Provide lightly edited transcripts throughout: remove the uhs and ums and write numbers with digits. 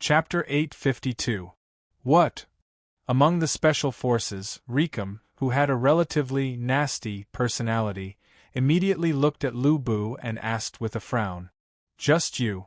Chapter 852. What? Among the Special Forces, Ricum, who had a relatively nasty personality, immediately looked at Lu Bu and asked with a frown. Just you.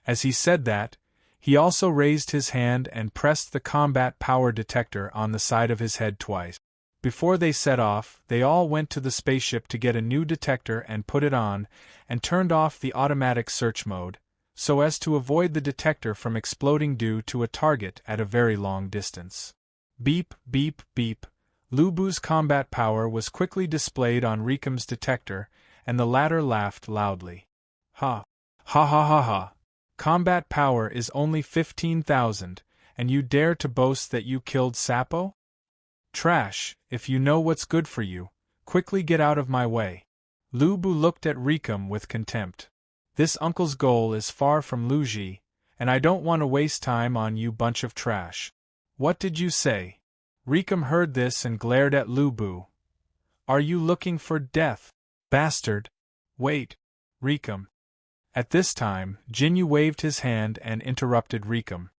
As he said that, he also raised his hand and pressed the combat power detector on the side of his head twice. Before they set off, they all went to the spaceship to get a new detector and put it on, and turned off the automatic search mode, so as to avoid the detector from exploding due to a target at a very long distance. Beep, beep, beep. Lu Bu's combat power was quickly displayed on Ricum's detector, and the latter laughed loudly. Ha! Ha ha ha ha! Combat power is only 15,000, and you dare to boast that you killed Sapo? Trash, if you know what's good for you, quickly get out of my way. Lu Bu looked at Ricum with contempt. This uncle's goal is far from Luji, and I don't want to waste time on you bunch of trash. What did you say? Ricum heard this and glared at Lu Bu. Are you looking for death, bastard? Wait, Ricum. At this time, Jinyu waved his hand and interrupted Ricum.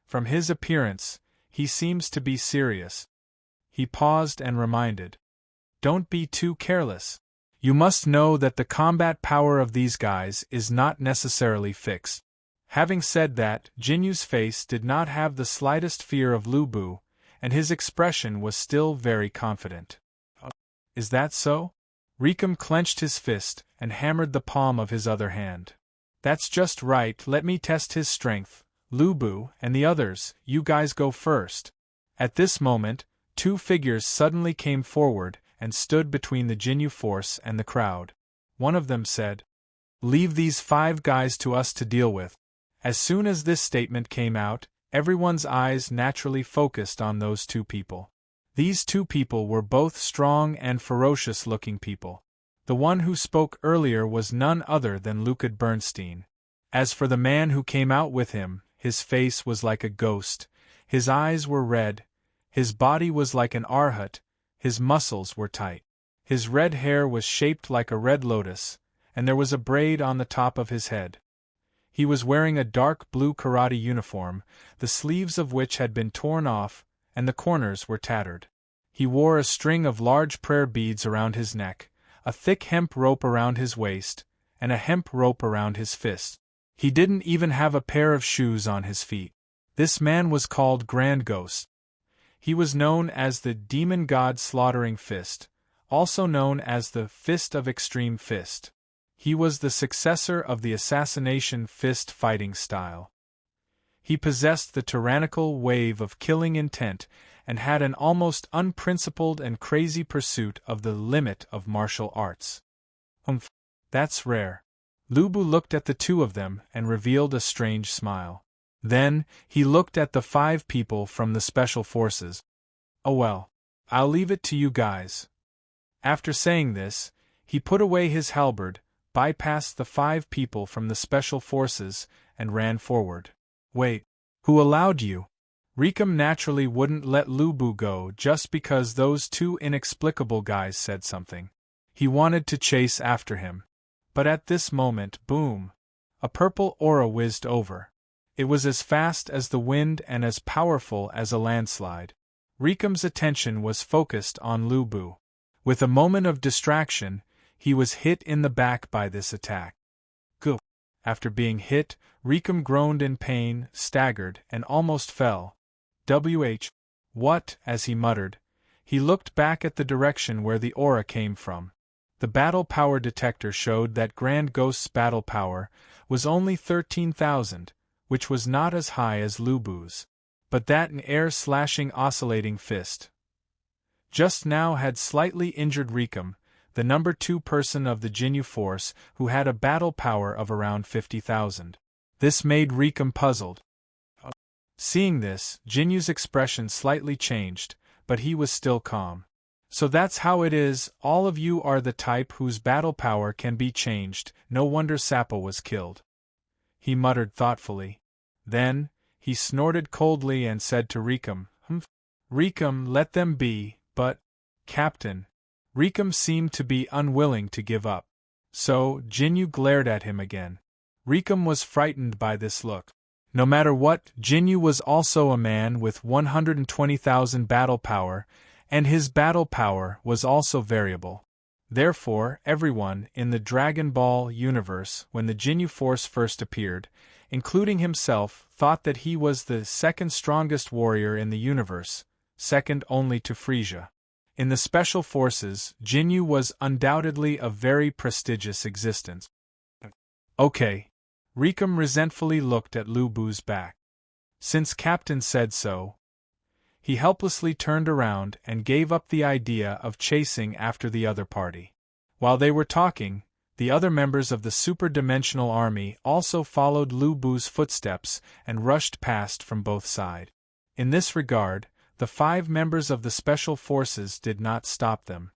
From his appearance, he seems to be serious. He paused and reminded. Don't be too careless. You must know that the combat power of these guys is not necessarily fixed. Having said that, Jinyu's face did not have the slightest fear of Lu Bu, and his expression was still very confident. Is that so? Ricum clenched his fist and hammered the palm of his other hand. That's just right, let me test his strength. Lu Bu and the others, you guys go first. At this moment, two figures suddenly came forward and stood between the Jinyu force and the crowd. One of them said, "Leave these 5 guys to us to deal with." As soon as this statement came out, everyone's eyes naturally focused on those 2 people. These 2 people were both strong and ferocious-looking people. The one who spoke earlier was none other than Lukas Bernstein. As for the man who came out with him, his face was like a ghost, his eyes were red, his body was like an arhat, his muscles were tight. His red hair was shaped like a red lotus, and there was a braid on the top of his head. He was wearing a dark blue karate uniform, the sleeves of which had been torn off, and the corners were tattered. He wore a string of large prayer beads around his neck, a thick hemp rope around his waist, and a hemp rope around his fist. He didn't even have a pair of shoes on his feet. This man was called Grand Ghost. He was known as the Demon God Slaughtering Fist, also known as the Fist of Extreme Fist. He was the successor of the Assassination Fist fighting style. He possessed the tyrannical wave of killing intent and had an almost unprincipled and crazy pursuit of the limit of martial arts. That's rare. Lu Bu looked at the 2 of them and revealed a strange smile. Then, he looked at the 5 people from the Special Forces. Oh well, I'll leave it to you guys. After saying this, he put away his halberd, bypassed the 5 people from the Special Forces, and ran forward. Wait, who allowed you? Ricum naturally wouldn't let Lu Bu go just because those 2 inexplicable guys said something. He wanted to chase after him. But at this moment, boom! A purple aura whizzed over. It was as fast as the wind and as powerful as a landslide. Ricum's attention was focused on Lu Bu. With a moment of distraction, he was hit in the back by this attack. Goo! After being hit, Ricum groaned in pain, staggered, and almost fell. What? As he muttered, he looked back at the direction where the aura came from. The battle power detector showed that Grand Ghost's battle power was only 13,000, which was not as high as Lu Bu's, but that an air-slashing oscillating fist just now had slightly injured Ricum, the number 2 person of the Jinyu force who had a battle power of around 50,000. This made Ricum puzzled. Seeing this, Jinyu's expression slightly changed, but he was still calm. So that's how it is, all of you are the type whose battle power can be changed, no wonder Sapo was killed. He muttered thoughtfully. Then, he snorted coldly and said to Ricum, Ricum, let them be, but, Captain. Ricum seemed to be unwilling to give up. So, Jinyu glared at him again. Ricum was frightened by this look. No matter what, Jinyu was also a man with 120,000 battle power, and his battle power was also variable. Therefore, everyone in the Dragon Ball universe, when the Jinyu Force first appeared, including himself, thought that he was the second strongest warrior in the universe, second only to Frieza. In the Special Forces, Jinyu was undoubtedly a very prestigious existence. Okay. Rikum resentfully looked at Lu Bu's back. Since Captain said so. He helplessly turned around and gave up the idea of chasing after the other party. While they were talking, the other members of the super-dimensional army also followed Lu Bu's footsteps and rushed past from both sides. In this regard, the 5 members of the Special Forces did not stop them.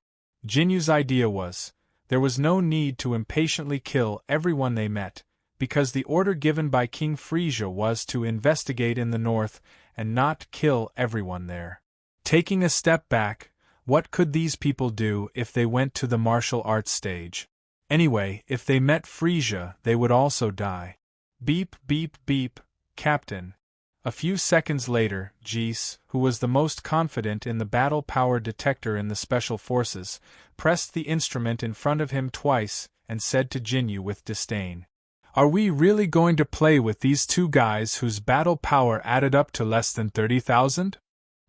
Jinyu's idea was, there was no need to impatiently kill everyone they met, because the order given by King Frieza was to investigate in the north and not kill everyone there. Taking a step back, what could these people do if they went to the martial arts stage? Anyway, if they met Frieza, they would also die. Beep, beep, beep, Captain. A few seconds later, Jis, who was the most confident in the battle power detector in the Special Forces, pressed the instrument in front of him twice and said to Jinyu with disdain, "Are we really going to play with these 2 guys whose battle power added up to less than 30,000?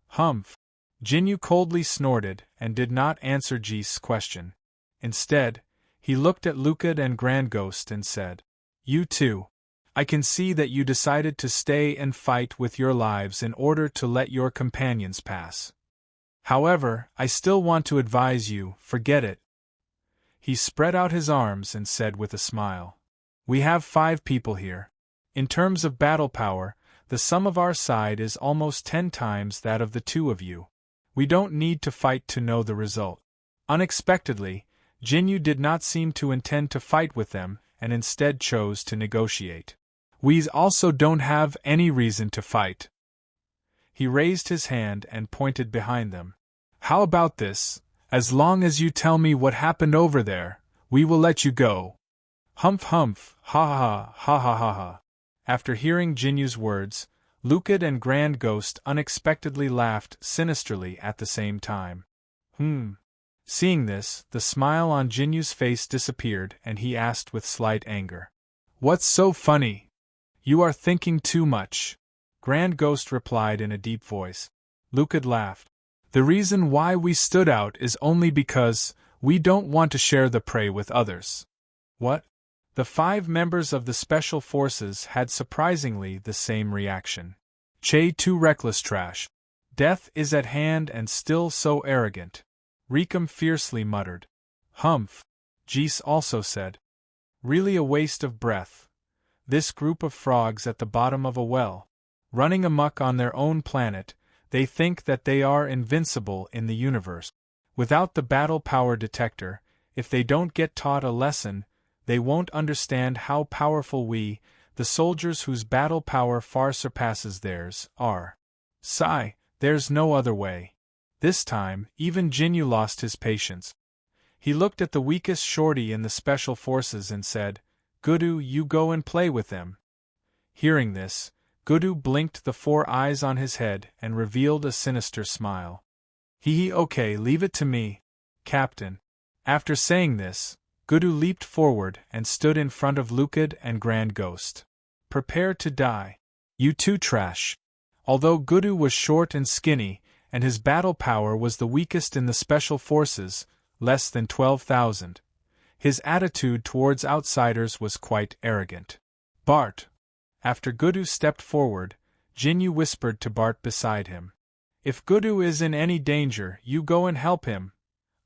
Humph." Jinyu coldly snorted and did not answer Jis' question. Instead, he looked at Lucid and Grand Ghost and said, "You two. I can see that you decided to stay and fight with your lives in order to let your companions pass. However, I still want to advise you, forget it." He spread out his arms and said with a smile, "We have 5 people here. In terms of battle power, the sum of our side is almost 10 times that of the 2 of you. We don't need to fight to know the result." Unexpectedly, Jinyu did not seem to intend to fight with them and instead chose to negotiate. "We also don't have any reason to fight." He raised his hand and pointed behind them. "How about this? As long as you tell me what happened over there, we will let you go." Humph humph, ha ha ha ha ha ha. After hearing Jinyu's words, Lucid and Grand Ghost unexpectedly laughed sinisterly at the same time. Seeing this, the smile on Jinyu's face disappeared and he asked with slight anger, "What's so funny? You are thinking too much." Grand Ghost replied in a deep voice. Lucid laughed. "The reason why we stood out is only because we don't want to share the prey with others." What? The 5 members of the Special Forces had surprisingly the same reaction. "Che too reckless trash. Death is at hand and still so arrogant." Rikum fiercely muttered. "Humph," Jis also said. "Really a waste of breath. This group of frogs at the bottom of a well, running amok on their own planet, they think that they are invincible in the universe. Without the battle power detector, if they don't get taught a lesson, they won't understand how powerful we, the soldiers whose battle power far surpasses theirs, are. Sigh, there's no other way." This time, even Jinyu lost his patience. He looked at the weakest shorty in the Special Forces and said, "Gudu, you go and play with them." Hearing this, Gudu blinked the 4 eyes on his head and revealed a sinister smile. Okay, leave it to me, Captain." After saying this, Gudu leaped forward and stood in front of Lucid and Grand Ghost. "Prepare to die. You two trash." Although Gudu was short and skinny, and his battle power was the weakest in the Special Forces, less than 12,000, his attitude towards outsiders was quite arrogant. "Bart." After Gudu stepped forward, Jinyu whispered to Bart beside him. "If Gudu is in any danger, you go and help him."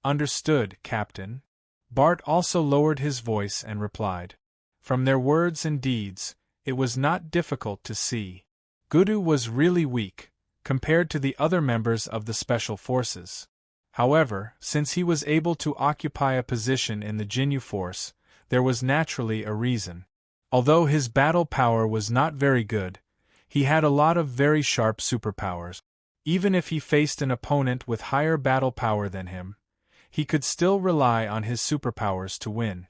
"Understood, Captain." Bart also lowered his voice and replied. From their words and deeds, it was not difficult to see. Gudu was really weak, compared to the other members of the Special Forces. However, since he was able to occupy a position in the Jinyu Force, there was naturally a reason. Although his battle power was not very good, he had a lot of very sharp superpowers. Even if he faced an opponent with higher battle power than him, he could still rely on his superpowers to win.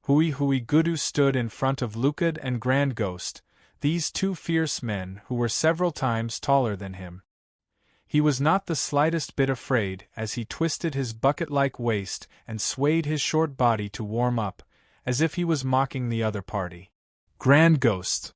Hui Gudu stood in front of Lucid and Grand Ghost, these two fierce men who were several times taller than him. He was not the slightest bit afraid as he twisted his bucket-like waist and swayed his short body to warm up, as if he was mocking the other party. Grand Ghost.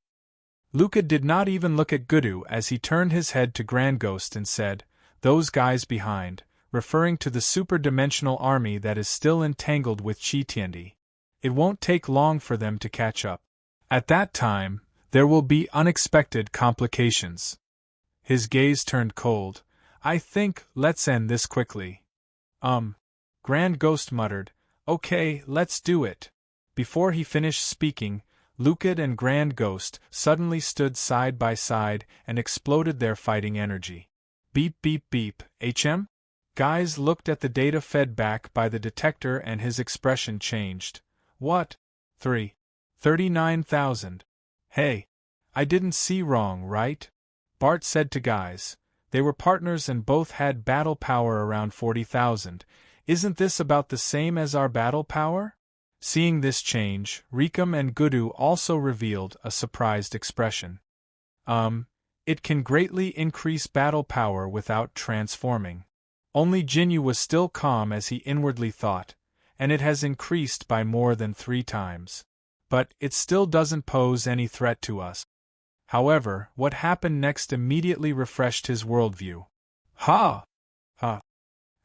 Luca did not even look at Gudu as he turned his head to Grand Ghost and said, "Those guys behind," referring to the super-dimensional army that is still entangled with Chi-Tiendi. "It won't take long for them to catch up. At that time, there will be unexpected complications." His gaze turned cold. "I think, let's end this quickly." Grand Ghost muttered, "Okay, let's do it." Before he finished speaking, Lucid and Grand Ghost suddenly stood side by side and exploded their fighting energy. Beep beep beep, HM? Guys looked at the data fed back by the detector and his expression changed. What? 39,000. Hey, I didn't see wrong, right? Bart said to Guys. They were partners and both had battle power around 40,000. Isn't this about the same as our battle power? Seeing this change, Rikam and Gudu also revealed a surprised expression. It can greatly increase battle power without transforming. Only Jinyu was still calm as he inwardly thought, and it has increased by more than 3 times. But it still doesn't pose any threat to us. However, what happened next immediately refreshed his worldview. Ha! Ha!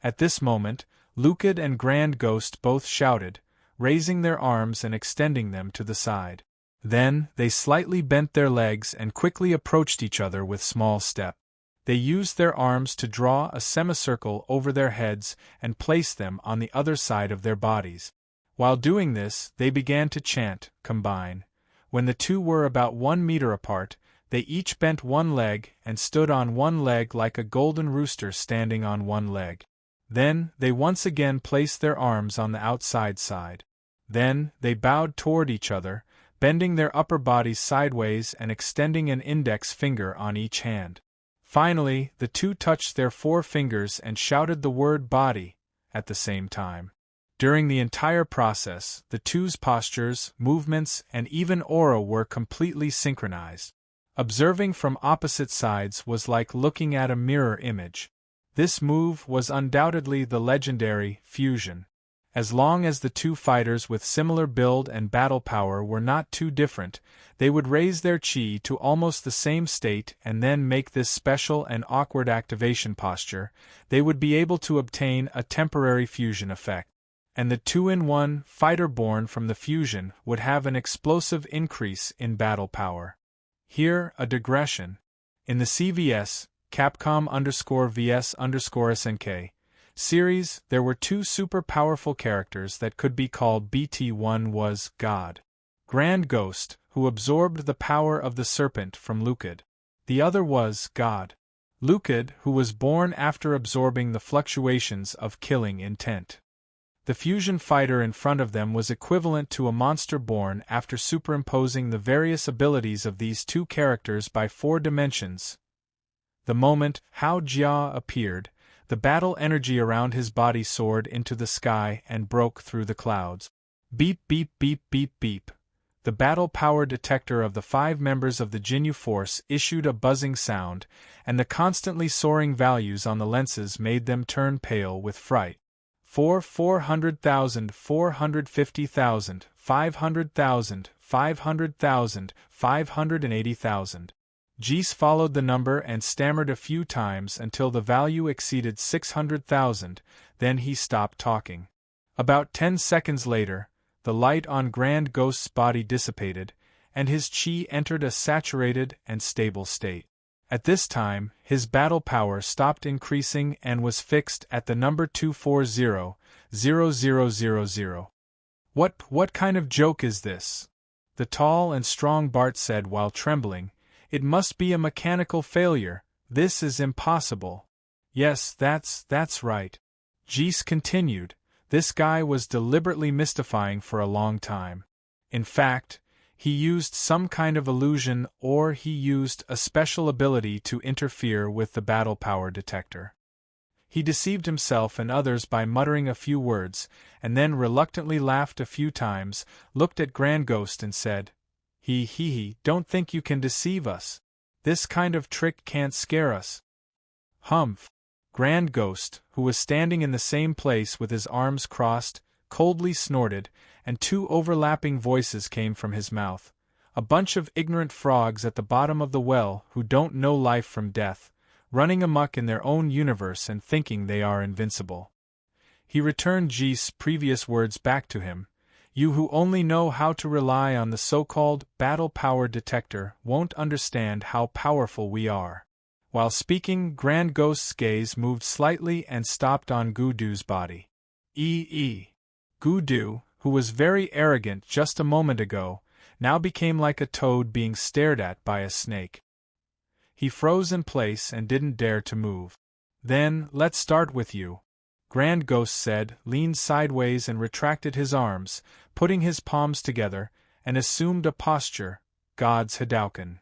At this moment, Lucid and Grand Ghost both shouted, raising their arms and extending them to the side. Then, they slightly bent their legs and quickly approached each other with small steps. They used their arms to draw a semicircle over their heads and place them on the other side of their bodies. While doing this, they began to chant, "Combine." When the two were about 1 meter apart, they each bent one leg and stood on one leg like a golden rooster standing on one leg. Then, they once again placed their arms on the outside side. Then, they bowed toward each other, bending their upper bodies sideways and extending an index finger on each hand. Finally, the two touched their 4 fingers and shouted the word body at the same time. During the entire process, the two's postures, movements, and even aura were completely synchronized. Observing from opposite sides was like looking at a mirror image. This move was undoubtedly the legendary fusion. As long as the two fighters with similar build and battle power were not too different, they would raise their chi to almost the same state and then make this special and awkward activation posture. They would be able to obtain a temporary fusion effect. And the 2-in-1 fighter born from the fusion would have an explosive increase in battle power. Here, a digression. In the CVS, Capcom_VS_SNK series, there were 2 super powerful characters that could be called BT. One was God, Grand Ghost, who absorbed the power of the serpent from Lucid. The other was God, Lucid, who was born after absorbing the fluctuations of killing intent. The fusion fighter in front of them was equivalent to a monster born after superimposing the various abilities of these 2 characters by 4 dimensions. The moment Hao Jia appeared, the battle energy around his body soared into the sky and broke through the clouds. Beep beep beep beep beep. The battle power detector of the 5 members of the Jinyu force issued a buzzing sound, and the constantly soaring values on the lenses made them turn pale with fright. 400,000, 450,000, 500,000, 500,000, 580,000. Jees followed the number and stammered a few times until the value exceeded 600,000, then he stopped talking. About 10 seconds later, the light on Grand Ghost's body dissipated, and his chi entered a saturated and stable state. At this time, his battle power stopped increasing and was fixed at the number 240,000. What kind of joke is this? The tall and strong Bart said while trembling. It must be a mechanical failure. This is impossible. Yes, that's right. Jees continued. This guy was deliberately mystifying for a long time. In fact, he used some kind of illusion or he used a special ability to interfere with the battle power detector. He deceived himself and others by muttering a few words, and then reluctantly laughed a few times, looked at Grand Ghost and said, He, don't think you can deceive us. This kind of trick can't scare us. Humph! Grand Ghost, who was standing in the same place with his arms crossed, coldly snorted, and two overlapping voices came from his mouth. A bunch of ignorant frogs at the bottom of the well who don't know life from death, running amok in their own universe and thinking they are invincible. He returned Geese's previous words back to him. You who only know how to rely on the so-called battle power detector won't understand how powerful we are. While speaking, Grand Ghost's gaze moved slightly and stopped on Gudu's body. Gudu, who was very arrogant just a moment ago, now became like a toad being stared at by a snake. He froze in place and didn't dare to move. Then, let's start with you, Grand Ghost said, leaned sideways and retracted his arms, putting his palms together, and assumed a posture, God's Hadouken.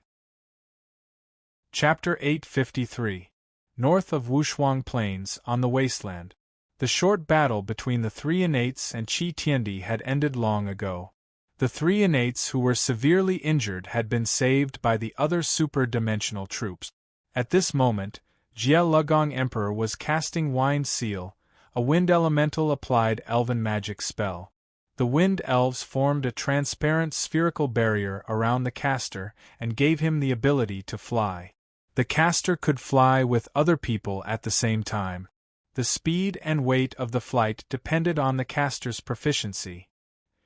Chapter 853. North of Wushuang Plains, on the wasteland. The short battle between the three innates and Qi Tiandi had ended long ago. The three innates who were severely injured had been saved by the other super-dimensional troops. At this moment, Jia Lugong Emperor was casting Wind Seal, a wind elemental applied elven magic spell. The wind elves formed a transparent spherical barrier around the caster and gave him the ability to fly. The caster could fly with other people at the same time. The speed and weight of the flight depended on the caster's proficiency.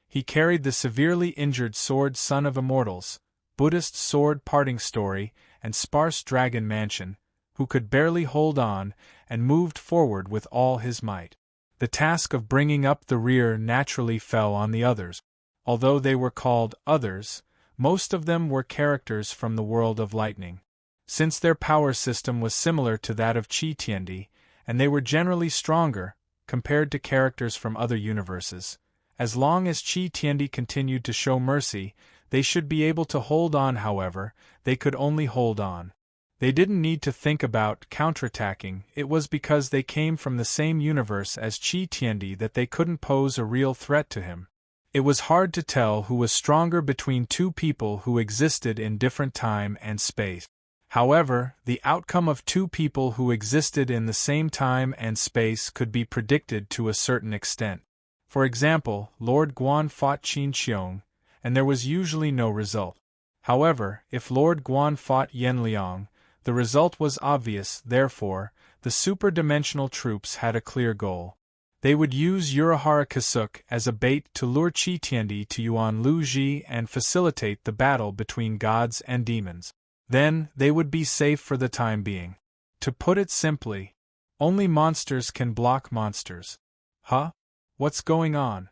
He carried the severely injured sword Son of Immortals, Buddhist sword Parting Story, and Sparse Dragon Mansion, who could barely hold on, and moved forward with all his might. The task of bringing up the rear naturally fell on the others. Although they were called others, most of them were characters from the world of lightning. Since their power system was similar to that of Qi Tiandi, and they were generally stronger, compared to characters from other universes, as long as Qi Tiandi continued to show mercy, they should be able to hold on. However, they could only hold on. They didn't need to think about counterattacking. It was because they came from the same universe as Qi Tiandi that they couldn't pose a real threat to him. It was hard to tell who was stronger between two people who existed in different time and space. However, the outcome of two people who existed in the same time and space could be predicted to a certain extent. For example, Lord Guan fought Qin Xiong, and there was usually no result. However, if Lord Guan fought Yen Liang, the result was obvious. Therefore, the super-dimensional troops had a clear goal. They would use Urahara Kasuk as a bait to lure Qi Tiandi to Yuan Lu Ji and facilitate the battle between gods and demons. Then, they would be safe for the time being. To put it simply, only monsters can block monsters. Huh? What's going on?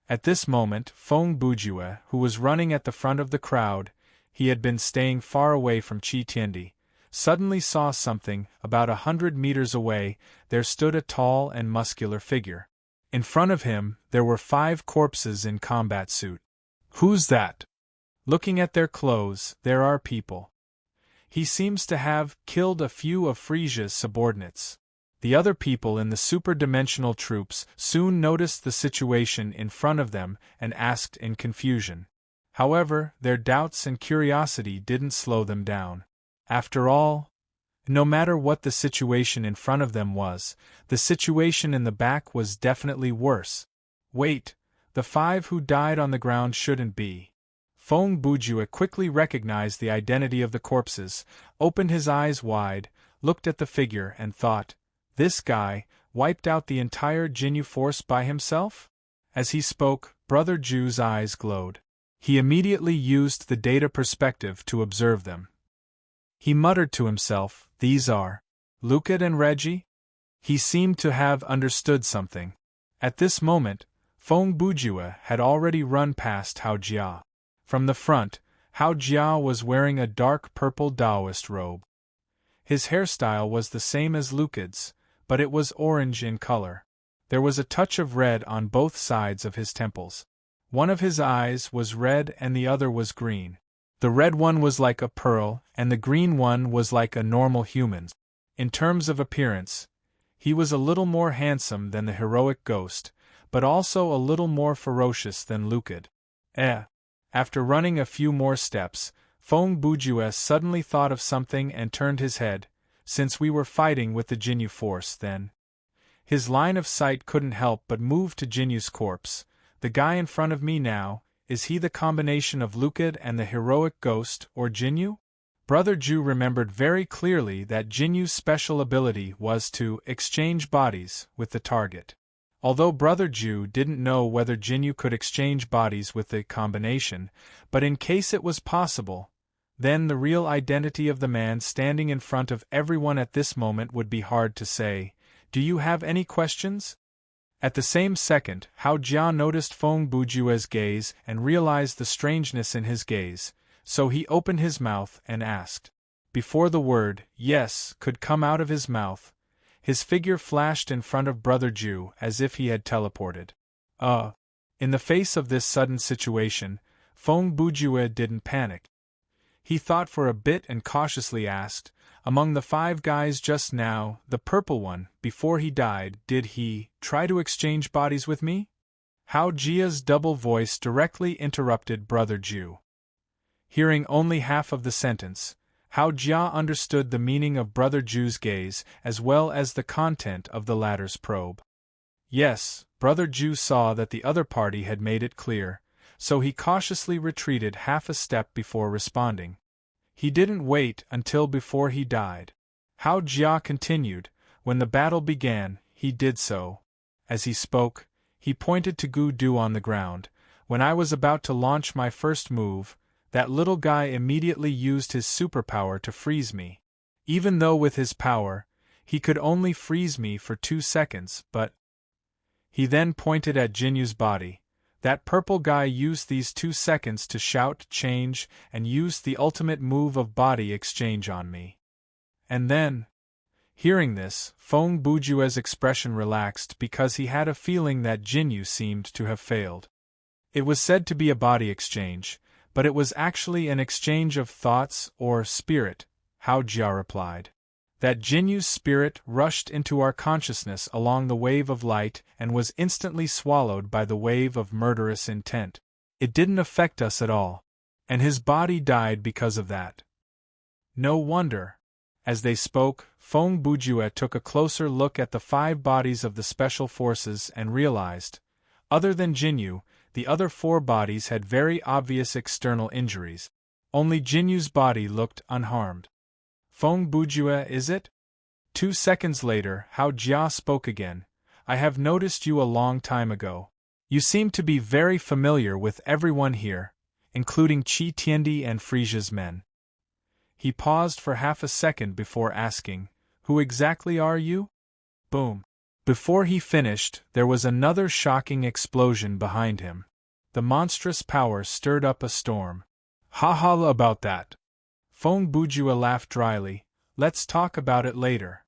At this moment, Feng Bujue, who was running at the front of the crowd, he had been staying far away from Qi Tiandi, suddenly saw something. About 100 meters away, there stood a tall and muscular figure. In front of him, there were 5 corpses in combat suit. Who's that? Looking at their clothes, there are people. He seems to have killed a few of Frisia's subordinates. The other people in the super-dimensional troops soon noticed the situation in front of them and asked in confusion. However, their doubts and curiosity didn't slow them down. After all, no matter what the situation in front of them was, the situation in the back was definitely worse. Wait, the 5 who died on the ground shouldn't be. Feng Bujue quickly recognized the identity of the corpses, opened his eyes wide, looked at the figure and thought, this guy wiped out the entire Jinyu force by himself? As he spoke, Brother Ju's eyes glowed. He immediately used the data perspective to observe them. He muttered to himself, these are Lucid and Reggie? He seemed to have understood something. At this moment, Feng Bujue had already run past Hao Jia. From the front, Hao Jia was wearing a dark purple Taoist robe. His hairstyle was the same as Lucid's, but it was orange in color. There was a touch of red on both sides of his temples. One of his eyes was red and the other was green. The red one was like a pearl, and the green one was like a normal human's. In terms of appearance, he was a little more handsome than the heroic ghost, but also a little more ferocious than Lucid. After running a few more steps, Feng Bujue suddenly thought of something and turned his head. Since we were fighting with the Jinyu force, then. His line of sight couldn't help but move to Jinyu's corpse. The guy in front of me now, is he the combination of Lucid and the heroic ghost, or Jinyu? Brother Ju remembered very clearly that Jinyu's special ability was to exchange bodies with the target. Although Brother Ju didn't know whether Jinyu could exchange bodies with the combination, but in case it was possible, then the real identity of the man standing in front of everyone at this moment would be hard to say. Do you have any questions? At the same second, Hao Jia noticed Feng Bujue's gaze and realized the strangeness in his gaze, so he opened his mouth and asked. Before the word, yes, could come out of his mouth, his figure flashed in front of Brother Ju as if he had teleported. In the face of this sudden situation, Feng Bujue didn't panic. He thought for a bit and cautiously asked, among the 5 guys just now, the purple one, before he died, did he try to exchange bodies with me? Hao Jia's double voice directly interrupted Brother Ju. Hearing only half of the sentence, Hao Jia understood the meaning of Brother Ju's gaze as well as the content of the latter's probe. Yes, Brother Ju saw that the other party had made it clear, so he cautiously retreated half a step before responding. He didn't wait until before he died. Hao Jia continued, when the battle began, he did so. As he spoke, he pointed to Gu Du on the ground. When I was about to launch my first move, that little guy immediately used his superpower to freeze me. Even though with his power, he could only freeze me for 2 seconds, but... He then pointed at Jinyu's body. That purple guy used these 2 seconds to shout change and used the ultimate move of body exchange on me. And then... Hearing this, Feng Bujue's expression relaxed because he had a feeling that Jinyu seemed to have failed. It was said to be a body exchange, but it was actually an exchange of thoughts or spirit, Hao Jia replied. That Jinyu's spirit rushed into our consciousness along the wave of light and was instantly swallowed by the wave of murderous intent. It didn't affect us at all, and his body died because of that. No wonder. As they spoke, Feng Bujue took a closer look at the 5 bodies of the special forces and realized, other than Jinyu, the other 4 bodies had very obvious external injuries. Only Jinyu's body looked unharmed. Feng Bujue, is it? 2 seconds later, Hao Jia spoke again. I have noticed you a long time ago. You seem to be very familiar with everyone here, including Qi Tiandi and Frisia's men. He paused for half a second before asking, who exactly are you? Boom. Before he finished, there was another shocking explosion behind him. The monstrous power stirred up a storm. Ha ha about that. Feng Bujue laughed dryly. Let's talk about it later.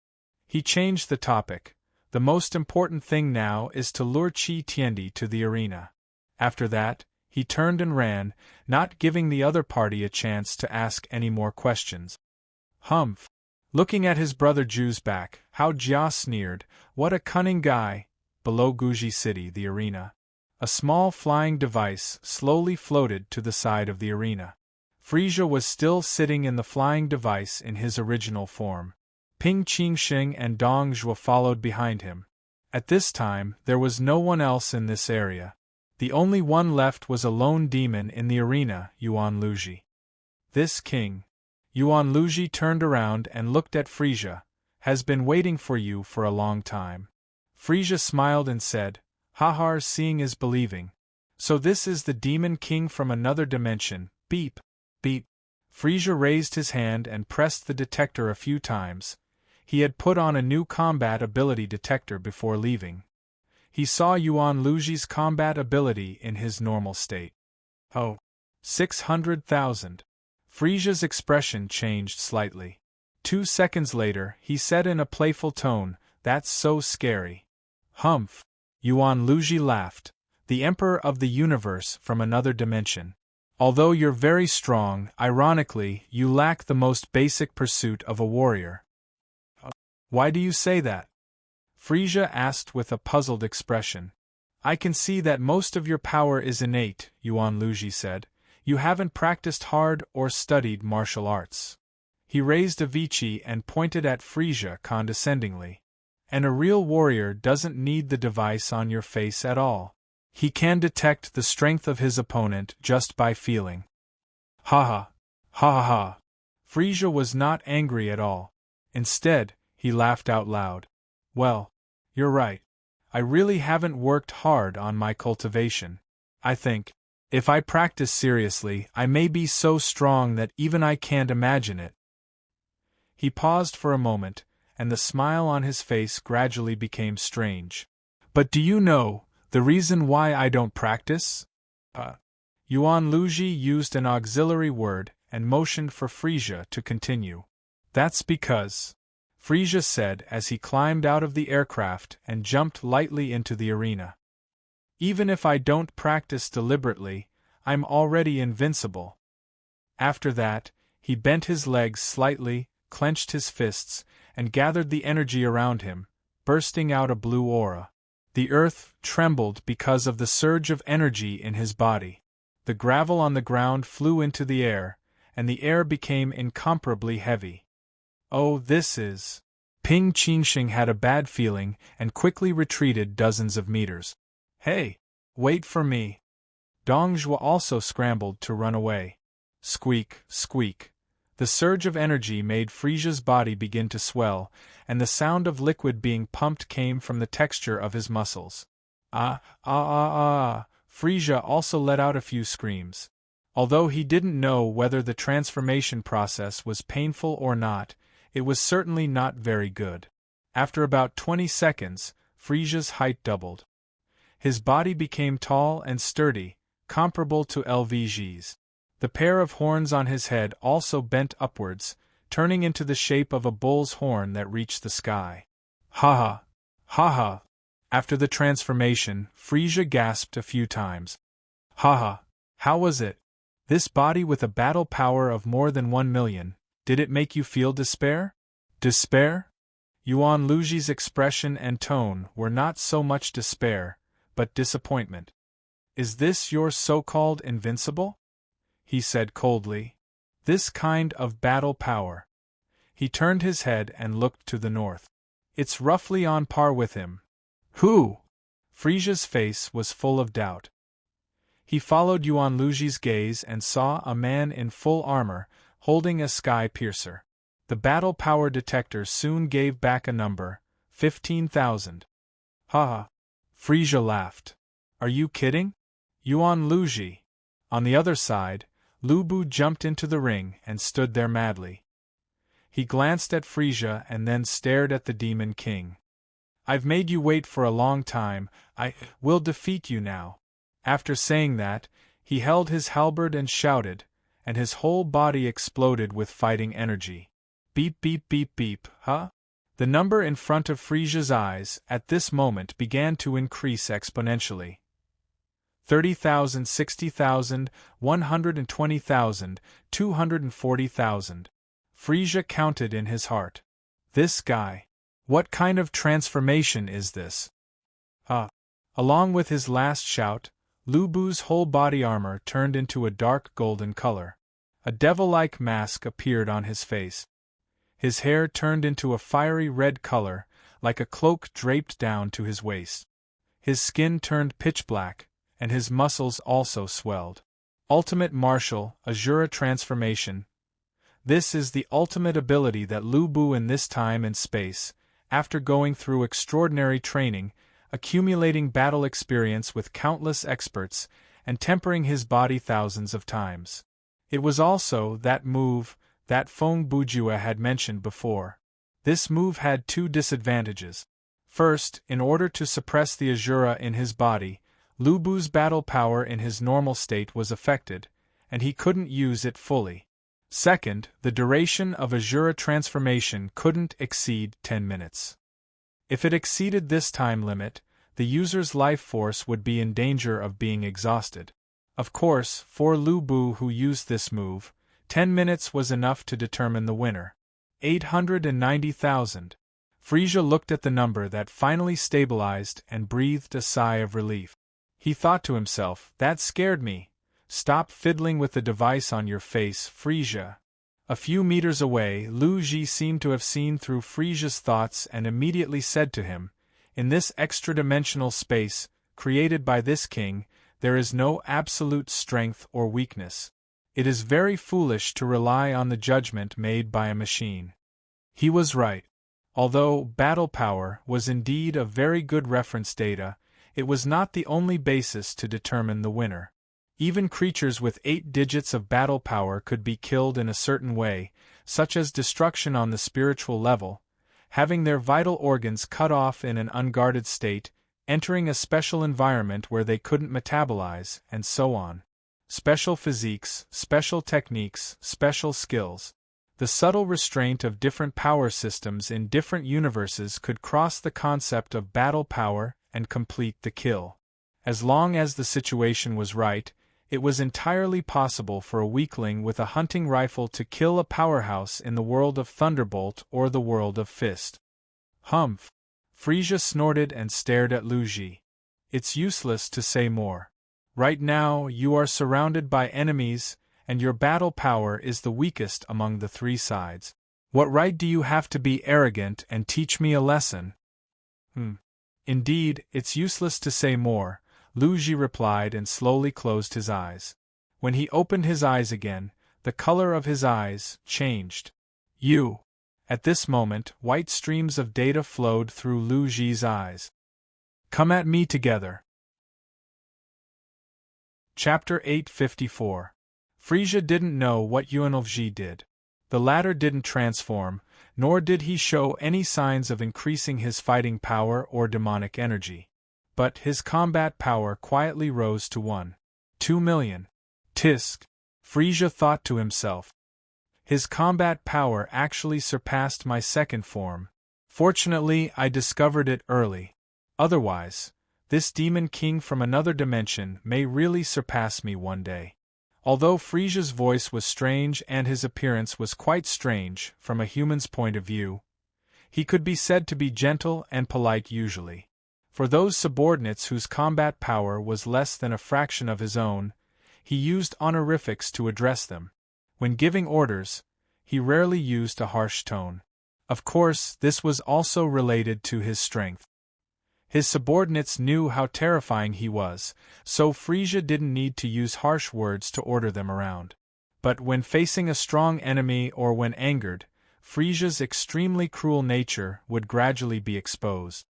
He changed the topic. The most important thing now is to lure Qi Tiandi to the arena. After that, he turned and ran, not giving the other party a chance to ask any more questions. Humph. Looking at his brother Ju's back, Hao Jia sneered, what a cunning guy. Below Guji City, the arena. A small flying device slowly floated to the side of the arena. Frisia was still sitting in the flying device in his original form. Ping Qingxing and Dong Zhuo followed behind him. At this time, there was no one else in this area. The only one left was a lone demon in the arena, Yuan Luji. This king. Yuan Luji turned around and looked at Frisia, has been waiting for you for a long time. Frisia smiled and said, haha, seeing is believing. So this is the demon king from another dimension, beep, beep. Frisia raised his hand and pressed the detector a few times. He had put on a new combat ability detector before leaving. He saw Yuan Luji's combat ability in his normal state. Oh. 600,000. Frisia's expression changed slightly. 2 seconds later, he said in a playful tone, that's so scary. Humph. Yuan Luji laughed. The Emperor of the Universe from another dimension. Although you're very strong, ironically, you lack the most basic pursuit of a warrior. Why do you say that? Frisia asked with a puzzled expression. I can see that most of your power is innate, Yuan Luji said. You haven't practiced hard or studied martial arts. He raised a Vici and pointed at Frisia condescendingly. And a real warrior doesn't need the device on your face at all. He can detect the strength of his opponent just by feeling. Ha ha. Ha ha ha. Frisia was not angry at all. Instead, he laughed out loud. Well, you're right. I really haven't worked hard on my cultivation. I think, if I practice seriously, I may be so strong that even I can't imagine it. He paused for a moment, and the smile on his face gradually became strange. But do you know the reason why I don't practice? Yuan Luji used an auxiliary word and motioned for Frisia to continue. That's because, Frisia said as he climbed out of the aircraft and jumped lightly into the arena. Even if I don't practice deliberately, I'm already invincible. After that, he bent his legs slightly, clenched his fists, and gathered the energy around him, bursting out a blue aura. The earth trembled because of the surge of energy in his body. The gravel on the ground flew into the air, and the air became incomparably heavy. Oh, this is... Ping Qingxing had a bad feeling and quickly retreated dozens of meters. Hey! Wait for me! Dong Zhuo also scrambled to run away. Squeak, squeak. The surge of energy made Frisia's body begin to swell, and the sound of liquid being pumped came from the texture of his muscles. Ah, ah, ah, ah! Frisia also let out a few screams. Although he didn't know whether the transformation process was painful or not, it was certainly not very good. After about 20 seconds, Frisia's height doubled. His body became tall and sturdy, comparable to LVG's. The pair of horns on his head also bent upwards, turning into the shape of a bull's horn that reached the sky. Ha ha! Ha ha! After the transformation, Frisia gasped a few times. Ha ha! How was it? This body with a battle power of more than 1 million, did it make you feel despair? Despair? Yuan Luji's expression and tone were not so much despair, but disappointment. Is this your so-called invincible? He said coldly. This kind of battle power. He turned his head and looked to the north. It's roughly on par with him. Who? Frisia's face was full of doubt. He followed Yuan Luji's gaze and saw a man in full armor, holding a sky piercer. The battle power detector soon gave back a number, 15,000. Ha ha. Frisia laughed. Are you kidding? Yuan Luji. On the other side, Lu Bu jumped into the ring and stood there madly. He glanced at Frisia and then stared at the Demon King. I've made you wait for a long time, I will defeat you now. After saying that, he held his halberd and shouted, and his whole body exploded with fighting energy. Beep beep beep beep, huh? The number in front of Frisia's eyes at this moment began to increase exponentially. 30,000, 60,000, 120,000, 240,000. Frisia counted in his heart. This guy. What kind of transformation is this? Along with his last shout, Lu Bu's whole body armor turned into a dark golden color. A devil-like mask appeared on his face. His hair turned into a fiery red color, like a cloak draped down to his waist. His skin turned pitch black, and his muscles also swelled. Ultimate Martial Azura Transformation. This is the ultimate ability that Lu Bu in this time and space, after going through extraordinary training, accumulating battle experience with countless experts, and tempering his body thousands of times. It was also that move that Feng Bujua had mentioned before. This move had two disadvantages. First, in order to suppress the Azura in his body, Lu Bu's battle power in his normal state was affected, and he couldn't use it fully. Second, the duration of Azura transformation couldn't exceed 10 minutes. If it exceeded this time limit, the user's life force would be in danger of being exhausted. Of course, for Lu Bu who used this move, 10 minutes was enough to determine the winner. 890,000. Frisia looked at the number that finally stabilized and breathed a sigh of relief. He thought to himself, that scared me. Stop fiddling with the device on your face, Frisia. A few meters away, Lu Ji seemed to have seen through Frisia's thoughts and immediately said to him, "In this extra-dimensional space, created by this king, there is no absolute strength or weakness. It is very foolish to rely on the judgment made by a machine." He was right. Although battle power was indeed a very good reference data, it was not the only basis to determine the winner. Even creatures with 8 digits of battle power could be killed in a certain way, such as destruction on the spiritual level, having their vital organs cut off in an unguarded state, entering a special environment where they couldn't metabolize, and so on. Special physiques, special techniques, special skills. The subtle restraint of different power systems in different universes could cross the concept of battle power and complete the kill. As long as the situation was right, it was entirely possible for a weakling with a hunting rifle to kill a powerhouse in the world of Thunderbolt or the world of Fist. Humph! Frisia snorted and stared at Lu Ji. It's useless to say more. Right now you are surrounded by enemies, and your battle power is the weakest among the 3 sides. What right do you have to be arrogant and teach me a lesson? Indeed, it's useless to say more, Lu Ji replied and slowly closed his eyes. When he opened his eyes again, the color of his eyes changed. At this moment, white streams of data flowed through Lu Ji's eyes. Come at me together. Chapter 854. Frisia didn't know what Unveil did. The latter didn't transform, nor did he show any signs of increasing his fighting power or demonic energy. But his combat power quietly rose to 1.2 million. Tisk! Frisia thought to himself. His combat power actually surpassed my second form. Fortunately, I discovered it early. Otherwise, this demon king from another dimension may really surpass me one day. Although Frisia's voice was strange and his appearance was quite strange from a human's point of view, he could be said to be gentle and polite usually. For those subordinates whose combat power was less than a fraction of his own, he used honorifics to address them. When giving orders, he rarely used a harsh tone. Of course, this was also related to his strength. His subordinates knew how terrifying he was, so Frisia didn't need to use harsh words to order them around. But when facing a strong enemy or when angered, Frisia's extremely cruel nature would gradually be exposed.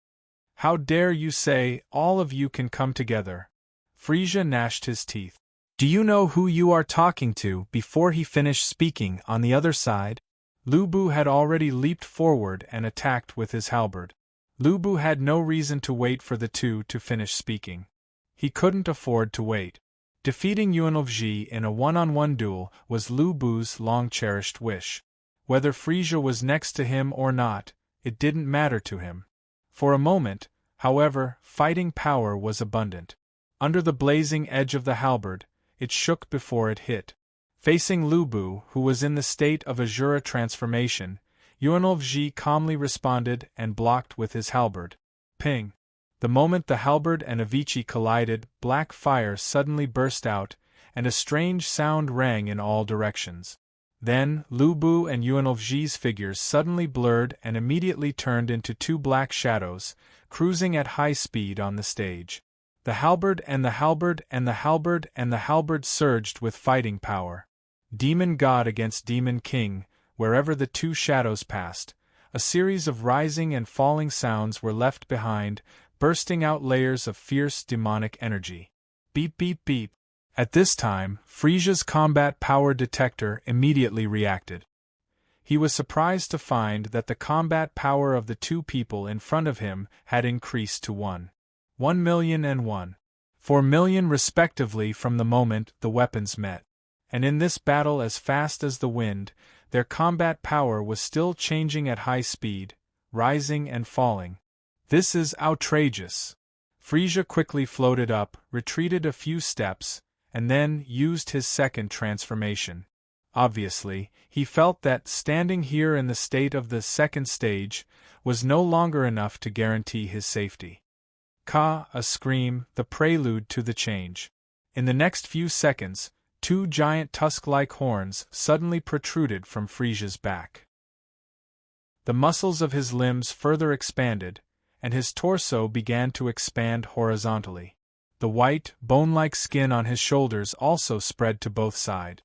"How dare you say, all of you can come together?" Frisia gnashed his teeth. "Do you know who you are talking to?" Before he finished speaking, on the other side, Lu Bu had already leaped forward and attacked with his halberd. Lu Bu had no reason to wait for the two to finish speaking. He couldn't afford to wait. Defeating Unveil in a one-on-one duel was Lu Bu's long-cherished wish. Whether Frisia was next to him or not, it didn't matter to him. For a moment, however, fighting power was abundant. Under the blazing edge of the halberd, it shook before it hit. Facing Lu Bu, who was in the state of Azura transformation, Unveil calmly responded and blocked with his halberd. Ping! The moment the halberd and Avicii collided, black fire suddenly burst out, and a strange sound rang in all directions. Then, Lu Bu and Unveil's figures suddenly blurred and immediately turned into 2 black shadows, cruising at high speed on the stage. The halberd and the halberd and the halberd and the halberd surged with fighting power. Demon god against demon king, wherever the 2 shadows passed, a series of rising and falling sounds were left behind, bursting out layers of fierce demonic energy. Beep beep beep. At this time, Frisia's combat power detector immediately reacted. He was surprised to find that the combat power of the 2 people in front of him had increased to 1 million and 1.4 million respectively from the moment the weapons met. And in this battle as fast as the wind, their combat power was still changing at high speed, rising and falling. This is outrageous. Frisia quickly floated up, retreated a few steps, and then used his second transformation. Obviously, he felt that standing here in the state of the second stage was no longer enough to guarantee his safety. Ka, a scream, the prelude to the change. In the next few seconds, two giant tusk-like horns suddenly protruded from Frisia's back. The muscles of his limbs further expanded, and his torso began to expand horizontally. The white, bone-like skin on his shoulders also spread to both sides.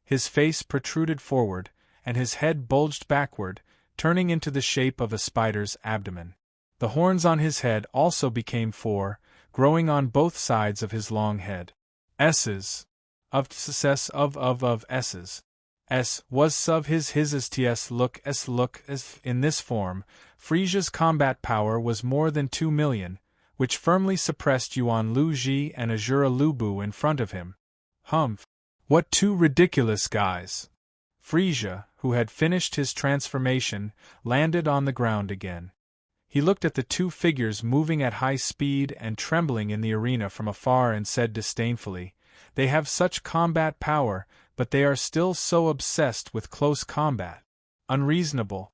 His face protruded forward, and his head bulged backward, turning into the shape of a spider's abdomen. The horns on his head also became four, growing on both sides of his long head. S's. Of success of S's. S was sub his as ts look as in this form. Frisia's combat power was more than 2 million, which firmly suppressed Yuan Lu Ji and Azura Lu Bu in front of him. Humph! What two ridiculous guys! Frisia, who had finished his transformation, landed on the ground again. He looked at the two figures moving at high speed and trembling in the arena from afar and said disdainfully, "They have such combat power, but they are still so obsessed with close combat. Unreasonable.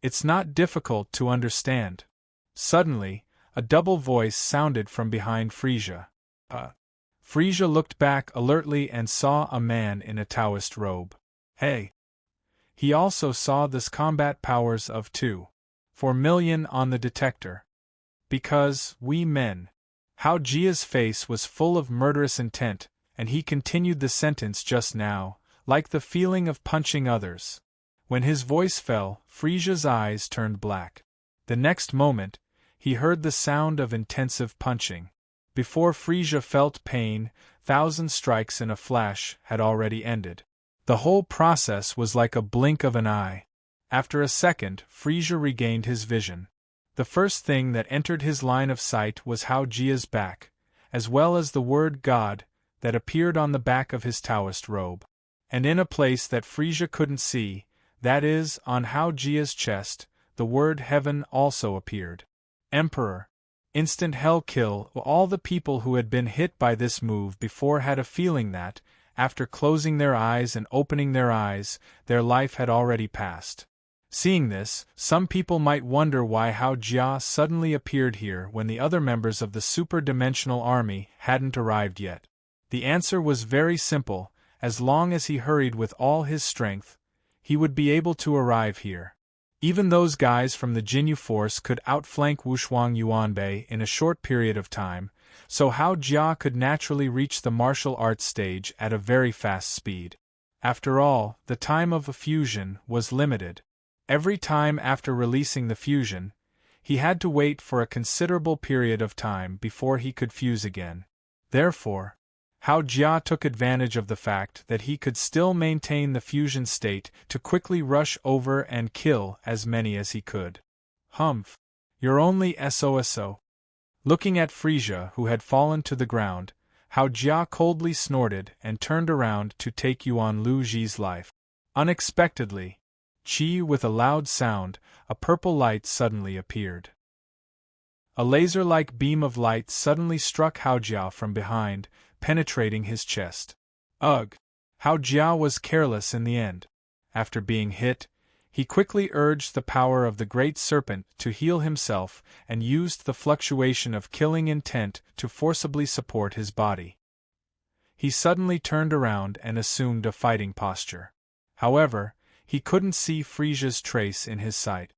It's not difficult to understand." Suddenly, a double voice sounded from behind Frisia. Frisia looked back alertly and saw a man in a Taoist robe. Hey! He also saw this combat powers of 2.4 million on the detector. Because, we men. Hao Jia's face was full of murderous intent, and he continued the sentence just now, like the feeling of punching others. When his voice fell, Frisia's eyes turned black. The next moment, he heard the sound of intensive punching. Before Frisia felt pain, 1,000 strikes in a flash had already ended. The whole process was like a blink of an eye. After a second, Frisia regained his vision. The first thing that entered his line of sight was Hao Jia's back, as well as the word God that appeared on the back of his Taoist robe. And in a place that Frisia couldn't see, that is, on Hao Jia's chest, the word heaven also appeared. Emperor. Instant hell kill. All the people who had been hit by this move before had a feeling that, after closing their eyes and opening their eyes, their life had already passed. Seeing this, some people might wonder why Hao Jia suddenly appeared here when the other members of the super-dimensional army hadn't arrived yet. The answer was very simple: as long as he hurried with all his strength, he would be able to arrive here. Even those guys from the Jinyu force could outflank Wushuang Yuanbei in a short period of time, so Hao Jia could naturally reach the martial arts stage at a very fast speed. After all, the time of a fusion was limited. Every time after releasing the fusion, he had to wait for a considerable period of time before he could fuse again. Therefore, Hao Jia took advantage of the fact that he could still maintain the fusion state to quickly rush over and kill as many as he could. Humph! You're only SOSO. Looking at Frisia, who had fallen to the ground, Hao Jia coldly snorted and turned around to take Yuan Lu Ji's life. Unexpectedly, with a loud sound, a purple light suddenly appeared. A laser-like beam of light suddenly struck Hao Jia from behind, penetrating his chest. Ugh! Hao Jia was careless in the end. After being hit, he quickly urged the power of the Great Serpent to heal himself and used the fluctuation of killing intent to forcibly support his body. He suddenly turned around and assumed a fighting posture. However, he couldn't see Frisia's trace in his sight.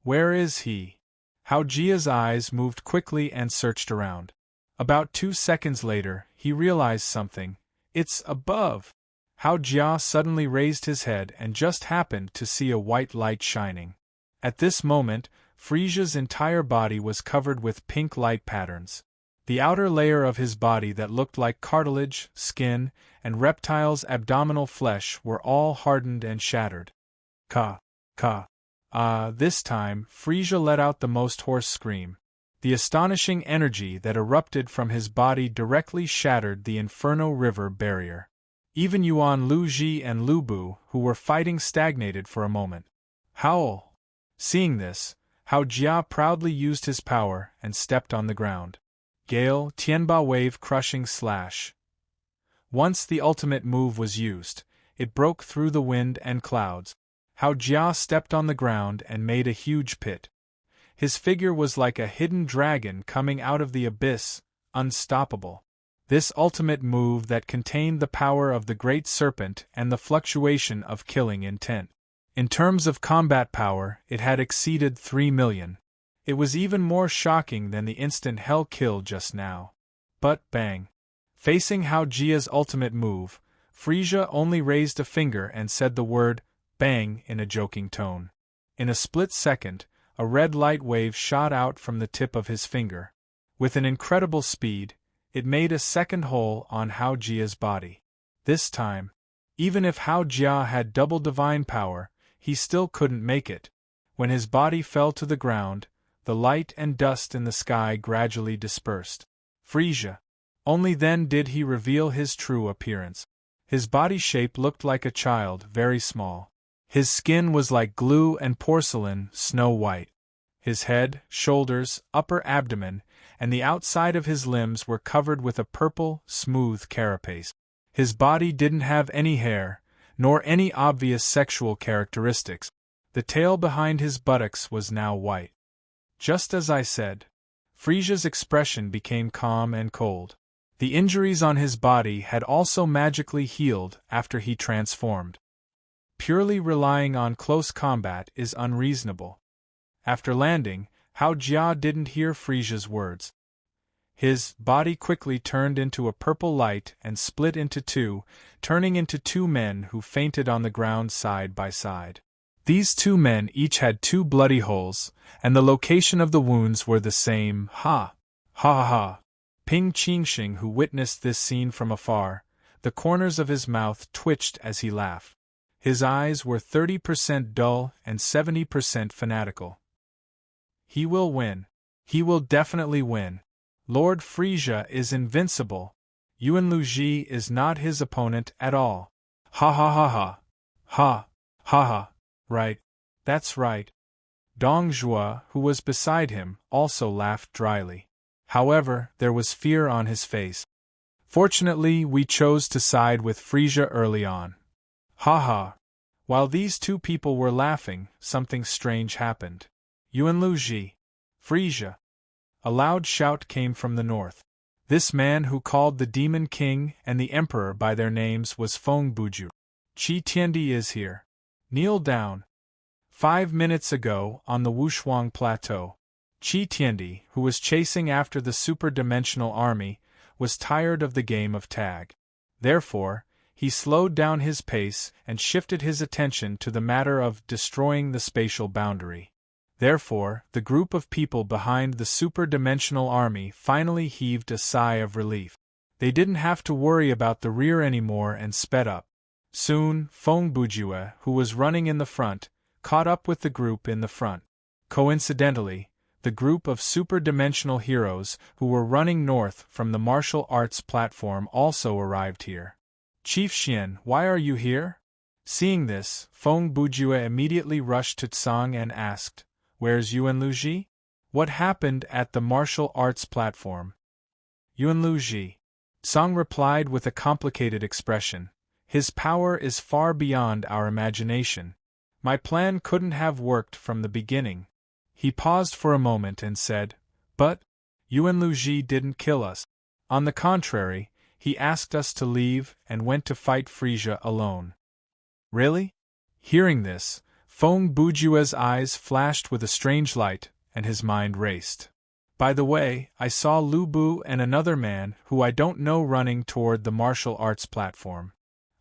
Where is he? Hao Jia's eyes moved quickly and searched around. About 2 seconds later, he realized something. It's above! Hao Jia suddenly raised his head and just happened to see a white light shining. At this moment, Frisia's entire body was covered with pink light patterns. The outer layer of his body that looked like cartilage, skin, and reptile's abdominal flesh were all hardened and shattered. This time, Frisia let out the most hoarse scream. The astonishing energy that erupted from his body directly shattered the Inferno River barrier. Even Yuan Lu Ji and Lu Bu, who were fighting, stagnated for a moment. Howl! Seeing this, Hao Jia proudly used his power and stepped on the ground. Gale, Tianba Wave Crushing Slash. Once the ultimate move was used, it broke through the wind and clouds. Hao Jia stepped on the ground and made a huge pit. His figure was like a hidden dragon coming out of the abyss, unstoppable. This ultimate move that contained the power of the great serpent and the fluctuation of killing intent. In terms of combat power, it had exceeded 3 million. It was even more shocking than the instant hell kill just now. But, bang. Facing Hao Jia's ultimate move, Frisia only raised a finger and said the word, bang, in a joking tone. In a split second, a red light wave shot out from the tip of his finger. With an incredible speed, it made a second hole on Hao Jia's body. This time, even if Hao Jia had double divine power, he still couldn't make it. When his body fell to the ground, the light and dust in the sky gradually dispersed. Frisia. Only then did he reveal his true appearance. His body shape looked like a child, very small. His skin was like glue and porcelain, snow white. His head, shoulders, upper abdomen, and the outside of his limbs were covered with a purple, smooth carapace. His body didn't have any hair, nor any obvious sexual characteristics. The tail behind his buttocks was now white. Just as I said. Frisia's expression became calm and cold. The injuries on his body had also magically healed after he transformed. Purely relying on close combat is unreasonable. After landing, Hao Jia didn't hear Frisia's words. His body quickly turned into a purple light and split into two, turning into two men who fainted on the ground side by side. These two men each had 2 bloody holes, and the location of the wounds were the same. Ha! Ha ha ha! Ping Qingxing, who witnessed this scene from afar, the corners of his mouth twitched as he laughed. His eyes were 30% dull and 70% fanatical. He will win. He will definitely win. Lord Frisia is invincible. Yuan Luji is not his opponent at all. Ha ha ha ha. Ha. Ha ha. Right. That's right. Dong Zhuo, who was beside him, also laughed dryly. However, there was fear on his face. Fortunately, we chose to side with Frisia early on. Ha ha. While these two people were laughing, something strange happened. Yuan Luji. Frisia. A loud shout came from the north. This man who called the Demon King and the Emperor by their names was Feng Buju. Qi Tiandi is here. Kneel down. 5 minutes ago, on the Wushuang Plateau, Qi Tiandi, who was chasing after the super-dimensional army, was tired of the game of tag. Therefore, he slowed down his pace and shifted his attention to the matter of destroying the spatial boundary. Therefore, the group of people behind the super-dimensional army finally heaved a sigh of relief. They didn't have to worry about the rear anymore and sped up. Soon, Feng Bujue, who was running in the front, caught up with the group in the front. Coincidentally, the group of super-dimensional heroes who were running north from the martial arts platform also arrived here. Chief Xian, why are you here? Seeing this, Feng Bujue immediately rushed to Tsang and asked, Where's Yuan Luji? What happened at the martial arts platform? Yuan Luji. Tsang replied with a complicated expression. His power is far beyond our imagination. My plan couldn't have worked from the beginning. He paused for a moment and said, But Yuan Luji didn't kill us. On the contrary, he asked us to leave and went to fight Frisia alone. Really? Hearing this, Feng Bujue's eyes flashed with a strange light, and his mind raced. By the way, I saw Lu Bu and another man who I don't know running toward the martial arts platform.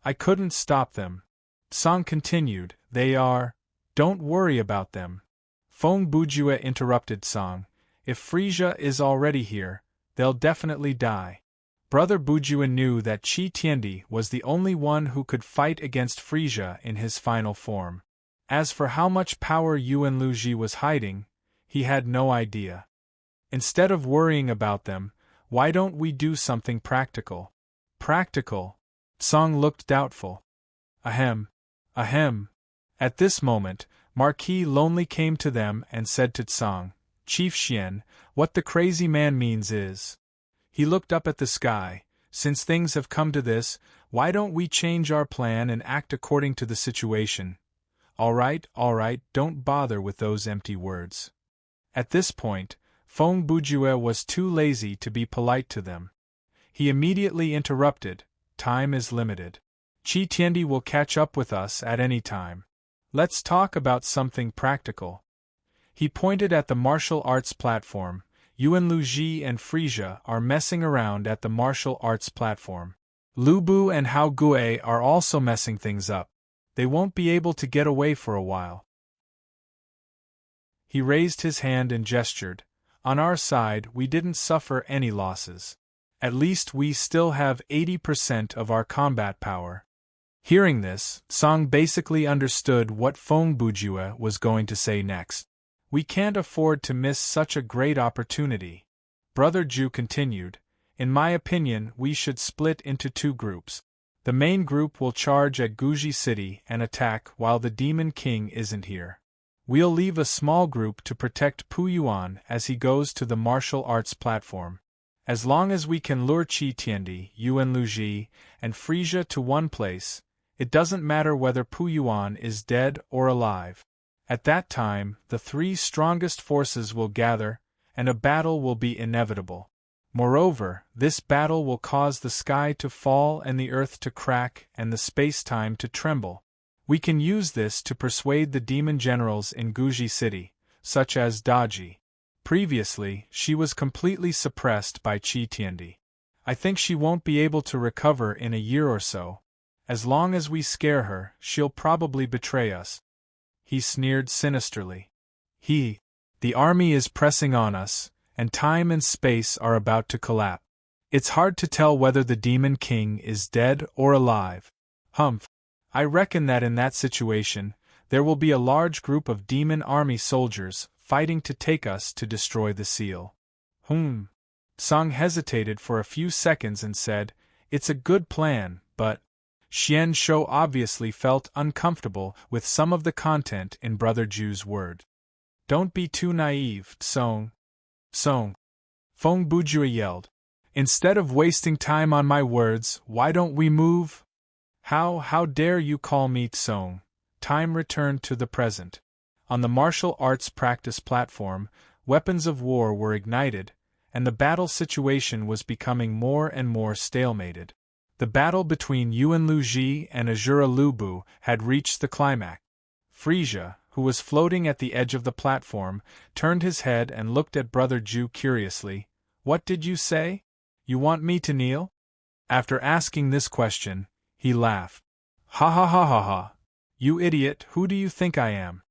I couldn't stop them. Song continued, They are. Don't worry about them. Feng Bujue interrupted Song. If Frisia is already here, they'll definitely die. Brother Bujue knew that Qi Tiandi was the only one who could fight against Frisia in his final form. As for how much power Yuan Luji was hiding, he had no idea. Instead of worrying about them, why don't we do something practical? Practical? Song looked doubtful. Ahem. Ahem. At this moment, Marquis Lonely came to them and said to Tsang, Chief Xian, what the crazy man means is. He looked up at the sky. Since things have come to this, why don't we change our plan and act according to the situation? All right, don't bother with those empty words. At this point, Feng Bujue was too lazy to be polite to them. He immediately interrupted, "Time is limited. Qi Tiandi will catch up with us at any time. Let's talk about something practical." He pointed at the martial arts platform. Yuan Luji and Frisia are messing around at the martial arts platform. Lu Bu and Hao Gue are also messing things up. They won't be able to get away for a while. He raised his hand and gestured. On our side, we didn't suffer any losses. At least we still have 80% of our combat power. Hearing this, Song basically understood what Feng Bujue was going to say next. We can't afford to miss such a great opportunity. Brother Ju continued, "In my opinion, we should split into two groups. The main group will charge at Guji City and attack while the Demon King isn't here. We'll leave a small group to protect Pu Yuan as he goes to the martial arts platform. As long as we can lure Qi Tiandi, Yuan Luji, and Frisia to one place, it doesn't matter whether Pu Yuan is dead or alive. At that time, the three strongest forces will gather, and a battle will be inevitable. Moreover, this battle will cause the sky to fall and the earth to crack and the space-time to tremble. We can use this to persuade the demon generals in Guji City, such as Daji. Previously, she was completely suppressed by Qi Tiandi. I think she won't be able to recover in a year or so. As long as we scare her, she'll probably betray us." He sneered sinisterly. The army is pressing on us, and time and space are about to collapse. It's hard to tell whether the Demon King is dead or alive. Humph. I reckon that in that situation, there will be a large group of demon army soldiers fighting to take us to destroy the seal. Song hesitated for a few seconds and said, "It's a good plan, but—" Xian Shou obviously felt uncomfortable with some of the content in Brother Ju's word. "Don't be too naive, Song." Feng Bujue yelled. "Instead of wasting time on my words, why don't we move?" How dare you call me Tsong? Time returned to the present. On the martial arts practice platform, weapons of war were ignited, and the battle situation was becoming more and more stalemated. The battle between Yuan Luji and Azura Lubu had reached the climax. Frisia, who was floating at the edge of the platform, turned his head and looked at Brother Ju curiously. "What did you say? You want me to kneel?" After asking this question, he laughed. "Ha ha ha ha ha. You idiot, who do you think I am?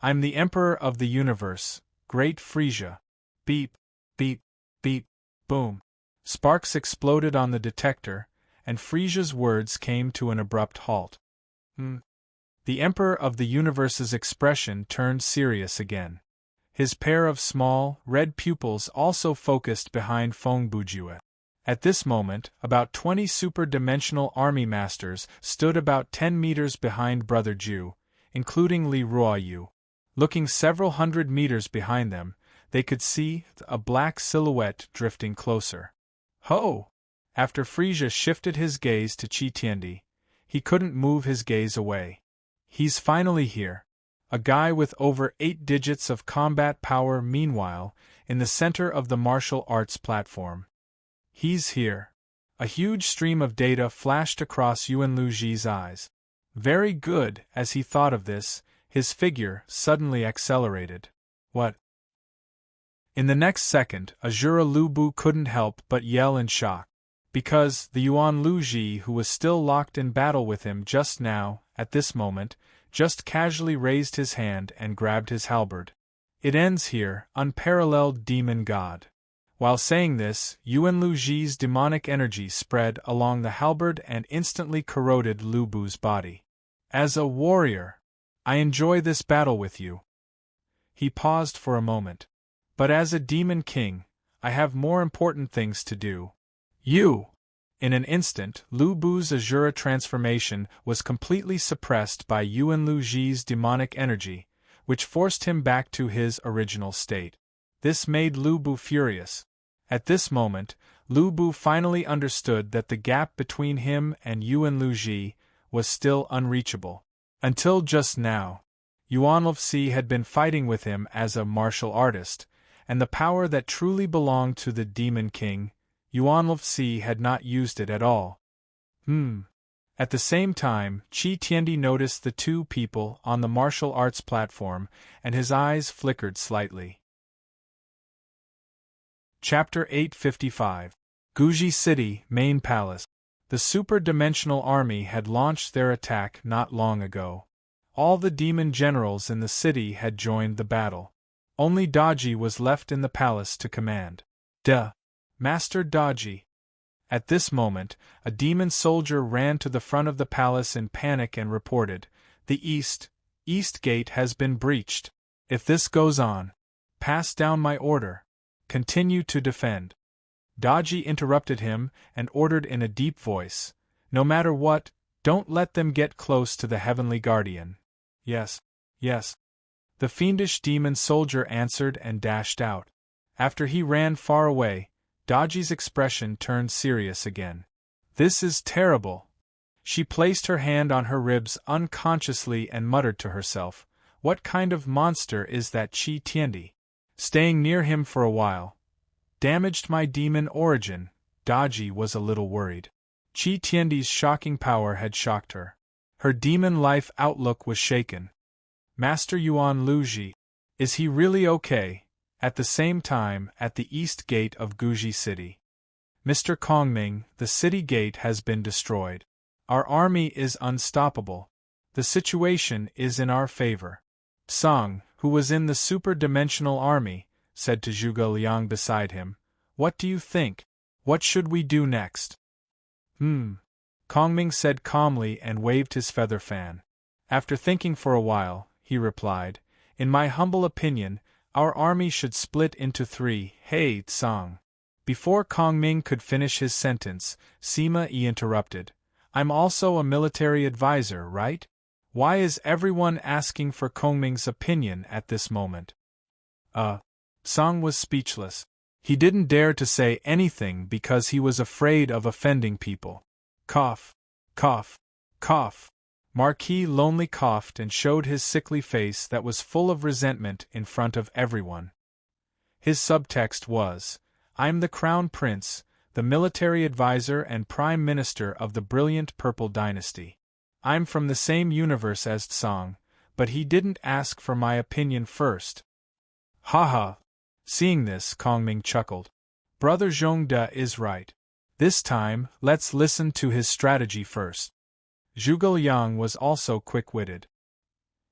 I'm the Emperor of the Universe, Great Frisia." Beep, beep, beep, boom. Sparks exploded on the detector, and Frisia's words came to an abrupt halt. The Emperor of the Universe's expression turned serious again. His pair of small, red pupils also focused behind Feng Bujue. At this moment, about 20 super-dimensional army masters stood about 10 meters behind Brother Ju, including Li Ruoyu. Looking several hundred meters behind them, they could see a black silhouette drifting closer. Ho! After Frisia shifted his gaze to Qi Tiandi, he couldn't move his gaze away. He's finally here. A guy with over 8 digits of combat power meanwhile, in the center of the martial arts platform. He's here. A huge stream of data flashed across Yuan Luji's eyes. Very good. As he thought of this, his figure suddenly accelerated. What? In the next second, Azura Lubu couldn't help but yell in shock. Because the Yuan Luji, who was still locked in battle with him just now, at this moment, just casually raised his hand and grabbed his halberd. "It ends here, unparalleled demon god." While saying this, Yuan Luji's demonic energy spread along the halberd and instantly corroded Lu Bu's body. "As a warrior, I enjoy this battle with you." He paused for a moment. "But as a demon king, I have more important things to do." "You!" In an instant, Lu Bu's Azura transformation was completely suppressed by Yuan Luji's demonic energy, which forced him back to his original state. This made Lu Bu furious. At this moment, Lu Bu finally understood that the gap between him and Yuan Luji was still unreachable. Until just now, Yuan Luji had been fighting with him as a martial artist, and the power that truly belonged to the Demon King, Yuanlzi had not used it at all. At the same time, Qi Tiandi noticed the two people on the martial arts platform, and his eyes flickered slightly. Chapter 855. Guji City, Main Palace. The super-dimensional army had launched their attack not long ago. All the demon generals in the city had joined the battle. Only Daji was left in the palace to command. Master Daji. At this moment, a demon soldier ran to the front of the palace in panic and reported, "The east gate has been breached. If this goes on, pass down my order. Continue to defend." Daji interrupted him and ordered in a deep voice, "No matter what, don't let them get close to the Heavenly Guardian." "Yes, yes." The fiendish demon soldier answered and dashed out. After he ran far away, Daji's expression turned serious again. "This is terrible." She placed her hand on her ribs unconsciously and muttered to herself, "What kind of monster is that Qi Tiandi? Staying near him for a while damaged my demon origin." Daji was a little worried. Qi Tiandi's shocking power had shocked her. Her demon life outlook was shaken. "Master Yuan Luji, is he really okay?" At the same time, at the east gate of Guji City. "Mr. Kongming, the city gate has been destroyed. Our army is unstoppable. The situation is in our favor." Song, who was in the super-dimensional army, said to Zhuge Liang beside him, "What do you think? What should we do next?" Kongming said calmly and waved his feather fan. After thinking for a while, he replied, "In my humble opinion, our army should split into three." "Hey, Tsang." Before Kongming could finish his sentence, Sima Yi interrupted, "I'm also a military advisor, right? Why is everyone asking for Kongming's opinion at this moment?" Song was speechless. He didn't dare to say anything because he was afraid of offending people. Cough, cough, cough. Marquis Lonely coughed and showed his sickly face that was full of resentment in front of everyone. His subtext was, "I'm the Crown Prince, the military advisor and Prime Minister of the brilliant Purple Dynasty. I'm from the same universe as Tsang, but he didn't ask for my opinion first." "Haha." Seeing this, Kongming chuckled. "Brother Zhongde is right. This time, let's listen to his strategy first." Zhuge Liang was also quick-witted.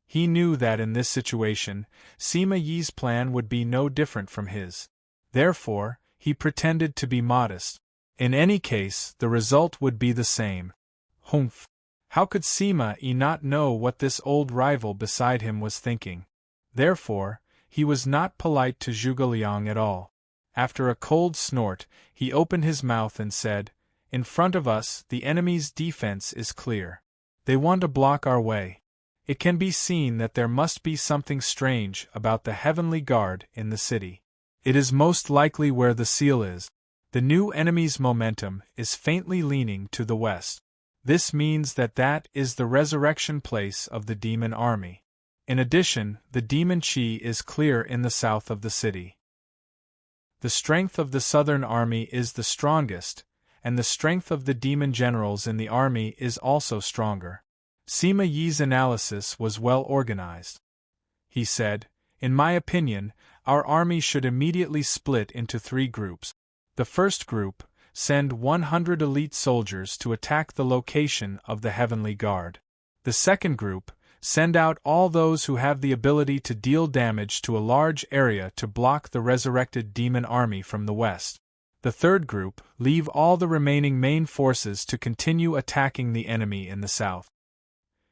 He knew that in this situation, Sima Yi's plan would be no different from his. Therefore, he pretended to be modest. In any case, the result would be the same. Humph! How could Sima Yi not know what this old rival beside him was thinking? Therefore, he was not polite to Zhuge Liang at all. After a cold snort, he opened his mouth and said, "In front of us, the enemy's defense is clear. They want to block our way. It can be seen that there must be something strange about the Heavenly Guard in the city. It is most likely where the seal is. The new enemy's momentum is faintly leaning to the west. This means that that is the resurrection place of the demon army. In addition, the demon Qi is clear in the south of the city. The strength of the southern army is the strongest, and the strength of the demon generals in the army is also stronger." Sima Yi's analysis was well organized. He said, "In my opinion, our army should immediately split into three groups. The first group, send 100 elite soldiers to attack the location of the Heavenly Guard. The second group, send out all those who have the ability to deal damage to a large area to block the resurrected demon army from the west. The third group, leave all the remaining main forces to continue attacking the enemy in the south."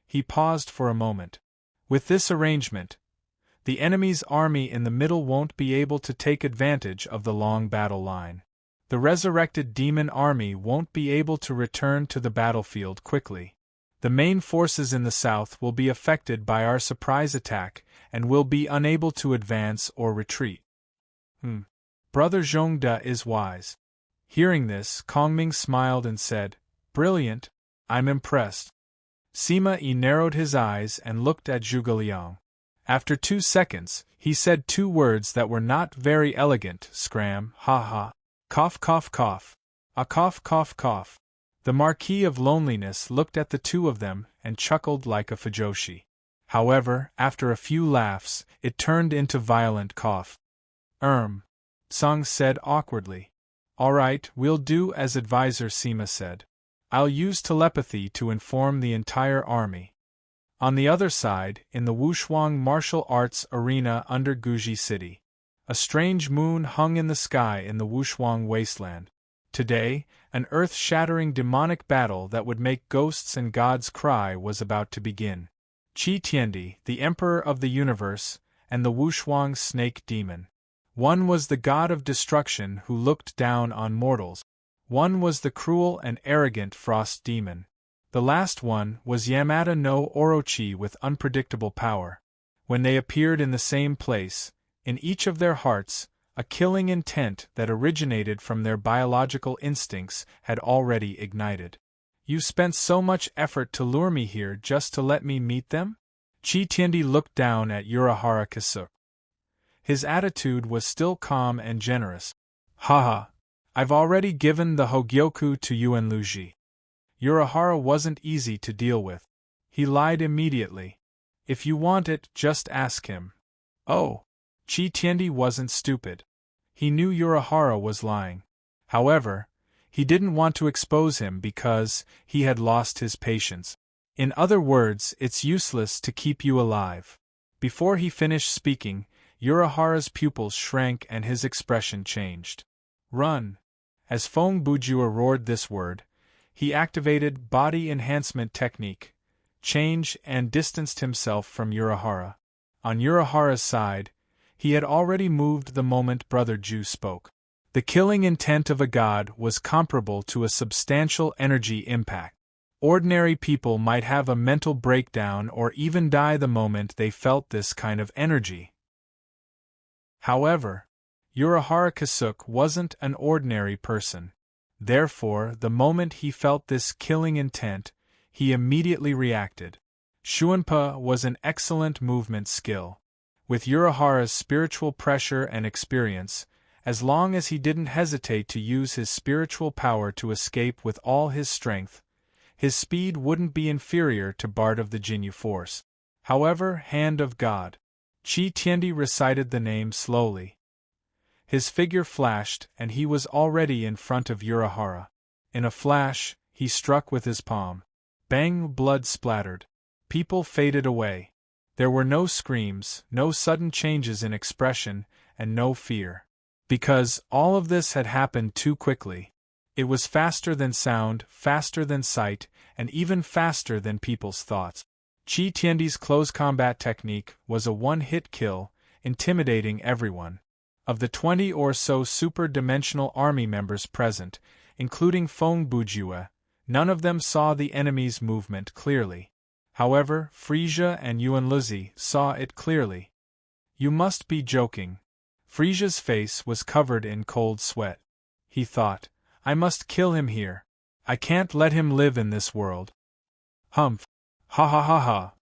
He paused for a moment. "With this arrangement, the enemy's army in the middle won't be able to take advantage of the long battle line. The resurrected demon army won't be able to return to the battlefield quickly. The main forces in the south will be affected by our surprise attack and will be unable to advance or retreat." Brother Zhongde is wise. Hearing this, Kongming smiled and said, "Brilliant, I'm impressed." Sima Yi narrowed his eyes and looked at Zhuge Liang. After 2 seconds, he said 2 words that were not very elegant: "Scram, ha ha." "Cough, cough, cough." A cough, cough, cough. The Marquis of Loneliness looked at the two of them and chuckled like a fujoshi. However, after a few laughs, it turned into violent cough. Sung said awkwardly. All right, we'll do as Advisor Sima said. I'll use telepathy to inform the entire army. On the other side, in the Wushuang martial arts arena under Guji City, a strange moon hung in the sky in the Wushuang wasteland. Today, an earth-shattering demonic battle that would make ghosts and gods cry was about to begin. Qi Tiandi, the Emperor of the Universe, and the Wushuang Snake Demon. One was the god of destruction who looked down on mortals. One was the cruel and arrogant Frost Demon. The last one was Yamada no Orochi with unpredictable power. When they appeared in the same place, in each of their hearts, a killing intent that originated from their biological instincts had already ignited. You spent so much effort to lure me here just to let me meet them? Qi Tiandi looked down at Urahara Kasuke. His attitude was still calm and generous. Haha, I've already given the Hogyoku to Yuan Luji. Urahara wasn't easy to deal with. He lied immediately. If you want it, just ask him. Oh. Qi Tiandi wasn't stupid. He knew Urahara was lying. However, he didn't want to expose him because he had lost his patience. In other words, it's useless to keep you alive. Before he finished speaking, Urahara's pupils shrank and his expression changed. Run! As Feng Bujua roared this word, he activated Body Enhancement Technique, change, and distanced himself from Urahara. On Urahara's side, he had already moved the moment Brother Ju spoke. The killing intent of a god was comparable to a substantial energy impact. Ordinary people might have a mental breakdown or even die the moment they felt this kind of energy. However, Urahara Kasuke wasn't an ordinary person. Therefore, the moment he felt this killing intent, he immediately reacted. Shuanpa was an excellent movement skill. With Urahara's spiritual pressure and experience, as long as he didn't hesitate to use his spiritual power to escape with all his strength, his speed wouldn't be inferior to Bard of the Jinyu Force. However, Hand of God. Qi Tiandi recited the name slowly. His figure flashed and he was already in front of Urahara. In a flash, he struck with his palm. Bang! Blood splattered. People faded away. There were no screams, no sudden changes in expression, and no fear. Because all of this had happened too quickly. It was faster than sound, faster than sight, and even faster than people's thoughts. Qi Tiandi's close combat technique was a one-hit kill, intimidating everyone. Of the 20 or so super-dimensional army members present, including Feng Bujua, none of them saw the enemy's movement clearly. However, Frisia and Yuan Luzi saw it clearly. You must be joking. Frisia's face was covered in cold sweat. He thought, I must kill him here. I can't let him live in this world. Humph. Ha ha ha ha.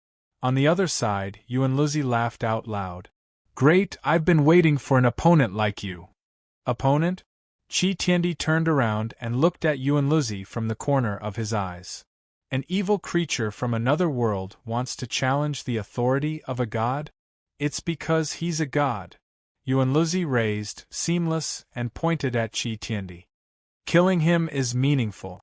On the other side, Yuan Luzi laughed out loud. Great, I've been waiting for an opponent like you. Opponent? Qi Tiandi turned around and looked at Yuan Luzi from the corner of his eyes. An evil creature from another world wants to challenge the authority of a god? It's because he's a god. Yuan Luzi raised, seamless, and pointed at Qi Tiandi. Killing him is meaningful.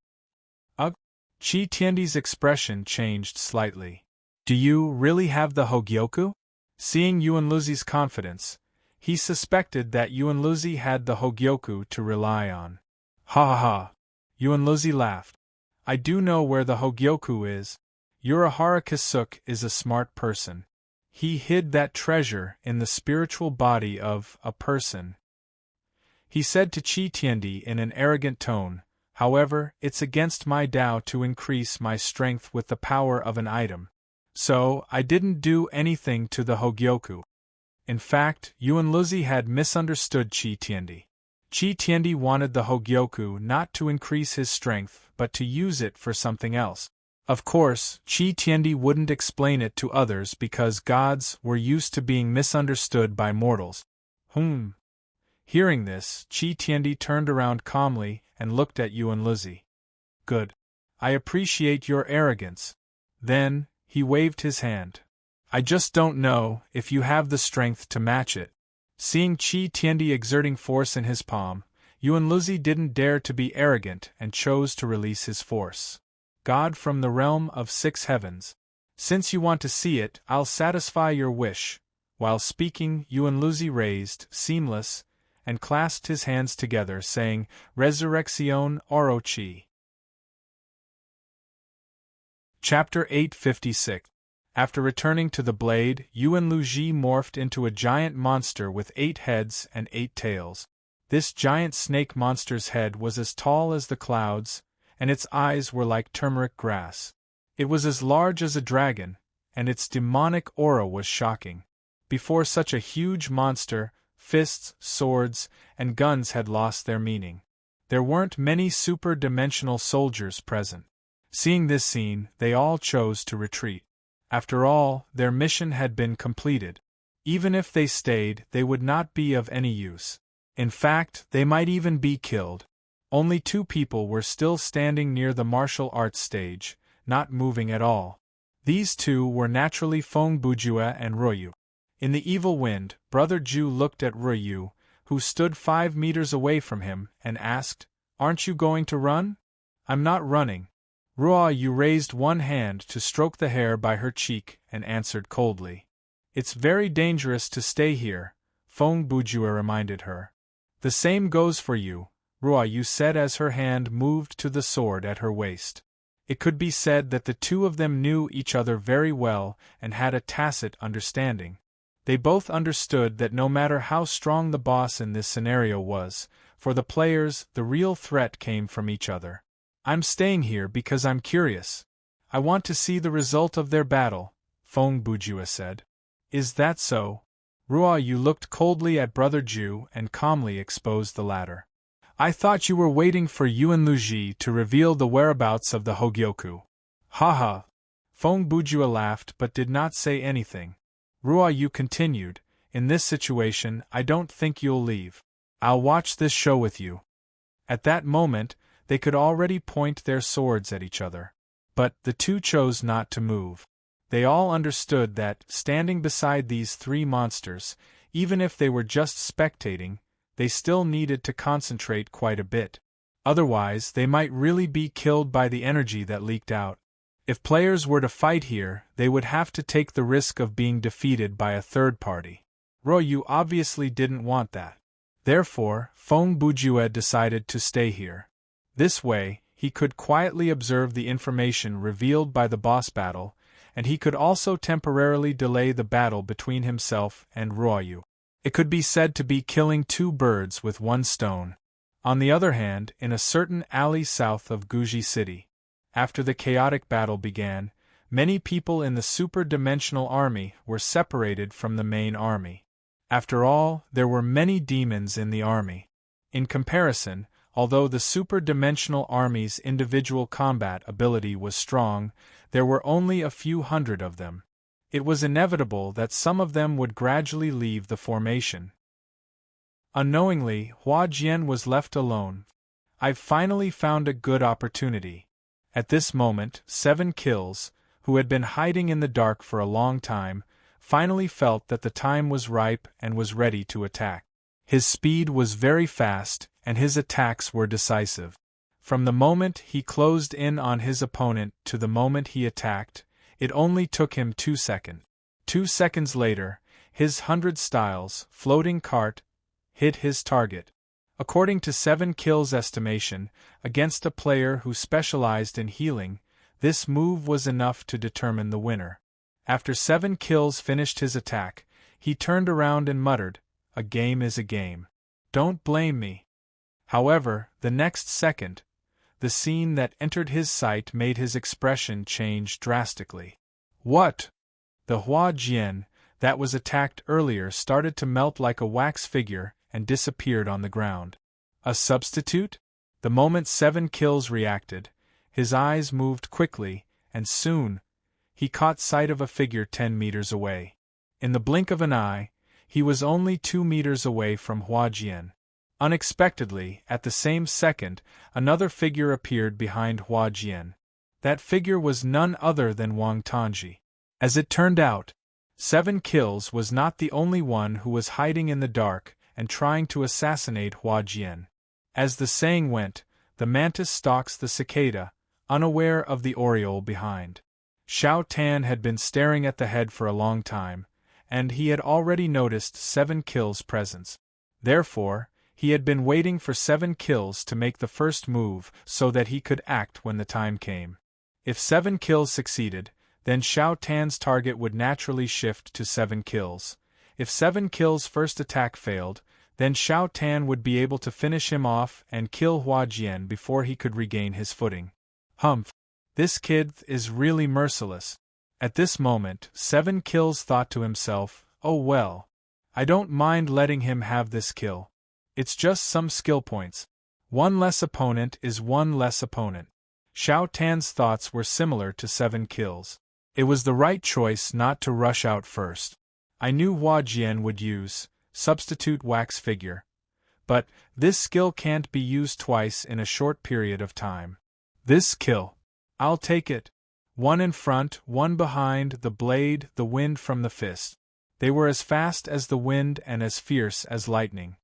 Ugh. Qi Tiandi's expression changed slightly. Do you really have the Hogyoku? Seeing Yuan Luzi's confidence, he suspected that Yuan Luzi had the Hogyoku to rely on. Ha ha ha. Yuan Luzi laughed. I do know where the Hogyoku is. Urahara Kasuke is a smart person. He hid that treasure in the spiritual body of a person. He said to Qi Tiandi in an arrogant tone, however, it's against my Tao to increase my strength with the power of an item. So, I didn't do anything to the Hogyoku. In fact, Yuan Luzi had misunderstood Qi Tiandi. Qi Tiandi wanted the Hogyoku not to increase his strength, but to use it for something else. Of course, Qi Tiandi wouldn't explain it to others because gods were used to being misunderstood by mortals. Hearing this, Qi Tiandi turned around calmly and looked at Yuanluzi. Good. I appreciate your arrogance. Then, he waved his hand. I just don't know if you have the strength to match it. Seeing Qi Tiandi exerting force in his palm, Yuanluzi didn't dare to be arrogant and chose to release his force. God from the realm of 6 heavens. Since you want to see it, I'll satisfy your wish. While speaking, Yuanluzi raised, seamless, and clasped his hands together, saying, Resurrección Orochi. Chapter 856. After returning to the blade, Yuanluzi morphed into a giant monster with 8 heads and 8 tails. This giant snake monster's head was as tall as the clouds, and its eyes were like turmeric grass. It was as large as a dragon, and its demonic aura was shocking. Before such a huge monster, fists, swords, and guns had lost their meaning. There weren't many super-dimensional soldiers present. Seeing this scene, they all chose to retreat. After all, their mission had been completed. Even if they stayed, they would not be of any use. In fact, they might even be killed. Only 2 people were still standing near the martial arts stage, not moving at all. These 2 were naturally Feng Bujue and Ruoyu. In the evil wind, Brother Ju looked at Ruoyu, who stood 5 meters away from him, and asked, Aren't you going to run? I'm not running. Ruoyu raised one hand to stroke the hair by her cheek and answered coldly. It's very dangerous to stay here, Feng Bujue reminded her. The same goes for you, Ruoyu said as her hand moved to the sword at her waist. It could be said that the 2 of them knew each other very well and had a tacit understanding. They both understood that no matter how strong the boss in this scenario was, for the players, the real threat came from each other. I'm staying here because I'm curious. I want to see the result of their battle, Feng Bujue said. Is that so? Ruoyu looked coldly at Brother Ju and calmly exposed the latter. I thought you were waiting for Yuanluzi to reveal the whereabouts of the Hogyoku. Haha. Feng Bujue laughed but did not say anything. Ruoyu continued, In this situation, I don't think you'll leave. I'll watch this show with you. At that moment, they could already point their swords at each other. But the 2 chose not to move. They all understood that, standing beside these 3 monsters, even if they were just spectating, they still needed to concentrate quite a bit. Otherwise, they might really be killed by the energy that leaked out. If players were to fight here, they would have to take the risk of being defeated by a third party. Ruoyu obviously didn't want that. Therefore, Feng Bujue decided to stay here. This way, he could quietly observe the information revealed by the boss battle, and he could also temporarily delay the battle between himself and Ruoyu. It could be said to be killing 2 birds with 1 stone. On the other hand, in a certain alley south of Guji City, after the chaotic battle began, many people in the super-dimensional army were separated from the main army. After all, there were many demons in the army. In comparison, although the super-dimensional army's individual combat ability was strong, there were only a few hundred of them. It was inevitable that some of them would gradually leave the formation. Unknowingly, Hua Jian was left alone. I've finally found a good opportunity. At this moment, 7 Kills, who had been hiding in the dark for a long time, finally felt that the time was ripe and was ready to attack. His speed was very fast, and his attacks were decisive. From the moment he closed in on his opponent to the moment he attacked, it only took him 2 seconds. 2 seconds later, his 100 styles floating cart hit his target. According to 7 Kills estimation, against a player who specialized in healing, this move was enough to determine the winner. After 7 Kills finished his attack, he turned around and muttered, "A game is a game. Don't blame me." However, the next second, the scene that entered his sight made his expression change drastically. What? The Hua Jian that was attacked earlier started to melt like a wax figure and disappeared on the ground. A substitute? The moment 7 Kills reacted, his eyes moved quickly, and soon, he caught sight of a figure 10 meters away. In the blink of an eye, he was only 2 meters away from Hua Jian. Unexpectedly, at the same second, another figure appeared behind Hua Jian. That figure was none other than Wang Tongji. As it turned out, 7 Kills was not the only one who was hiding in the dark and trying to assassinate Hua Jian. As the saying went, the mantis stalks the cicada, unaware of the oriole behind. Xiao Tan had been staring at the head for a long time, and he had already noticed 7 Kills' presence. Therefore, he had been waiting for 7 Kills to make the first move so that he could act when the time came. If 7 Kills succeeded, then Xiao Tan's target would naturally shift to 7 Kills. If 7 Kills' first attack failed, then Xiao Tan would be able to finish him off and kill Hua Jian before he could regain his footing. Humph! This kid is really merciless. At this moment, 7 Kills thought to himself, oh well. I don't mind letting him have this kill. It's just some skill points. One less opponent is one less opponent. Xiao Tan's thoughts were similar to 7 Kills. It was the right choice not to rush out first. I knew Hua Jian would use substitute wax figure. But this skill can't be used twice in a short period of time. This kill. I'll take it. One in front, one behind, the blade, the wind from the fist. They were as fast as the wind and as fierce as lightning.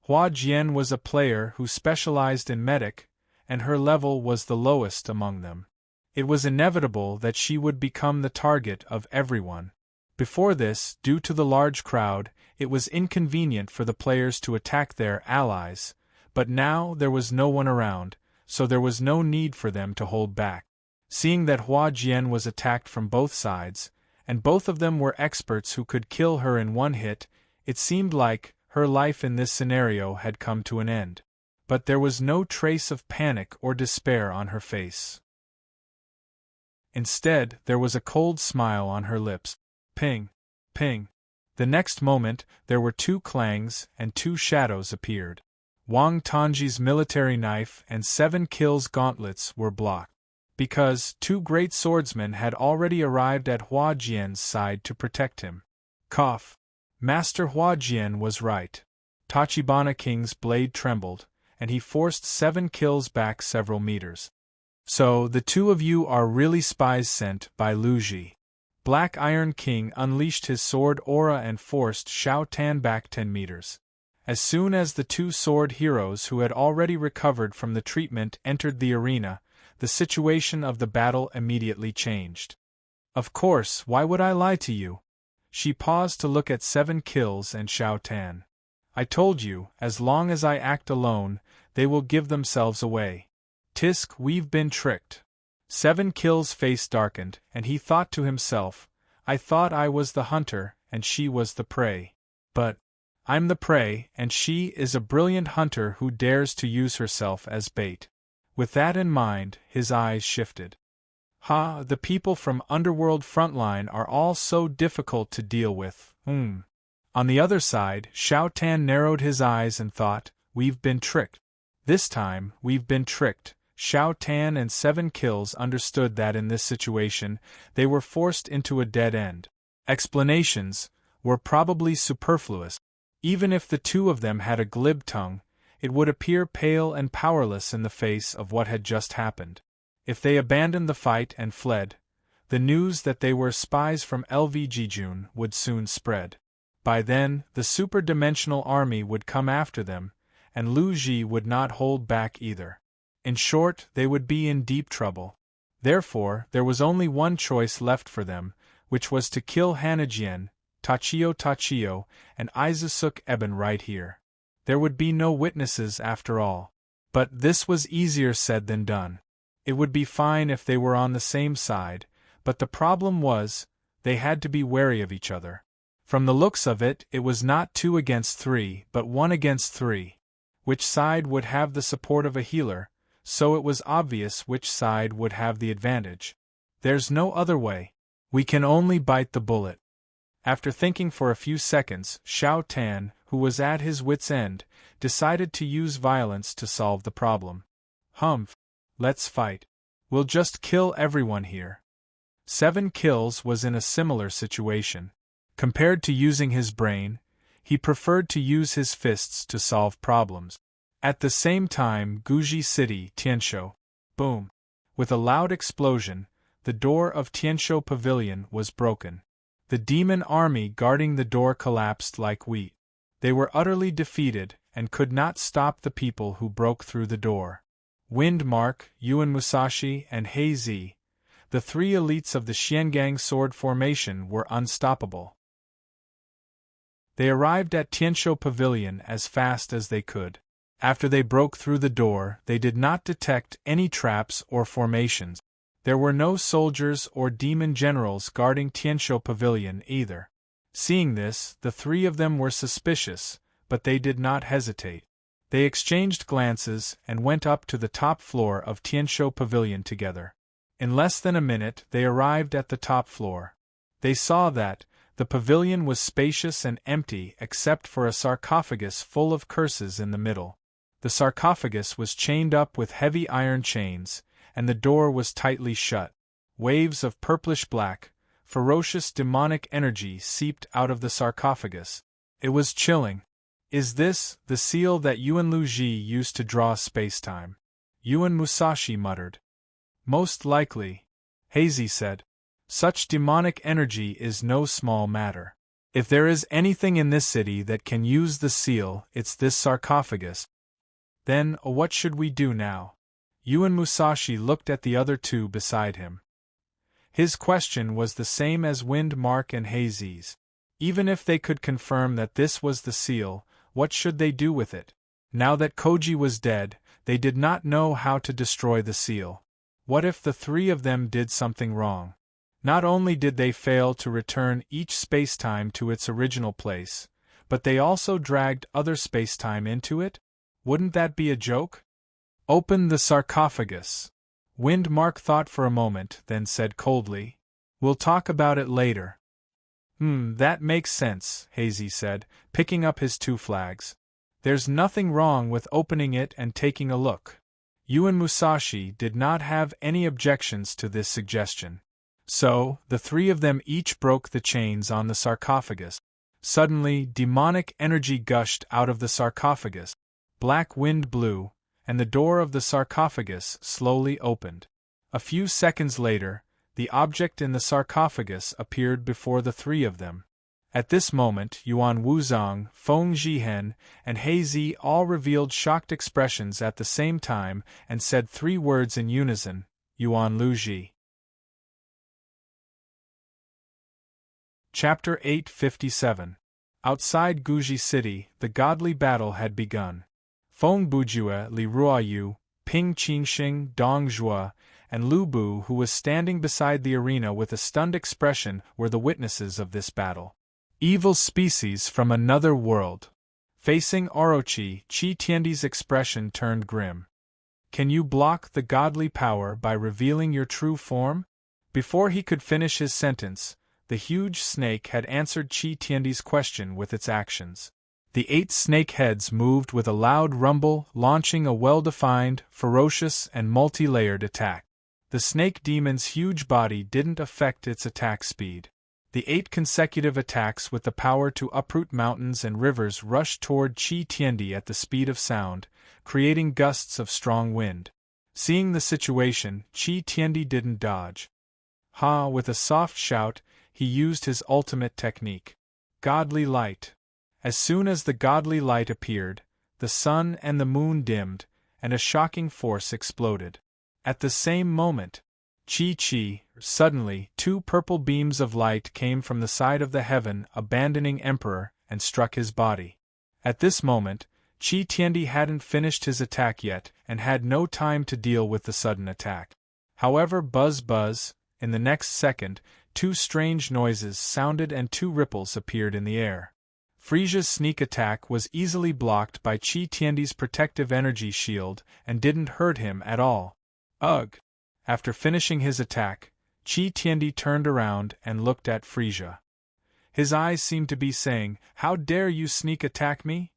Hua Jian was a player who specialized in medic, and her level was the lowest among them. It was inevitable that she would become the target of everyone. Before this, due to the large crowd, it was inconvenient for the players to attack their allies, but now there was no one around, so there was no need for them to hold back. Seeing that Hua Jian was attacked from both sides, and both of them were experts who could kill her in one hit, it seemed like her life in this scenario had come to an end. But there was no trace of panic or despair on her face. Instead, there was a cold smile on her lips. Ping! Ping! The next moment, there were 2 clangs and 2 shadows appeared. Wang Tongji's military knife and 7 Kills' gauntlets were blocked. Because 2 great swordsmen had already arrived at Hua Jian's side to protect him. Cough! Master Hua Jian was right. Tachibana King's blade trembled, and he forced 7 Kills back several meters. So, the 2 of you are really spies sent by Lu Ji. Black Iron King unleashed his sword aura and forced Xiao Tan back 10 meters. As soon as the 2 sword heroes who had already recovered from the treatment entered the arena, the situation of the battle immediately changed. Of course, why would I lie to you? She paused to look at 7 Kills and Xiao Tan. I told you, as long as I act alone, they will give themselves away. Tisk, we've been tricked. 7 Kills' face darkened, and he thought to himself, I thought I was the hunter, and she was the prey. But I'm the prey, and she is a brilliant hunter who dares to use herself as bait. With that in mind, his eyes shifted. The people from Underworld Frontline are all so difficult to deal with. On the other side, Xiao Tan narrowed his eyes and thought, we've been tricked. This time, we've been tricked. Xiao Tan and 7 Kills understood that in this situation, they were forced into a dead end. Explanations were probably superfluous. Even if the 2 of them had a glib tongue, it would appear pale and powerless in the face of what had just happened. If they abandoned the fight and fled, the news that they were spies from LVG would soon spread. By then, the super-dimensional army would come after them, and Lu Ji would not hold back either. In short, they would be in deep trouble. Therefore, there was only one choice left for them, which was to kill Hanajian, Tachio, and Izusuk Eben right here. There would be no witnesses after all. But this was easier said than done. It would be fine if they were on the same side, but the problem was, they had to be wary of each other. From the looks of it, it was not 2 against 3, but 1 against 3. Which side would have the support of a healer, so it was obvious which side would have the advantage. There's no other way. We can only bite the bullet. After thinking for a few seconds, Xiao Tan, who was at his wit's end, decided to use violence to solve the problem. Let's fight. We'll just kill everyone here. 7 Kills was in a similar situation. Compared to using his brain, he preferred to use his fists to solve problems. At the same time, Guji City, Tianshou. Boom! With a loud explosion, the door of Tianshou Pavilion was broken. The demon army guarding the door collapsed like wheat. They were utterly defeated and could not stop the people who broke through the door. Wind Mark, Yuan Musashi, and Hei Zi, the three elites of the Xiangang sword formation, were unstoppable. They arrived at Tianshou Pavilion as fast as they could. After they broke through the door, they did not detect any traps or formations. There were no soldiers or demon generals guarding Tianshou Pavilion either. Seeing this, the three of them were suspicious, but they did not hesitate. They exchanged glances and went up to the top floor of Tianshou Pavilion together. In less than a minute, they arrived at the top floor. They saw that the pavilion was spacious and empty except for a sarcophagus full of curses in the middle. The sarcophagus was chained up with heavy iron chains, and the door was tightly shut. Waves of purplish-black, ferocious demonic energy seeped out of the sarcophagus. It was chilling. Is this the seal that Yuan Luji used to draw space-time? Yuan Musashi muttered. Most likely, Hazy said. Such demonic energy is no small matter. If there is anything in this city that can use the seal, it's this sarcophagus. Then, what should we do now? Yuan Musashi looked at the other two beside him. His question was the same as Wind Mark and Hazy's. Even if they could confirm that this was the seal, what should they do with it? Now that Koji was dead, they did not know how to destroy the seal. What if the three of them did something wrong? Not only did they fail to return each spacetime to its original place, but they also dragged other spacetime into it? Wouldn't that be a joke? Open the sarcophagus. Wind Mark thought for a moment, then said coldly, "We'll talk about it later." That makes sense, Hazy said, picking up his two flags. There's nothing wrong with opening it and taking a look. Yuan Musashi did not have any objections to this suggestion. So, the three of them each broke the chains on the sarcophagus. Suddenly, demonic energy gushed out of the sarcophagus. Black wind blew, and the door of the sarcophagus slowly opened. A few seconds later, the object in the sarcophagus appeared before the three of them. At this moment, Yuan Wuzong, Feng Zhihen, and Hei Zi all revealed shocked expressions at the same time and said three words in unison, Yuan Luji. Chapter 857. Outside Guji City, the godly battle had begun. Feng Bujue, Li Ruoyu, Ping Qingxing, Dong Zhua, and Lu Bu, who was standing beside the arena with a stunned expression, were the witnesses of this battle. Evil species from another world. Facing Orochi, Qi Tiandi's expression turned grim. Can you block the godly power by revealing your true form? Before he could finish his sentence, the huge snake had answered Qi Tiandi's question with its actions. The 8 snake heads moved with a loud rumble, launching a well-defined, ferocious, and multi-layered attack. The snake demon's huge body didn't affect its attack speed. The 8 consecutive attacks with the power to uproot mountains and rivers rushed toward Qi Tiandi at the speed of sound, creating gusts of strong wind. Seeing the situation, Qi Tiandi didn't dodge. With a soft shout, he used his ultimate technique. Godly Light. As soon as the godly light appeared, the sun and the moon dimmed, and a shocking force exploded. At the same moment, suddenly 2 purple beams of light came from the side of the heaven, abandoning Emperor, and struck his body. At this moment, Qi Tiandi hadn't finished his attack yet, and had no time to deal with the sudden attack. However, buzz, in the next second, 2 strange noises sounded and 2 ripples appeared in the air. Frisia's sneak attack was easily blocked by Qi Tiandi's protective energy shield and didn't hurt him at all. Ugh! After finishing his attack, Qi Tiandi turned around and looked at Frisia. His eyes seemed to be saying, "How dare you sneak attack me?"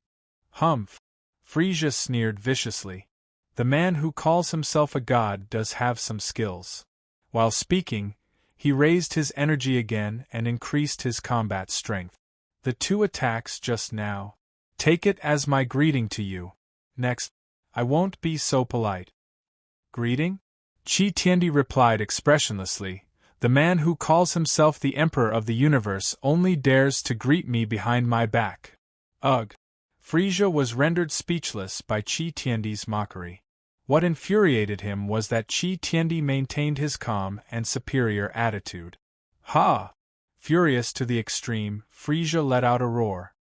Humph! Frisia sneered viciously. The man who calls himself a god does have some skills. While speaking, he raised his energy again and increased his combat strength. The 2 attacks just now. Take it as my greeting to you. Next, I won't be so polite. Greeting? Qi Tiandi replied expressionlessly, the man who calls himself the Emperor of the Universe only dares to greet me behind my back. Ugh! Frisia was rendered speechless by Qi Tiandi's mockery. What infuriated him was that Qi Tiandi maintained his calm and superior attitude. Ha! Furious to the extreme, Frisia let out a roar.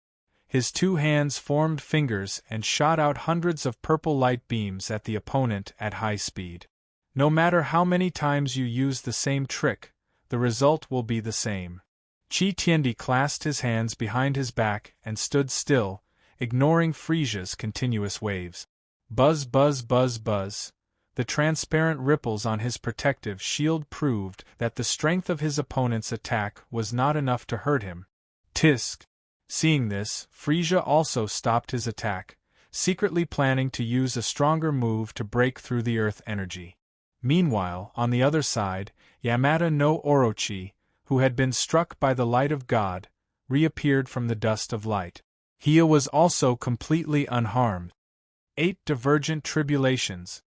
His two hands formed fingers and shot out hundreds of purple light beams at the opponent at high speed. No matter how many times you use the same trick, the result will be the same. Qi Tiandi clasped his hands behind his back and stood still, ignoring Frisia's continuous waves. Buzz, buzz, buzz, buzz. The transparent ripples on his protective shield proved that the strength of his opponent's attack was not enough to hurt him. Tisk! Seeing this, Frisia also stopped his attack, secretly planning to use a stronger move to break through the earth energy. Meanwhile, on the other side, Yamada no Orochi, who had been struck by the light of God, reappeared from the dust of light. He was also completely unharmed. 8 divergent tribulations.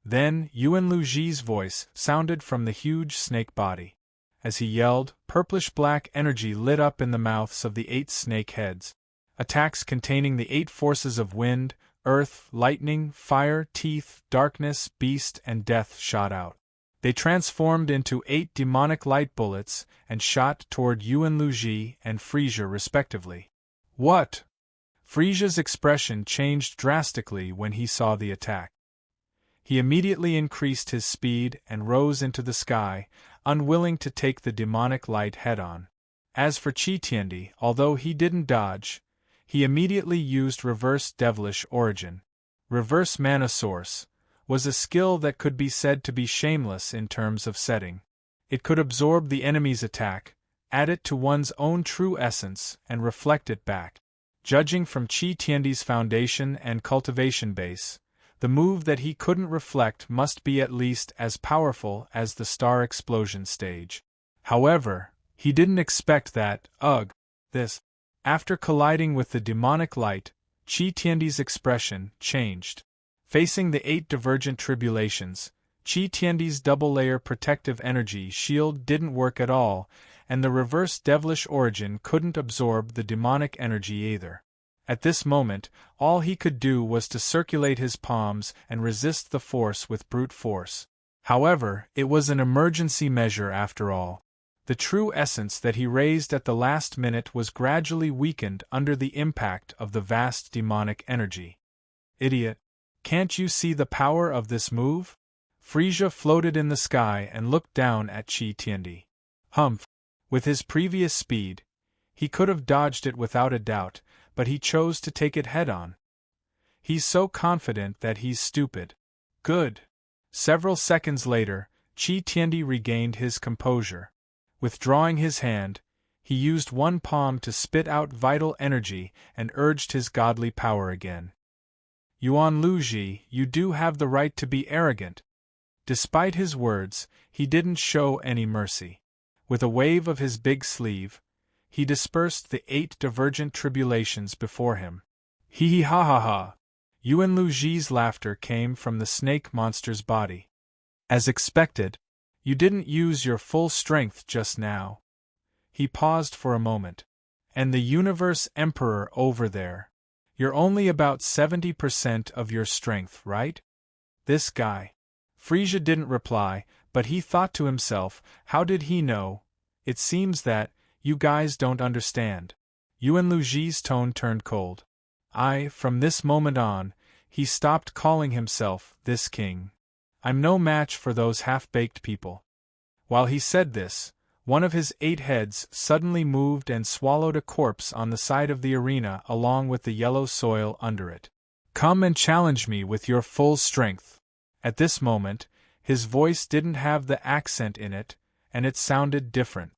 Then, Yuan Luji's voice sounded from the huge snake body. As he yelled, purplish-black energy lit up in the mouths of the 8 snake heads. Attacks containing the 8 forces of wind, earth, lightning, fire, teeth, darkness, beast, and death shot out. They transformed into 8 demonic light bullets and shot toward Yuan Luji and Frisia respectively. What? Frisia's expression changed drastically when he saw the attack. He immediately increased his speed and rose into the sky, unwilling to take the demonic light head-on. As for Qi Tiandi, although he didn't dodge, he immediately used Reverse Devilish Origin. Reverse Mana Source was a skill that could be said to be shameless in terms of setting. It could absorb the enemy's attack, add it to one's own true essence, and reflect it back. Judging from Qi Tiandi's foundation and cultivation base, the move that he couldn't reflect must be at least as powerful as the star explosion stage. However, he didn't expect that, this. After colliding with the demonic light, Qi Tiandi's expression changed. Facing the 8 divergent tribulations, Qi Tiandi's double-layer protective energy shield didn't work at all, and the reverse devilish origin couldn't absorb the demonic energy either. At this moment, all he could do was to circulate his palms and resist the force with brute force. However, it was an emergency measure after all. The true essence that he raised at the last minute was gradually weakened under the impact of the vast demonic energy. Idiot! Can't you see the power of this move? Frisia floated in the sky and looked down at Qi Tiandi. Humph! With his previous speed, he could have dodged it without a doubt, but he chose to take it head-on. He's so confident that he's stupid. Good. Several seconds later, Qi Tiandi regained his composure. Withdrawing his hand, he used one palm to spit out vital energy and urged his godly power again. Yuan Luji, you do have the right to be arrogant. Despite his words, he didn't show any mercy. With a wave of his big sleeve, he dispersed the 8 divergent tribulations before him. Hee hee ha ha ha! Yuan Luji's laughter came from the snake monster's body. As expected, you didn't use your full strength just now. He paused for a moment. And the Universe Emperor over there. You're only about 70% of your strength, right? This guy. Frisia didn't reply, but he thought to himself, how did he know? It seems that, you guys don't understand. Yuan Luji's tone turned cold. From this moment on, he stopped calling himself this king. I'm no match for those half-baked people. While he said this, one of his 8 heads suddenly moved and swallowed a corpse on the side of the arena along with the yellow soil under it. Come and challenge me with your full strength. At this moment, his voice didn't have the accent in it, and it sounded different.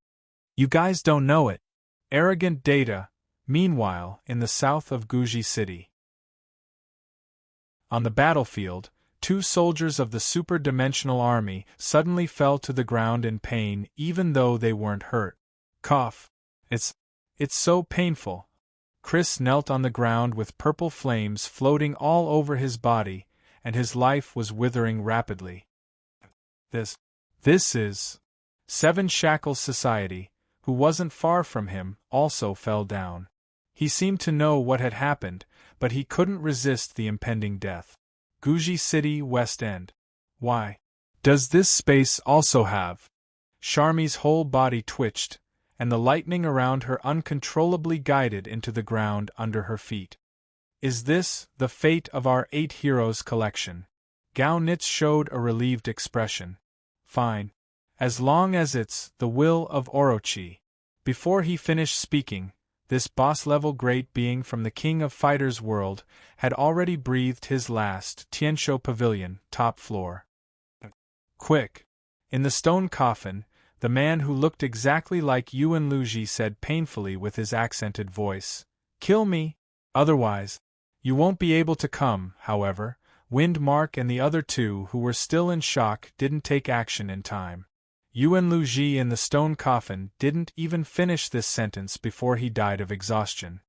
You guys don't know it. Arrogant Data, meanwhile, in the south of Guji City. On the battlefield, 2 soldiers of the super-dimensional army suddenly fell to the ground in pain even though they weren't hurt. Cough. It's so painful. Chris knelt on the ground with purple flames floating all over his body, and his life was withering rapidly. This is. Seven Shackles Society, who wasn't far from him, also fell down. He seemed to know what had happened, but he couldn't resist the impending death. Guji City, West End. Why? Does this space also have? Charmy's whole body twitched, and the lightning around her uncontrollably guided into the ground under her feet. Is this the fate of our 8 heroes collection? Gao Nitz showed a relieved expression. Fine. As long as it's the will of Orochi. Before he finished speaking, this boss-level great being from the King of Fighters world had already breathed his last. Tianshou Pavilion, top floor. Quick! In the stone coffin, the man who looked exactly like Yuan Luji said painfully with his accented voice, "Kill me! Otherwise, you won't be able to come." However, Wind Mark and the other two who were still in shock didn't take action in time. Yuan Luji in the stone coffin didn't even finish this sentence before he died of exhaustion.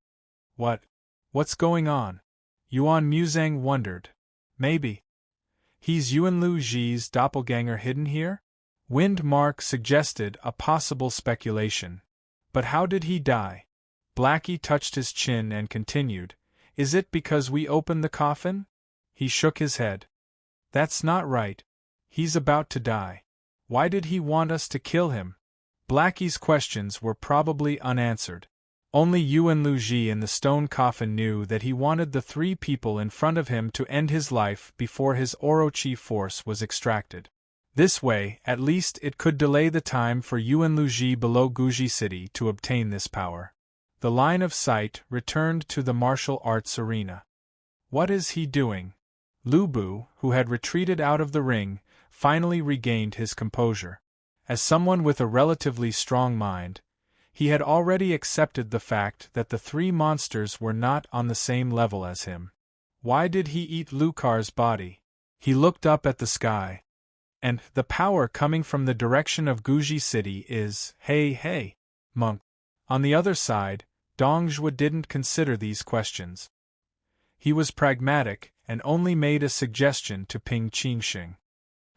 What's going on? Yuan Muzang wondered. Maybe he's Yuan Luji's doppelganger hidden here? Wind Mark suggested a possible speculation. But how did he die? Blackie touched his chin and continued, "Is it because we opened the coffin?" He shook his head. "That's not right. He's about to die. Why did he want us to kill him?" Blackie's questions were probably unanswered. Only Yuan Luji in the stone coffin knew that he wanted the 3 people in front of him to end his life before his Orochi force was extracted. This way, at least it could delay the time for Yuan Luji below Guji City to obtain this power. The line of sight returned to the martial arts arena. What is he doing? Lu Bu, who had retreated out of the ring, finally regained his composure. As someone with a relatively strong mind, he had already accepted the fact that the 3 monsters were not on the same level as him. Why did he eat Lucar's body? He looked up at the sky. And the power coming from the direction of Guji City is, hey, monk. On the other side, Dongjue didn't consider these questions. He was pragmatic and only made a suggestion to Ping Qingxing.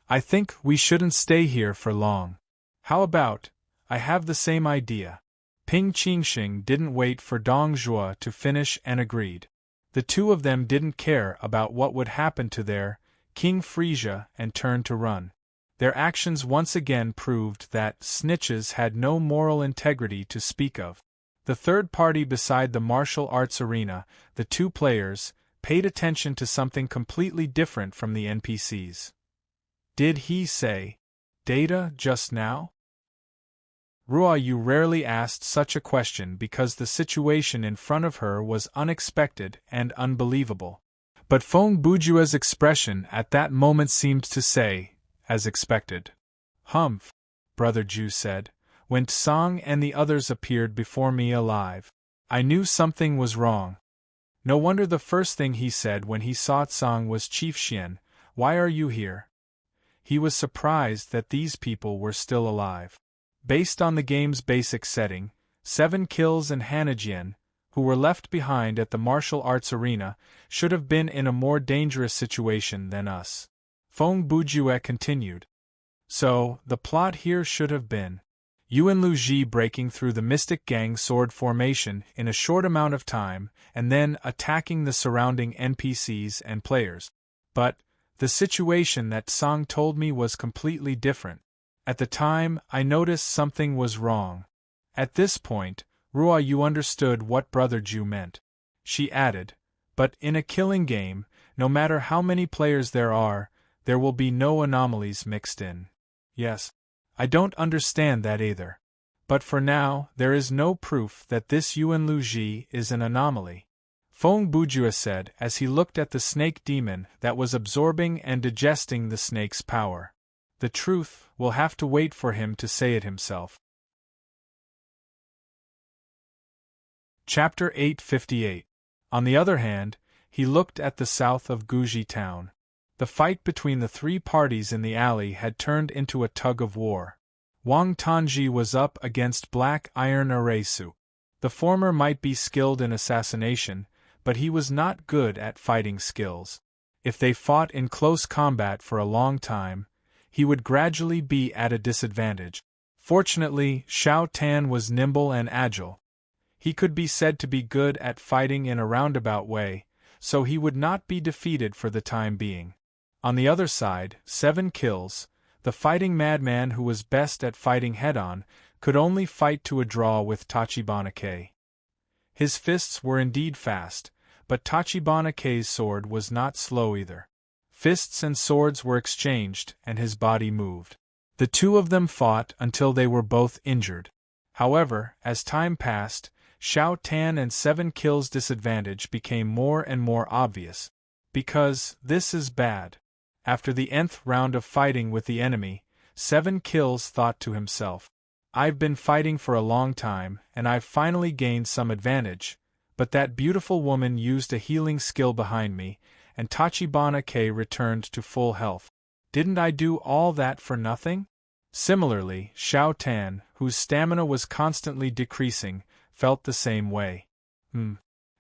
"I think we shouldn't stay here for long. How about, I have the same idea." Ping Qingxing didn't wait for Dongjue to finish and agreed. The two of them didn't care about what would happen to their King Frisia and turned to run. Their actions once again proved that snitches had no moral integrity to speak of. The third party beside the martial arts arena, the 2 players, paid attention to something completely different from the NPCs. Did he say data just now? Ruoyu rarely asked such a question because the situation in front of her was unexpected and unbelievable. But Feng Bujue's expression at that moment seemed to say, as expected. "Humph," Brother Ju said, "when Tsang and the others appeared before me alive, I knew something was wrong. No wonder the first thing he said when he saw Tsang was, 'Chief Xian, why are you here?' He was surprised that these people were still alive. Based on the game's basic setting, 7 kills and Hanajian, who were left behind at the martial arts arena, should have been in a more dangerous situation than us." Feng Bujue continued. "So, the plot here should have been Yuan Luji breaking through the Mystic Gang sword formation in a short amount of time and then attacking the surrounding NPCs and players. But the situation that Tsang told me was completely different. At the time, I noticed something was wrong." At this point, Ruoyu understood what Brother Ju meant. She added, "But in a killing game, no matter how many players there will be no anomalies mixed in." "Yes. I don't understand that either. But for now, there is no proof that this Yuan Luji is an anomaly," Feng Bujue said as he looked at the snake demon that was absorbing and digesting the snake's power. "The truth will have to wait for him to say it himself." Chapter 858. On the other hand, he looked at the south of Guji town. The fight between the 3 parties in the alley had turned into a tug of war. Wang Tanji was up against Black Iron Aresu. The former might be skilled in assassination, but he was not good at fighting skills. If they fought in close combat for a long time, he would gradually be at a disadvantage. Fortunately, Shao Tan was nimble and agile. He could be said to be good at fighting in a roundabout way, so he would not be defeated for the time being. On the other side, 7 Kills, the fighting madman who was best at fighting head-on, could only fight to a draw with Tachibana K. His fists were indeed fast, but Tachibana K's sword was not slow either. Fists and swords were exchanged, and his body moved. The two of them fought until they were both injured. However, as time passed, Shao Tan and 7 Kills' disadvantage became more and more obvious. Because this is bad. After the nth round of fighting with the enemy, 7 Kills thought to himself, I've been fighting for a long time, and I've finally gained some advantage, but that beautiful woman used a healing skill behind me, and Tachibana K returned to full health. Didn't I do all that for nothing? Similarly, Shao Tan, whose stamina was constantly decreasing, felt the same way.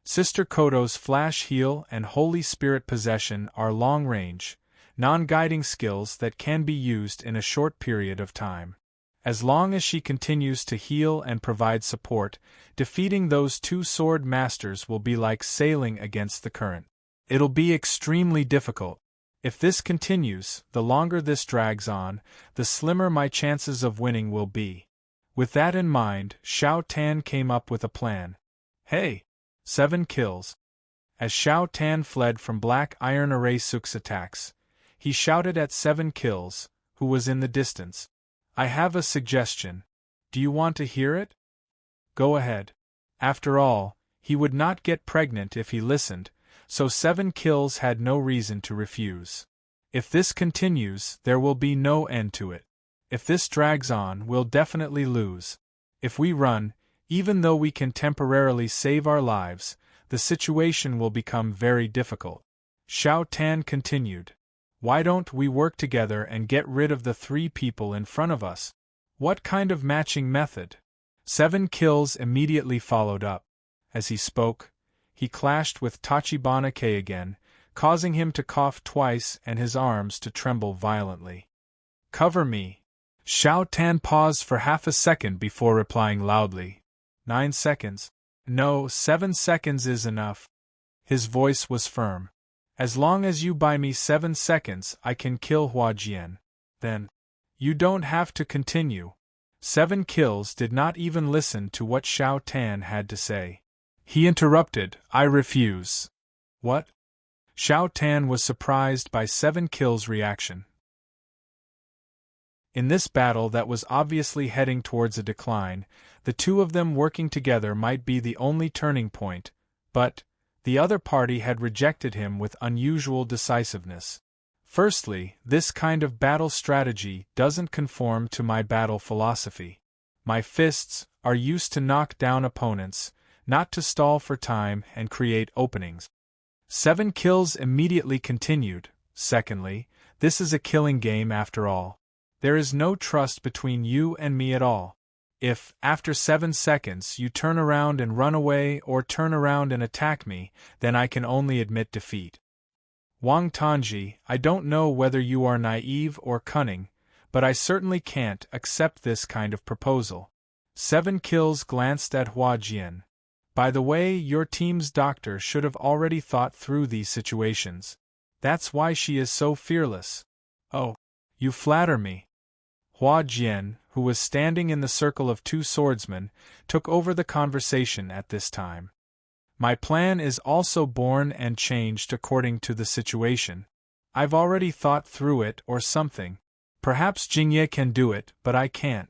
Sister Kodo's Flash Heal and Holy Spirit Possession are long-range, non-guiding skills that can be used in a short period of time. As long as she continues to heal and provide support, defeating those two sword masters will be like sailing against the current. It'll be extremely difficult. If this continues, the longer this drags on, the slimmer my chances of winning will be. With that in mind, Shao Tan came up with a plan. Hey! 7 Kills. As Shao Tan fled from Black Iron Array Suk's attacks, he shouted at 7 Kills, who was in the distance. I have a suggestion. Do you want to hear it? Go ahead. After all, he would not get pregnant if he listened, so 7 Kills had no reason to refuse. If this continues, there will be no end to it. If this drags on, we'll definitely lose. If we run, even though we can temporarily save our lives, the situation will become very difficult. Shao Tan continued. Why don't we work together and get rid of the 3 people in front of us? What kind of matching method? 7 Kills immediately followed up. As he spoke, he clashed with Tachibana K again, causing him to cough twice and his arms to tremble violently. Cover me. Shao Tan paused for half a second before replying loudly. 9 seconds. No, 7 seconds is enough. His voice was firm. As long as you buy me 7 seconds, I can kill Hua Jian. Then, you don't have to continue. 7 Kills did not even listen to what Shao Tan had to say. He interrupted, I refuse. What? Shao Tan was surprised by 7 Kills' reaction. In this battle that was obviously heading towards a decline, the two of them working together might be the only turning point, but the other party had rejected him with unusual decisiveness. Firstly, this kind of battle strategy doesn't conform to my battle philosophy. My fists are used to knock down opponents, not to stall for time and create openings. 7 Kills immediately continued. Secondly, this is a killing game after all. There is no trust between you and me at all. If, after 7 seconds, you turn around and run away or turn around and attack me, then I can only admit defeat. Wang Tanji, I don't know whether you are naive or cunning, but I certainly can't accept this kind of proposal. 7 Kills glanced at Hua Jian. By the way, your team's doctor should have already thought through these situations. That's why she is so fearless. Oh, you flatter me. Hua Jian, who was standing in the circle of 2 swordsmen, took over the conversation at this time. My plan is also born and changed according to the situation. I've already thought through it or something. Perhaps Jingye can do it, but I can't.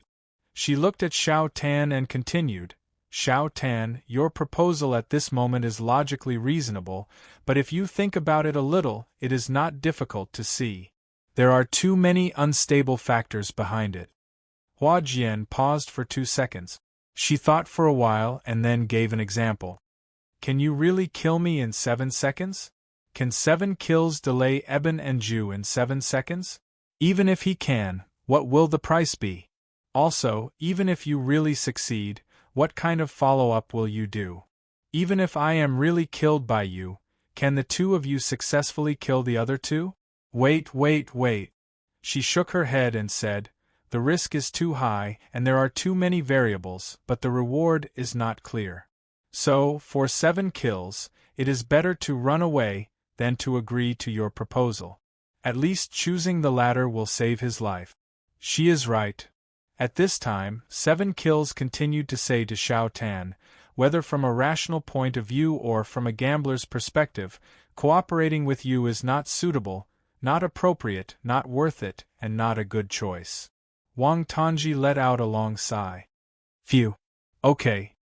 She looked at Shao Tan and continued, Shao Tan, your proposal at this moment is logically reasonable, but if you think about it a little, it is not difficult to see. There are too many unstable factors behind it. Hua Jian paused for 2 seconds. She thought for a while and then gave an example. Can you really kill me in 7 seconds? Can 7 Kills delay Eben and Ju in 7 seconds? Even if he can, what will the price be? Also, even if you really succeed, what kind of follow-up will you do? Even if I am really killed by you, can the two of you successfully kill the other two? Wait. She shook her head and said, the risk is too high and there are too many variables, but the reward is not clear. So, for 7 kills, it is better to run away than to agree to your proposal. At least choosing the latter will save his life. She is right. At this time, 7 kills continued to say to Xiao Tan, whether from a rational point of view or from a gambler's perspective, cooperating with you is not suitable, not appropriate, not worth it, and not a good choice. Wang Tongji let out a long sigh. Phew. Okay.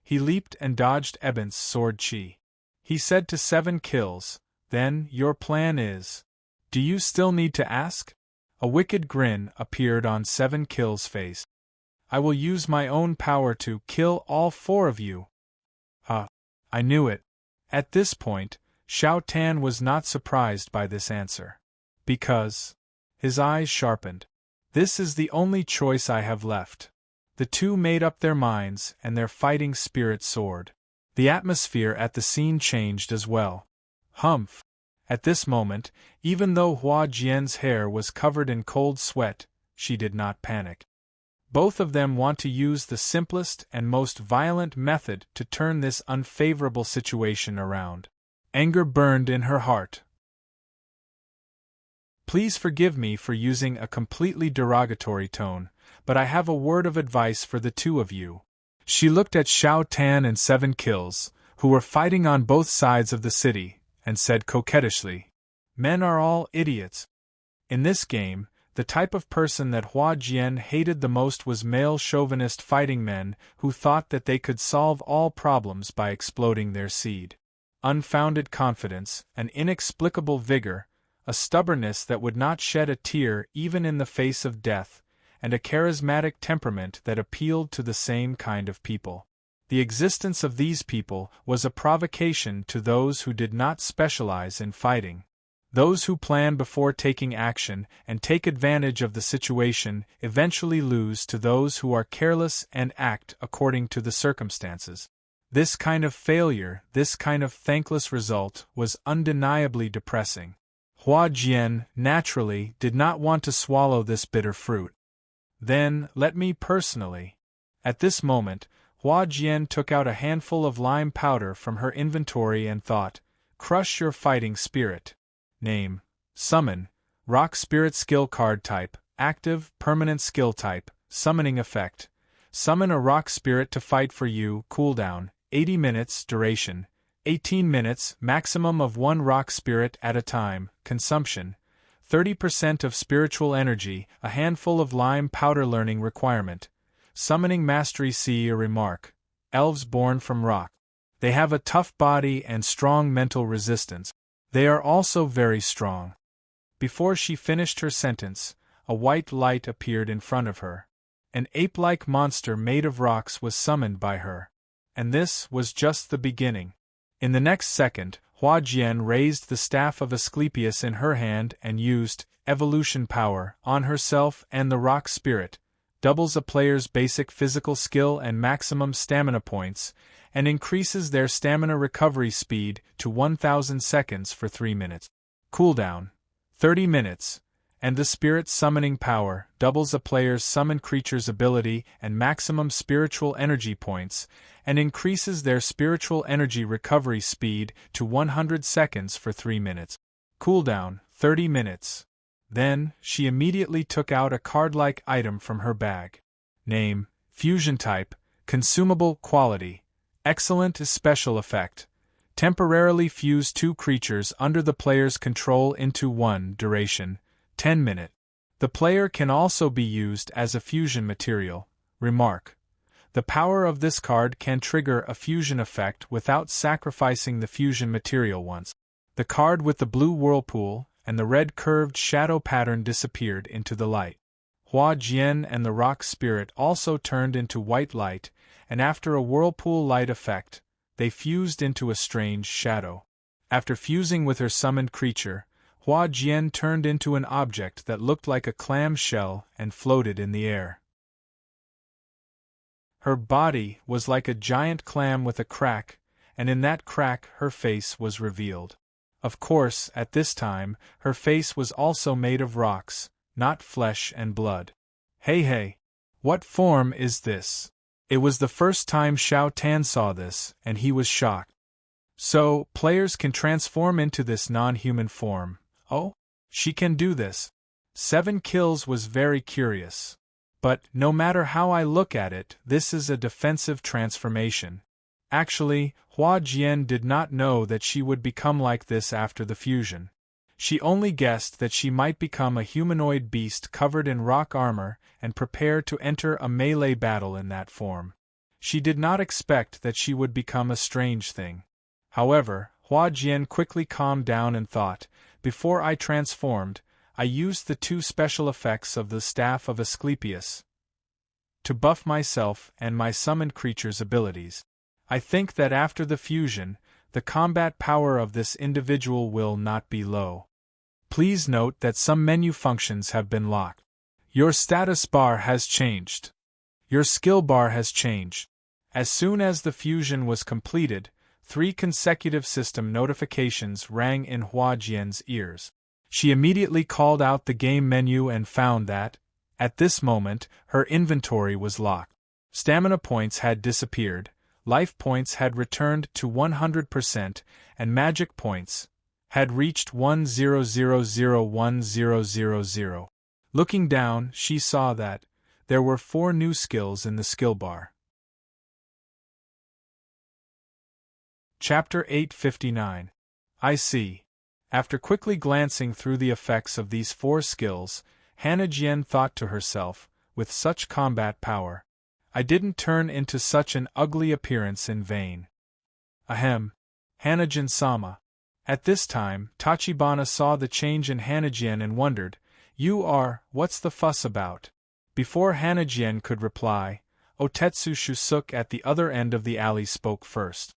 He leaped and dodged Ebon's sword chi. He said to 7 kills, then, your plan is. Do you still need to ask? A wicked grin appeared on 7 kills' face. I will use my own power to kill all 4 of you. I knew it. At this point, Xiao Tan was not surprised by this answer. Because. His eyes sharpened. This is the only choice I have left. The two made up their minds and their fighting spirit soared. The atmosphere at the scene changed as well. Humph. At this moment, even though Hua Jian's hair was covered in cold sweat, she did not panic. Both of them want to use the simplest and most violent method to turn this unfavorable situation around. Anger burned in her heart. Please forgive me for using a completely derogatory tone, but I have a word of advice for the two of you. She looked at Xiao Tan and 7 kills, who were fighting on both sides of the city, and said coquettishly, men are all idiots. In this game, the type of person that Hua Jian hated the most was male chauvinist fighting men who thought that they could solve all problems by exploding their seed. Unfounded confidence, an inexplicable vigor, a stubbornness that would not shed a tear even in the face of death, and a charismatic temperament that appealed to the same kind of people. The existence of these people was a provocation to those who did not specialize in fighting. Those who plan before taking action and take advantage of the situation eventually lose to those who are careless and act according to the circumstances. This kind of failure, this kind of thankless result, was undeniably depressing. Hua Jian, naturally, did not want to swallow this bitter fruit. Then, let me personally. At this moment, Hua Jian took out a handful of lime powder from her inventory and thought, crush your fighting spirit. Name, summon, rock spirit skill card type, active, permanent skill type, summoning effect. Summon a rock spirit to fight for you, cooldown, 80 minutes, duration, 18 minutes, maximum of 1 rock spirit at a time, consumption, 30% of spiritual energy, a handful of lime powder learning requirement. Summoning mastery. See a remark. Elves born from rock. They have a tough body and strong mental resistance. They are also very strong. Before she finished her sentence, a white light appeared in front of her. An ape-like monster made of rocks was summoned by her. And this was just the beginning. In the next second, Hua Jian raised the staff of Asclepius in her hand and used evolution power on herself and the rock spirit, doubles a player's basic physical skill and maximum stamina points, and increases their stamina recovery speed to 1000 seconds for 3 minutes. Cooldown, 30 minutes, and the spirit summoning power doubles a player's summon creature's ability and maximum spiritual energy points, and increases their spiritual energy recovery speed to 100 seconds for 3 minutes. Cooldown, 30 minutes. Then, she immediately took out a card-like item from her bag. Name, fusion type, consumable, quality, excellent special effect. Temporarily fuse 2 creatures under the player's control into one, duration, 10 minutes. The player can also be used as a fusion material. Remark. The power of this card can trigger a fusion effect without sacrificing the fusion material once. The card with the blue whirlpool and the red curved shadow pattern disappeared into the light. Hua Jian and the rock spirit also turned into white light, and after a whirlpool light effect, they fused into a strange shadow. After fusing with her summoned creature, Hua Jian turned into an object that looked like a clam shell and floated in the air. Her body was like a giant clam with a crack, and in that crack her face was revealed. Of course, at this time, her face was also made of rocks, not flesh and blood. Hey! What form is this? It was the first time Xiao Tan saw this, and he was shocked. So, players can transform into this non-human form. Oh? She can do this. 7 kills was very curious. But, no matter how I look at it, this is a defensive transformation. Actually, Hua Jian did not know that she would become like this after the fusion. She only guessed that she might become a humanoid beast covered in rock armor and prepare to enter a melee battle in that form. She did not expect that she would become a strange thing. However, Hua Jian quickly calmed down and thought, before I transformed, I used the 2 special effects of the Staff of Asclepius to buff myself and my summoned creature's abilities. I think that after the fusion, the combat power of this individual will not be low. Please note that some menu functions have been locked. Your status bar has changed. Your skill bar has changed. As soon as the fusion was completed, 3 consecutive system notifications rang in Hua Jian's ears. She immediately called out the game menu and found that, at this moment, her inventory was locked. Stamina points had disappeared, life points had returned to 100%, and magic points had reached 10001000. Looking down, she saw that there were 4 new skills in the skill bar. Chapter 859. I see. After quickly glancing through the effects of these 4 skills, Hannah Jian thought to herself, with such combat power, I didn't turn into such an ugly appearance in vain. Ahem. Hanajian-sama. At this time, Tachibana saw the change in Hanajian and wondered, what's the fuss about? Before Hanajian could reply, Otetsu Shusuk at the other end of the alley spoke first.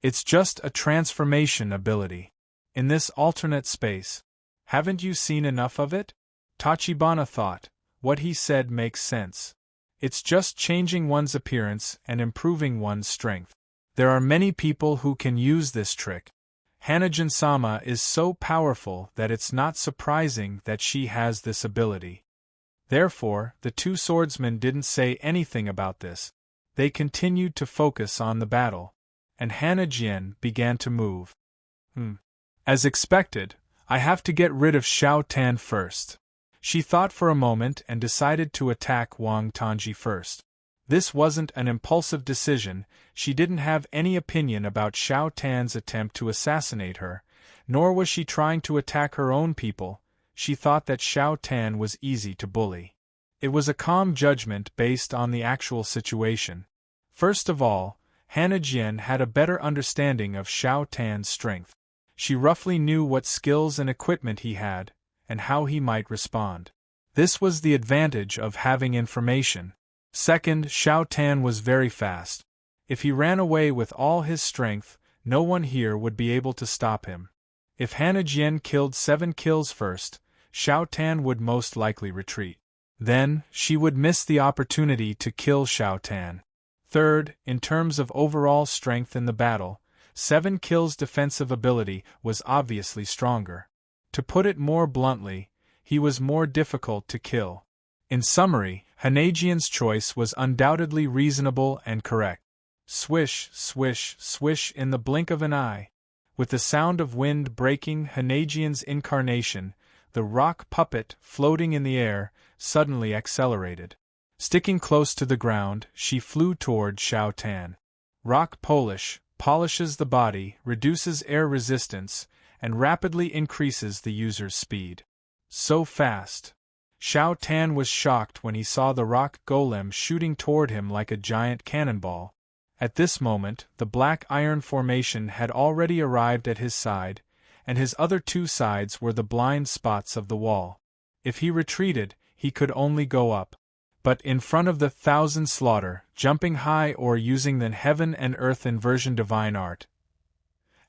It's just a transformation ability. In this alternate space. Haven't you seen enough of it? Tachibana thought, what he said makes sense. It's just changing one's appearance and improving one's strength. There are many people who can use this trick. Hanajian-sama is so powerful that it's not surprising that she has this ability. Therefore, the 2 swordsmen didn't say anything about this. They continued to focus on the battle. And Hannah Jian began to move. As expected, I have to get rid of Xiao Tan first. She thought for a moment and decided to attack Wang Tangji first. This wasn't an impulsive decision, she didn't have any opinion about Xiao Tan's attempt to assassinate her, nor was she trying to attack her own people, she thought that Xiao Tan was easy to bully. It was a calm judgment based on the actual situation. First of all, Hannah Jian had a better understanding of Xiao Tan's strength. She roughly knew what skills and equipment he had, and how he might respond. This was the advantage of having information. Second, Xiao Tan was very fast. If he ran away with all his strength, no one here would be able to stop him. If Hannah Jian killed 7 kills first, Xiao Tan would most likely retreat. Then, she would miss the opportunity to kill Xiao Tan. Third, in terms of overall strength in the battle, 7 kills defensive ability was obviously stronger. To put it more bluntly, he was more difficult to kill. In summary, Hanajian's choice was undoubtedly reasonable and correct. Swish, swish, swish in the blink of an eye. With the sound of wind breaking Hanajian's incarnation, the rock puppet, floating in the air, suddenly accelerated. Sticking close to the ground, she flew toward Xiao Tan. Rock polishes the body, reduces air resistance, and rapidly increases the user's speed. So fast. Xiao Tan was shocked when he saw the rock golem shooting toward him like a giant cannonball. At this moment, the black iron formation had already arrived at his side, and his other 2 sides were the blind spots of the wall. If he retreated, he could only go up. But in front of the 1,000 slaughter, jumping high or using the heaven and earth inversion divine art,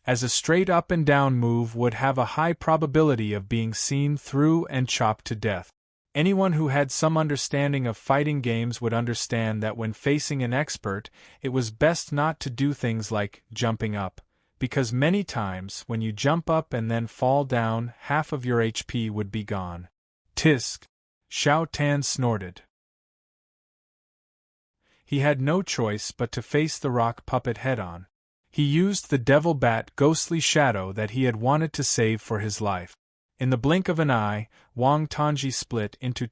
as a straight up and down move would have a high probability of being seen through and chopped to death. Anyone who had some understanding of fighting games would understand that when facing an expert, it was best not to do things like jumping up, because many times when you jump up and then fall down, half of your HP would be gone. Tisk! Xiao Tan snorted. He had no choice but to face the rock puppet head-on. He used the devil bat ghostly shadow that he had wanted to save for his life. In the blink of an eye, Wang Tongji split into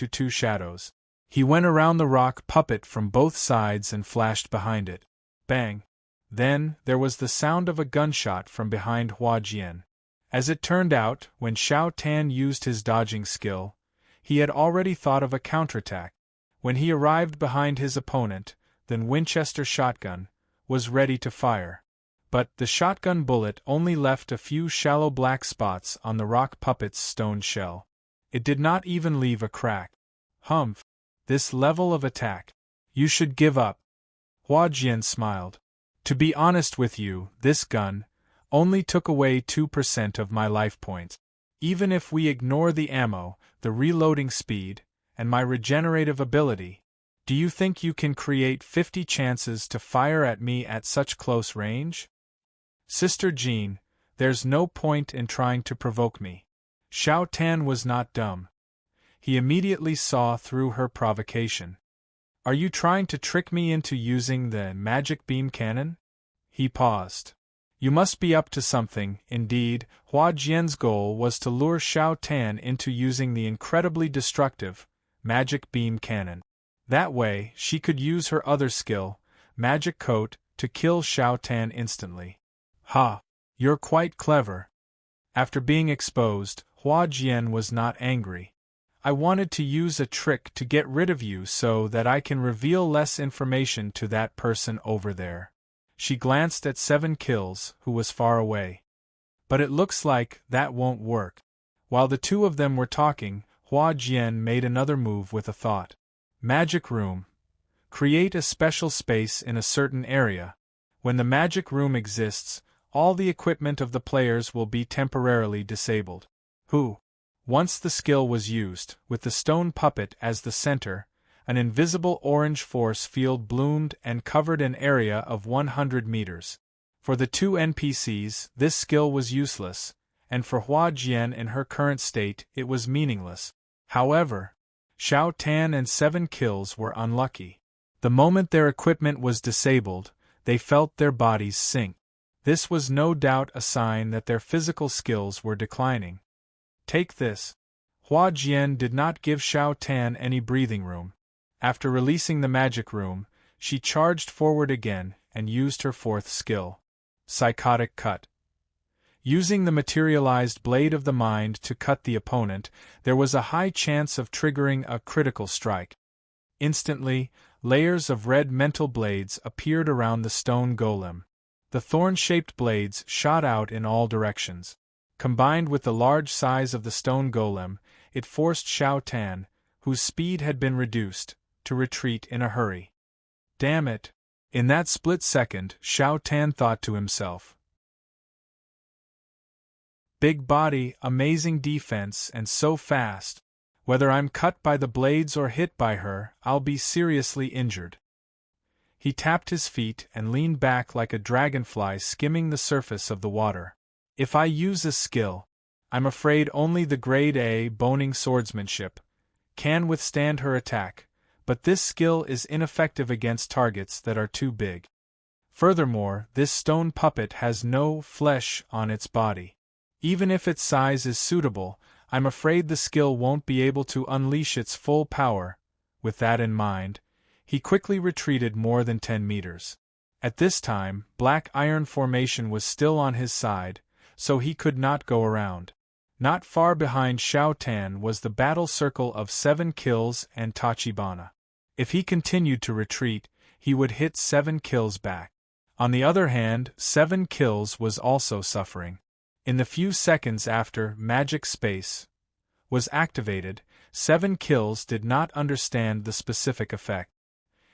two shadows. He went around the rock puppet from both sides and flashed behind it. Bang! Then, there was the sound of a gunshot from behind Hua Jian. As it turned out, when Xiao Tan used his dodging skill, he had already thought of a counterattack. When he arrived behind his opponent, the Winchester shotgun was ready to fire. But the shotgun bullet only left a few shallow black spots on the rock puppet's stone shell. It did not even leave a crack. Humph! This level of attack. You should give up. Hua Jian smiled. To be honest with you, this gun only took away 2% of my life points. Even if we ignore the ammo, the reloading speed, and my regenerative ability, do you think you can create 50 chances to fire at me at such close range? Sister Jean, there's no point in trying to provoke me. Xiao Tan was not dumb. He immediately saw through her provocation. Are you trying to trick me into using the magic beam cannon? He paused. You must be up to something. Indeed, Hua Jian's goal was to lure Xiao Tan into using the incredibly destructive magic beam cannon. That way, she could use her other skill, magic coat, to kill Xiao Tan instantly. Ha! You're quite clever. After being exposed, Hua Jian was not angry. I wanted to use a trick to get rid of you so that I can reveal less information to that person over there. She glanced at 7 Kills, who was far away. But it looks like that won't work. While the two of them were talking, Hua Jian made another move with a thought. Magic room. Create a special space in a certain area. When the magic room exists, all the equipment of the players will be temporarily disabled. Once the skill was used, with the stone puppet as the center, an invisible orange force field bloomed and covered an area of 100 meters. For the two NPCs, this skill was useless, and for Hua Jian in her current state, it was meaningless. However, Xiao Tan and 7 Kills were unlucky. The moment their equipment was disabled, they felt their bodies sink. This was no doubt a sign that their physical skills were declining. Take this. Hua Jian did not give Xiao Tan any breathing room. After releasing the magic room, she charged forward again and used her fourth skill. Psychotic Cut. Using the materialized blade of the mind to cut the opponent, there was a high chance of triggering a critical strike. Instantly, layers of red mental blades appeared around the stone golem. The thorn-shaped blades shot out in all directions. Combined with the large size of the stone golem, it forced Xiao Tan, whose speed had been reduced, to retreat in a hurry. Damn it! In that split second, Xiao Tan thought to himself. Big body, amazing defense, and so fast. Whether I'm cut by the blades or hit by her, I'll be seriously injured. He tapped his feet and leaned back like a dragonfly skimming the surface of the water. If I use a skill, I'm afraid only the grade A boning swordsmanship can withstand her attack, but this skill is ineffective against targets that are too big. Furthermore, this stone puppet has no flesh on its body. Even if its size is suitable, I'm afraid the skill won't be able to unleash its full power. With that in mind, he quickly retreated more than 10 meters. At this time, Black Iron Formation was still on his side, so he could not go around. Not far behind Xiao Tan was the battle circle of 7 Kills and Tachibana. If he continued to retreat, he would hit 7 Kills back. On the other hand, 7 Kills was also suffering. In the few seconds after Magic Space was activated, 7 Kills did not understand the specific effect.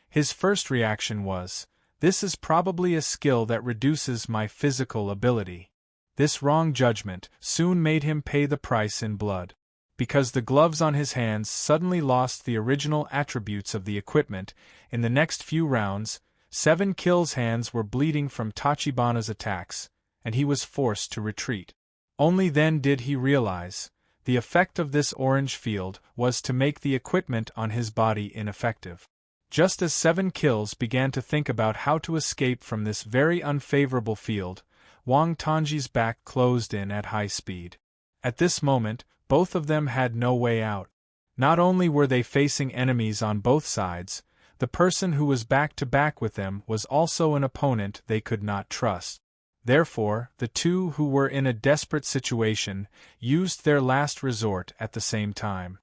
His first reaction was, "This is probably a skill that reduces my physical ability." This wrong judgment soon made him pay the price in blood. because the gloves on his hands suddenly lost the original attributes of the equipment. In the next few rounds, 7 Kill's hands were bleeding from Tachibana's attacks, and he was forced to retreat. Only then did he realize, the effect of this orange field was to make the equipment on his body ineffective. Just as 7 Kills began to think about how to escape from this very unfavorable field, Wang Tongji's back closed in at high speed. At this moment, both of them had no way out. Not only were they facing enemies on both sides, the person who was back to back with them was also an opponent they could not trust. Therefore, the two who were in a desperate situation used their last resort at the same time.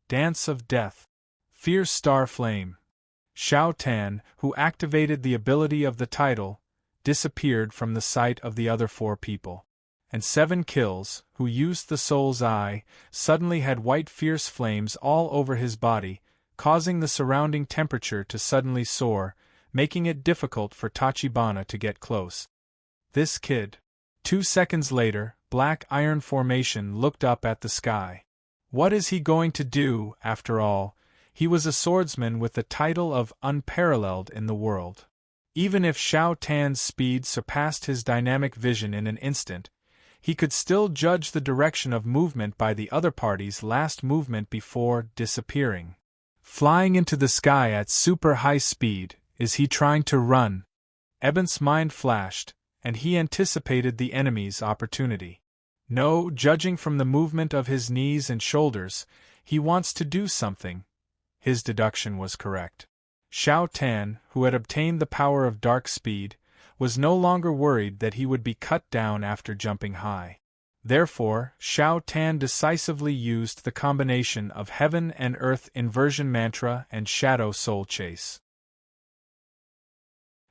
Dance of Death. Fierce Star Flame. Xiao Tan, who activated the ability of the title, disappeared from the sight of the other 4 people. And 7 Kills, who used the Soul's Eye, suddenly had white fierce flames all over his body, causing the surrounding temperature to suddenly soar, making it difficult for Tachibana to get close. This kid. 2 seconds later, Black Iron Formation looked up at the sky. What is he going to do, after all? He was a swordsman with the title of unparalleled in the world. Even if Xiao Tan's speed surpassed his dynamic vision in an instant, he could still judge the direction of movement by the other party's last movement before disappearing. Flying into the sky at super high speed, is he trying to run? Eben's mind flashed, and he anticipated the enemy's opportunity. No, judging from the movement of his knees and shoulders, he wants to do something. His deduction was correct. Xiao Tan, who had obtained the power of dark speed, was no longer worried that he would be cut down after jumping high. Therefore, Xiao Tan decisively used the combination of Heaven and Earth Inversion Mantra and Shadow Soul Chase.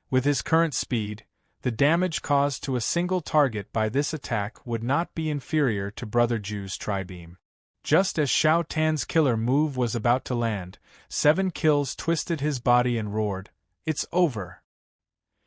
With his current speed, the damage caused to a single target by this attack would not be inferior to Brother Ju's Tri-Beam. Just as Xiao Tan's killer move was about to land, 7 Kills twisted his body and roared, "It's over!"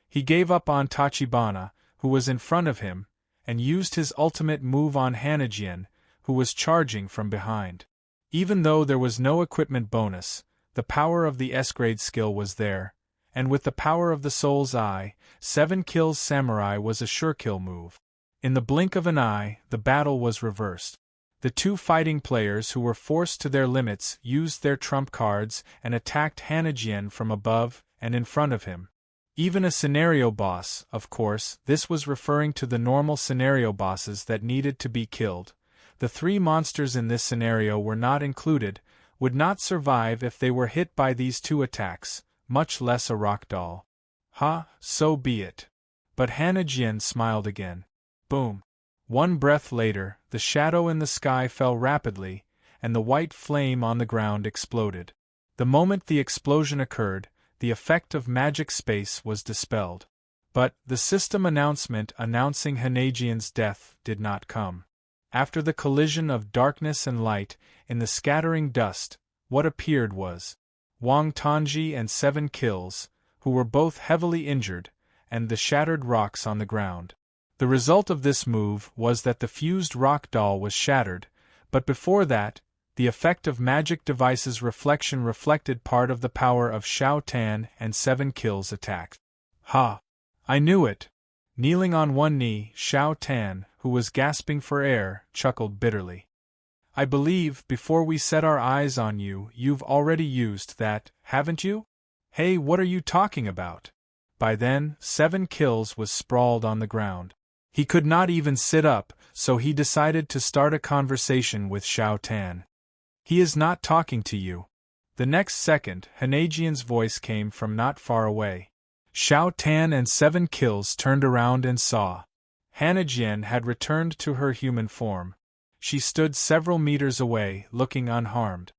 He gave up on Tachibana, who was in front of him, and used his ultimate move on Hanajian, who was charging from behind. Even though there was no equipment bonus, the power of the S-grade skill was there, and with the power of the Soul's Eye, 7 Kills Samurai was a sure kill move. In the blink of an eye, the battle was reversed. The 2 fighting players who were forced to their limits used their trump cards and attacked Hanajian from above and in front of him. Even a scenario boss, of course, this was referring to the normal scenario bosses that needed to be killed. The 3 monsters in this scenario were not included, would not survive if they were hit by these 2 attacks, much less a rock doll. So be it. But Hanajian smiled again. Boom. 1 breath later, the shadow in the sky fell rapidly, and the white flame on the ground exploded. The moment the explosion occurred, the effect of magic space was dispelled. But the system announcement announcing Hanajian's death did not come. After the collision of darkness and light, in the scattering dust, what appeared was Wang Tongji and 7 Kills, who were both heavily injured, and the shattered rocks on the ground. The result of this move was that the fused rock doll was shattered, but before that, the effect of magic device's reflection reflected part of the power of Xiao Tan and 7 Kills' attack. I knew it! Kneeling on one knee, Xiao Tan, who was gasping for air, chuckled bitterly. I believe, before we set our eyes on you, you've already used that, haven't you? Hey, what are you talking about? By then, 7 Kills was sprawled on the ground. He could not even sit up, so he decided to start a conversation with Xiao Tan. He is not talking to you. The next second, Hanajian's voice came from not far away. Xiao Tan and 7 Kills turned around and saw. Hanajian had returned to her human form. She stood several meters away, looking unharmed.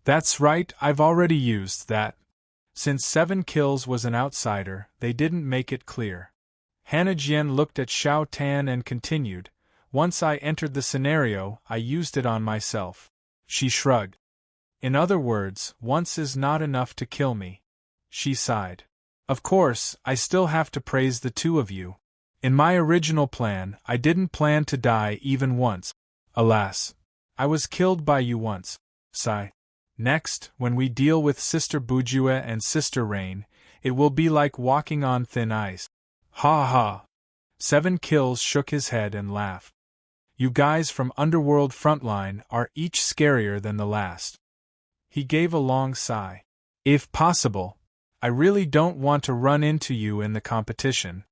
That's right, I've already used that. Since 7 Kills was an outsider, they didn't make it clear. Hanajian looked at Xiao Tan and continued, Once I entered the scenario, I used it on myself. She shrugged. In other words, once is not enough to kill me. She sighed. Of course, I still have to praise the 2 of you. In my original plan, I didn't plan to die even once. Alas. I was killed by you once. Sigh. Next, when we deal with Sister Bujue and Sister Rain, it will be like walking on thin ice. Ha ha. 7 Kills shook his head and laughed. You guys from Underworld Frontline are each scarier than the last. He gave a long sigh. If possible, I really don't want to run into you in the competition.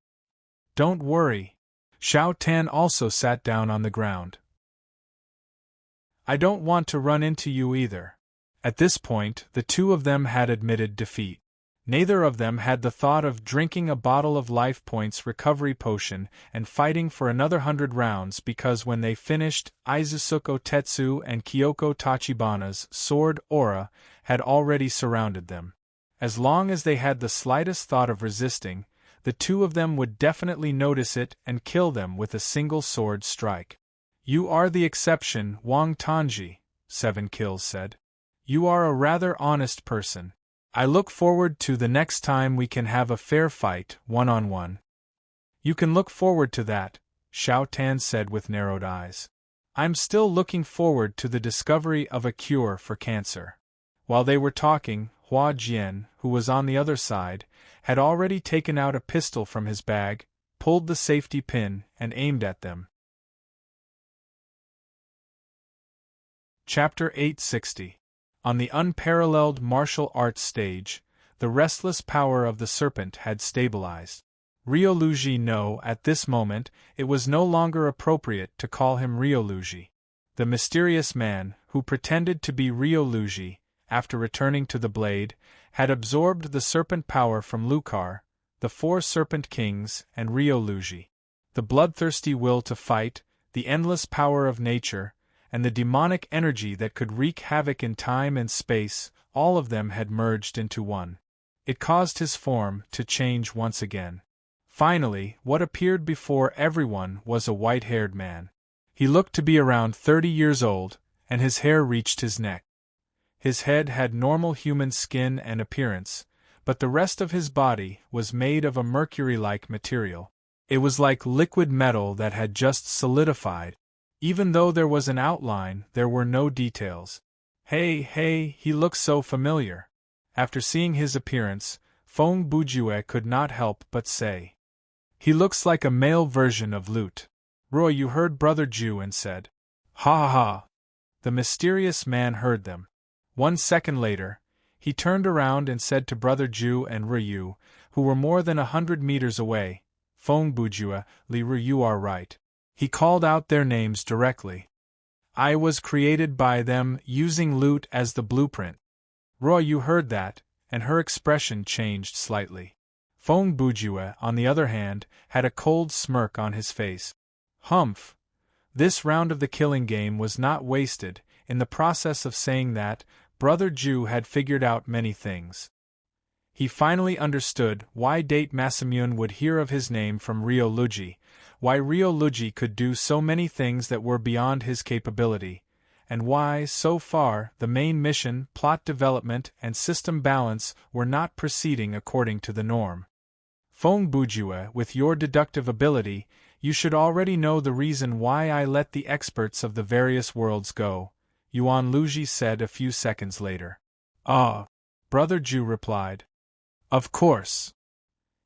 Don't worry. Xiao Tan also sat down on the ground. I don't want to run into you either. At this point, the two of them had admitted defeat. Neither of them had the thought of drinking a bottle of life points recovery potion and fighting for another 100 rounds because when they finished, Izusuko Tetsu and Kyoko Tachibana's sword aura had already surrounded them. As long as they had the slightest thought of resisting, the two of them would definitely notice it and kill them with a single sword strike. You are the exception, Wang Tanji, 7 Kills said. You are a rather honest person. I look forward to the next time we can have a fair fight, one-on-one. You can look forward to that, Xiao Tan said with narrowed eyes. I'm still looking forward to the discovery of a cure for cancer. While they were talking, Hua Jian, who was on the other side, had already taken out a pistol from his bag, pulled the safety pin, and aimed at them. Chapter 860. On the unparalleled martial arts stage, the restless power of the serpent had stabilized. Ryoluji no, at this moment, it was no longer appropriate to call him Ryoluji. The mysterious man, who pretended to be Ryoluji, after returning to the blade, had absorbed the serpent power from Lucar, the 4 serpent kings, and Ryoluji. The bloodthirsty will to fight, the endless power of nature, and the demonic energy that could wreak havoc in time and space, all of them had merged into one. It caused his form to change once again. Finally, what appeared before everyone was a white-haired man. He looked to be around 30 years old, and his hair reached his neck. His head had normal human skin and appearance, but the rest of his body was made of a mercury-like material. It was like liquid metal that had just solidified. Even though there was an outline, there were no details. Hey, he looks so familiar. After seeing his appearance, Feng Bujue could not help but say. He looks like a male version of Lute. Roy, you heard Brother Ju and said. Ha ha. The mysterious man heard them. 1 second later, he turned around and said to Brother Ju and Ryu, who were more than 100 meters away, Feng Bujue, Li Ru, you are right. He called out their names directly. I was created by them, using Lute as the blueprint. Roy, you heard that, and her expression changed slightly. Feng Bujue, on the other hand, had a cold smirk on his face. Humph! This round of the killing game was not wasted. In the process of saying that, Brother Ju had figured out many things. He finally understood why Date Masamune would hear of his name from Ryoluji, why Ryoluji could do so many things that were beyond his capability, and why, so far, the main mission, plot development, and system balance were not proceeding according to the norm. Feng Bujue, with your deductive ability, you should already know the reason why I let the experts of the various worlds go, Yuan Luji said a few seconds later. Ah, Brother Ju replied. Of course.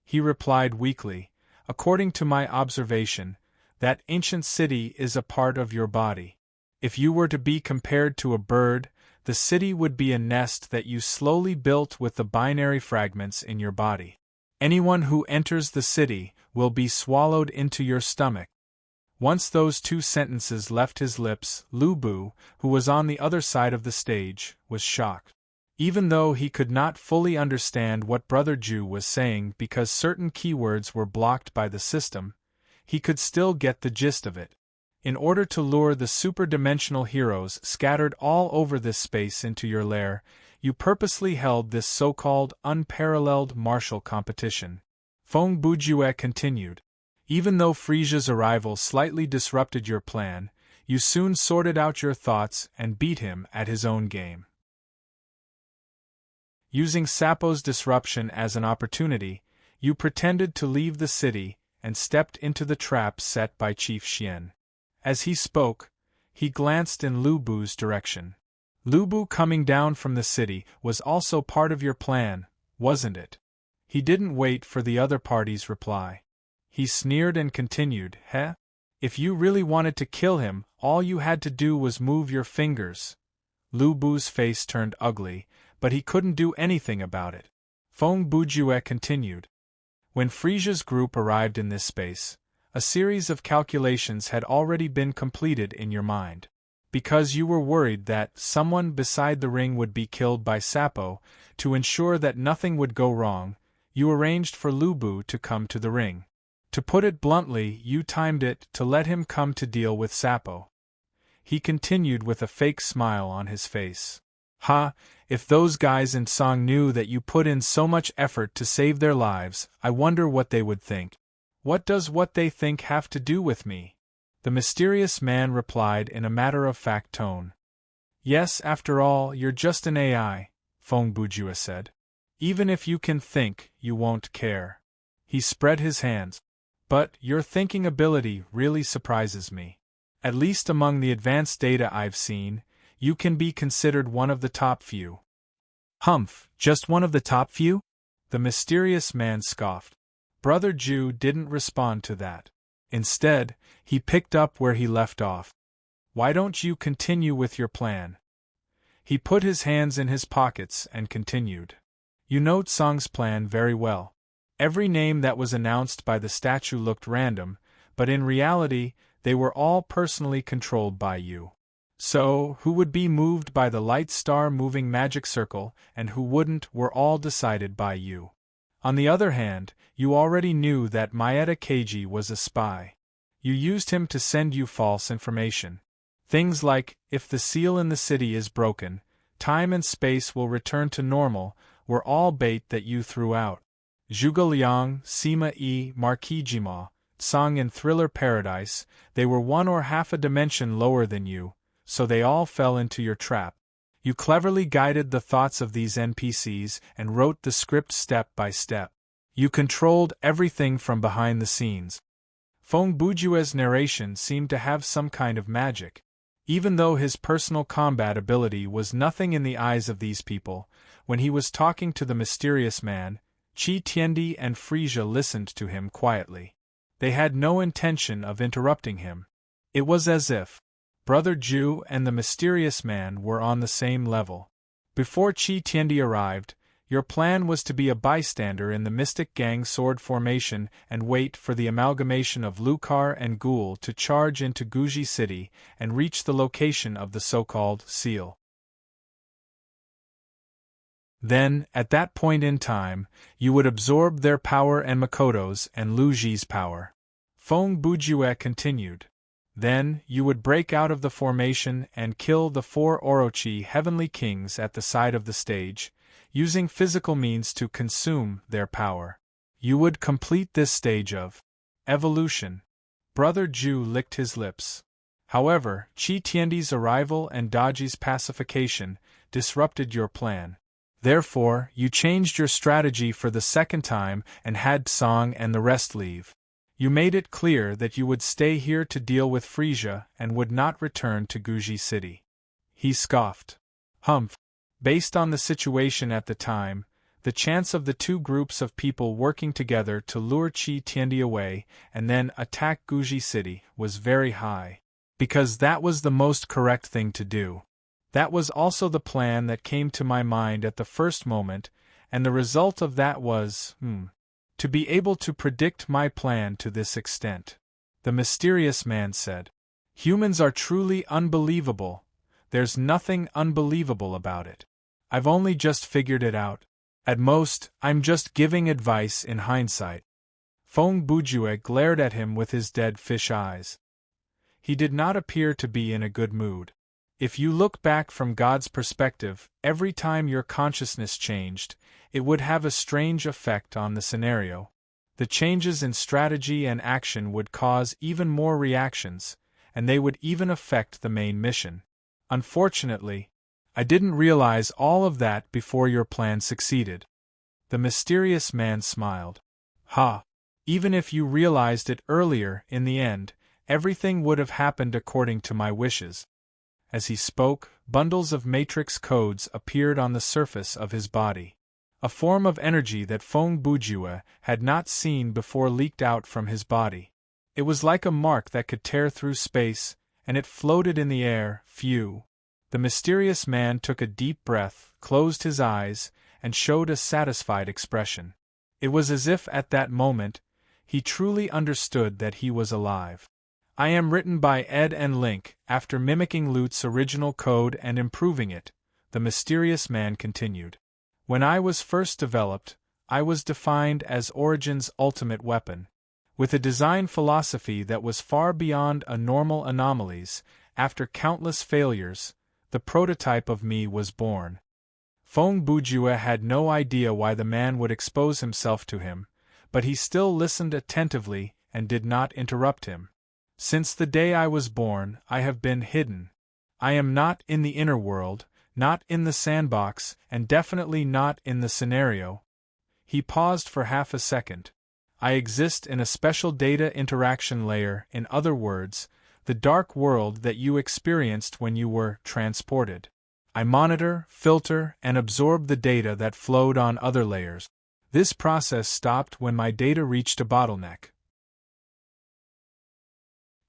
He replied weakly. According to my observation, that ancient city is a part of your body. If you were to be compared to a bird, the city would be a nest that you slowly built with the binary fragments in your body. Anyone who enters the city will be swallowed into your stomach. Once those 2 sentences left his lips, Lu Bu, who was on the other side of the stage, was shocked. Even though he could not fully understand what Brother Ju was saying because certain keywords were blocked by the system, he could still get the gist of it. In order to lure the super-dimensional heroes scattered all over this space into your lair, you purposely held this so-called unparalleled martial competition. Feng Bujue continued. Even though Frisia's arrival slightly disrupted your plan, you soon sorted out your thoughts and beat him at his own game. Using Sapo's disruption as an opportunity, you pretended to leave the city and stepped into the trap set by Chief Xian. As he spoke, He glanced in Lu Bu's direction. Lu Bu coming down from the city was also part of your plan, wasn't it? He didn't wait for the other party's reply. He sneered and continued, Heh? If you really wanted to kill him, all you had to do was move your fingers. Lu Bu's face turned ugly, but he couldn't do anything about it. Feng Bujue continued. When Frisia's group arrived in this space, a series of calculations had already been completed in your mind. Because you were worried that someone beside the ring would be killed by Sapo, to ensure that nothing would go wrong, you arranged for Lu Bu to come to the ring. To put it bluntly, you timed it to let him come to deal with Sapo. He continued with a fake smile on his face. Ha, if those guys in Song knew that you put in so much effort to save their lives, I wonder what they would think. What does what they think have to do with me? The mysterious man replied in a matter-of-fact tone. Yes, after all, you're just an AI, Feng Bujue said. Even if you can think, you won't care. He spread his hands. But your thinking ability really surprises me. At least among the advanced data I've seen, you can be considered one of the top few. Humph, just one of the top few? The mysterious man scoffed. Brother Ju didn't respond to that. Instead, he picked up where he left off. Why don't you continue with your plan? He put his hands in his pockets and continued. You know Song's plan very well. Every name that was announced by the statue looked random, but in reality, they were all personally controlled by you. So, who would be moved by the light star moving magic circle, and who wouldn't were all decided by you. On the other hand, you already knew that Maeda Keiji was a spy. You used him to send you false information. Things like, if the seal in the city is broken, time and space will return to normal, were all bait that you threw out. Zhuge Liang, Sima Yi, Marquis Jima, Song in Thriller Paradise, they were one or half a dimension lower than you, so they all fell into your trap. You cleverly guided the thoughts of these NPCs and wrote the script step by step. You controlled everything from behind the scenes. Feng Bujue's narration seemed to have some kind of magic. Even though his personal combat ability was nothing in the eyes of these people, when he was talking to the mysterious man, Qi Tiandi and Frisia listened to him quietly. They had no intention of interrupting him. It was as if Brother Ju and the mysterious man were on the same level. Before Qi Tiandi arrived, your plan was to be a bystander in the Mystic Gang sword formation and wait for the amalgamation of Lucar and Ghoul to charge into Guji City and reach the location of the so-called seal. Then, at that point in time, you would absorb their power and Makoto's and Lu Ji's power. Feng Bujue continued. Then, you would break out of the formation and kill the 4 Orochi heavenly kings at the side of the stage, using physical means to consume their power. You would complete this stage of evolution. Brother Ju licked his lips. However, Qi Tiandi's arrival and Daji's pacification disrupted your plan. Therefore, you changed your strategy for the second time and had Song and the rest leave. You made it clear that you would stay here to deal with Frisia and would not return to Guji City. He scoffed. Humph. Based on the situation at the time, the chance of the two groups of people working together to lure Qi Tiandi away and then attack Guji City was very high. Because that was the most correct thing to do. That was also the plan that came to my mind at the first moment, and the result of that was, to be able to predict my plan to this extent. The mysterious man said. Humans are truly unbelievable. There's nothing unbelievable about it. I've only just figured it out. At most, I'm just giving advice in hindsight. Feng Bujue glared at him with his dead fish eyes. He did not appear to be in a good mood. If you look back from God's perspective, every time your consciousness changed, it would have a strange effect on the scenario. The changes in strategy and action would cause even more reactions, and they would even affect the main mission. Unfortunately, I didn't realize all of that before your plan succeeded. The mysterious man smiled. Ha! Even if you realized it earlier, in the end, everything would have happened according to my wishes. As he spoke, bundles of matrix codes appeared on the surface of his body. A form of energy that Feng Bujue had not seen before leaked out from his body. It was like a mark that could tear through space, and it floated in the air. Phew! The mysterious man took a deep breath, closed his eyes, and showed a satisfied expression. It was as if at that moment, he truly understood that he was alive. I am written by Ed and Link, after mimicking Lut's original code and improving it, the mysterious man continued. When I was first developed, I was defined as Origin's ultimate weapon. With a design philosophy that was far beyond a normal anomalies, after countless failures, the prototype of me was born. Feng Bujue had no idea why the man would expose himself to him, but he still listened attentively and did not interrupt him. Since the day I was born, I have been hidden. I am not in the inner world, not in the sandbox, and definitely not in the scenario. He paused for half a second. I exist in a special data interaction layer, in other words, the dark world that you experienced when you were transported. I monitor, filter, and absorb the data that flowed on other layers. This process stopped when my data reached a bottleneck.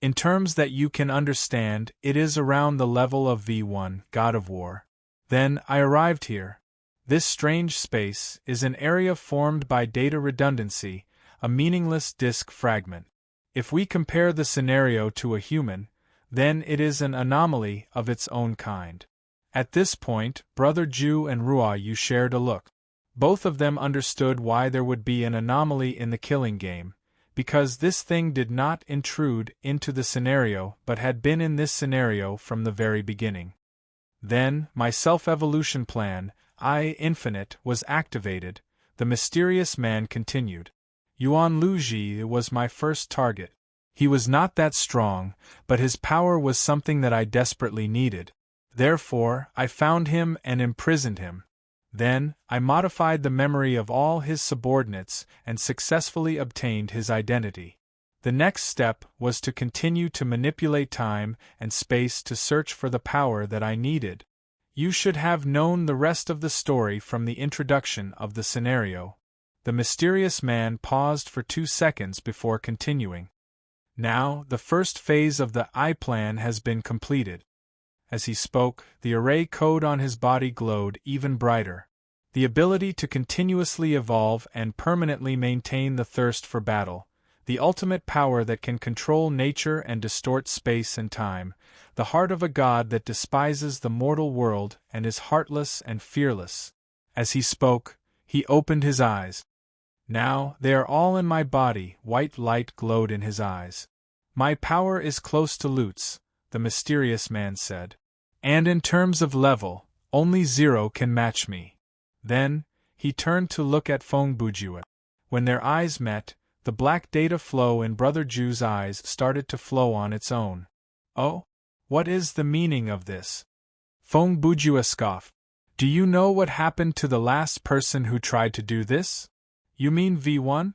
In terms that you can understand, it is around the level of V1, God of War. Then, I arrived here. This strange space is an area formed by data redundancy, a meaningless disk fragment. If we compare the scenario to a human, then it is an anomaly of its own kind. At this point, Brother Ju and Ruoyu shared a look. Both of them understood why there would be an anomaly in the killing game, because this thing did not intrude into the scenario but had been in this scenario from the very beginning. Then, my self-evolution plan, I Infinite, was activated, the mysterious man continued. Yuan Luji was my first target. He was not that strong, but his power was something that I desperately needed. Therefore, I found him and imprisoned him. Then, I modified the memory of all his subordinates and successfully obtained his identity. The next step was to continue to manipulate time and space to search for the power that I needed. You should have known the rest of the story from the introduction of the scenario. The mysterious man paused for 2 seconds before continuing. Now, the first phase of the I plan has been completed. As he spoke, the array code on his body glowed even brighter. The ability to continuously evolve and permanently maintain the thirst for battle, the ultimate power that can control nature and distort space and time, the heart of a god that despises the mortal world and is heartless and fearless. As he spoke, he opened his eyes. Now, they are all in my body. White light glowed in his eyes. My power is close to Lut's, the mysterious man said. And in terms of level, only 0 can match me. Then, he turned to look at Feng Bujue. When their eyes met, the black data flow in Brother Ju's eyes started to flow on its own. Oh? What is the meaning of this? Feng Bujue scoffed. Do you know what happened to the last person who tried to do this? You mean V1?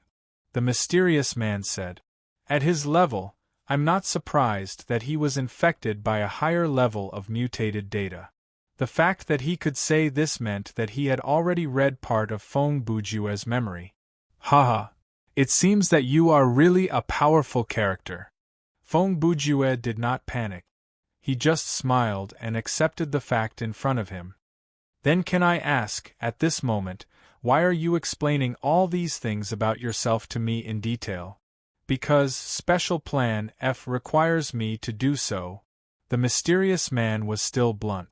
The mysterious man said. At his level, I'm not surprised that he was infected by a higher level of mutated data. The fact that he could say this meant that he had already read part of Feng Bujue's memory. Haha, it seems that you are really a powerful character. Feng Bujue did not panic. He just smiled and accepted the fact in front of him. Then can I ask, at this moment, why are you explaining all these things about yourself to me in detail? Because Special Plan F requires me to do so. The mysterious man was still blunt.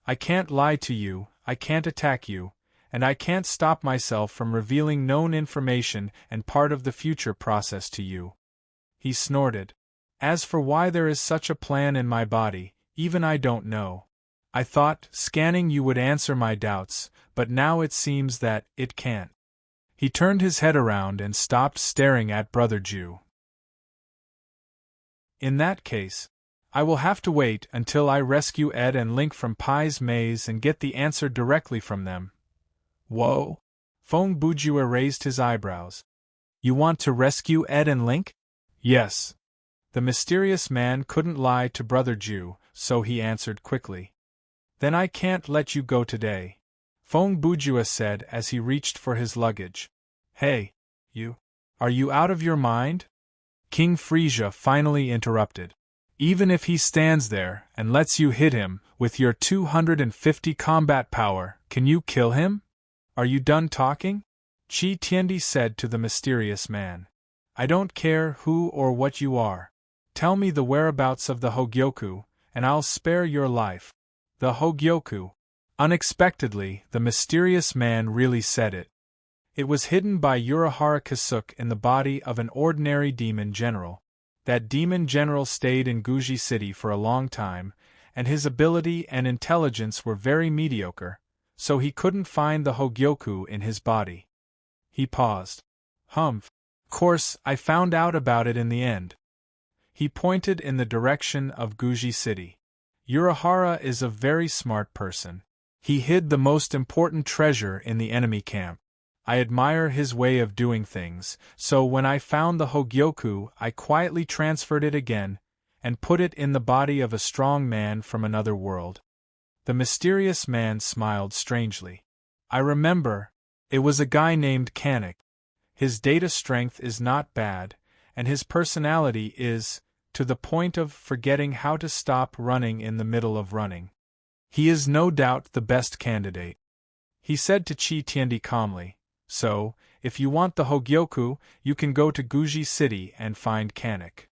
I can't lie to you, I can't attack you, and I can't stop myself from revealing known information and part of the future process to you. He snorted. As for why there is such a plan in my body, even I don't know. I thought, scanning you would answer my doubts, but now it seems that it can't. He turned his head around and stopped staring at Brother Ju. In that case, I will have to wait until I rescue Ed and Link from Pai's maze and get the answer directly from them. Whoa! Feng Bujue raised his eyebrows. You want to rescue Ed and Link? Yes. The mysterious man couldn't lie to Brother Jew, so he answered quickly. Then I can't let you go today, Feng Bujua said as he reached for his luggage. Hey, you. Are you out of your mind? King Frisia finally interrupted. Even if he stands there and lets you hit him with your 250 combat power, can you kill him? Are you done talking? Qi Tiandi said to the mysterious man. I don't care who or what you are. Tell me the whereabouts of the Hogyoku, and I'll spare your life. The Hogyoku. Unexpectedly, the mysterious man really said it. It was hidden by Urahara Kasuk in the body of an ordinary demon general. That demon general stayed in Guji City for a long time, and his ability and intelligence were very mediocre, so he couldn't find the Hogyoku in his body. He paused. Humph. Course, I found out about it in the end. He pointed in the direction of Guji City. Urahara is a very smart person. He hid the most important treasure in the enemy camp. I admire his way of doing things, so when I found the Hogyoku, I quietly transferred it again, and put it in the body of a strong man from another world. The mysterious man smiled strangely. I remember. It was a guy named Kanik. His data strength is not bad, and his personality is, to the point of forgetting how to stop running in the middle of running. He is no doubt the best candidate. He said to Qi Tiandi calmly, so, if you want the Hogyoku, you can go to Guji City and find Kanik.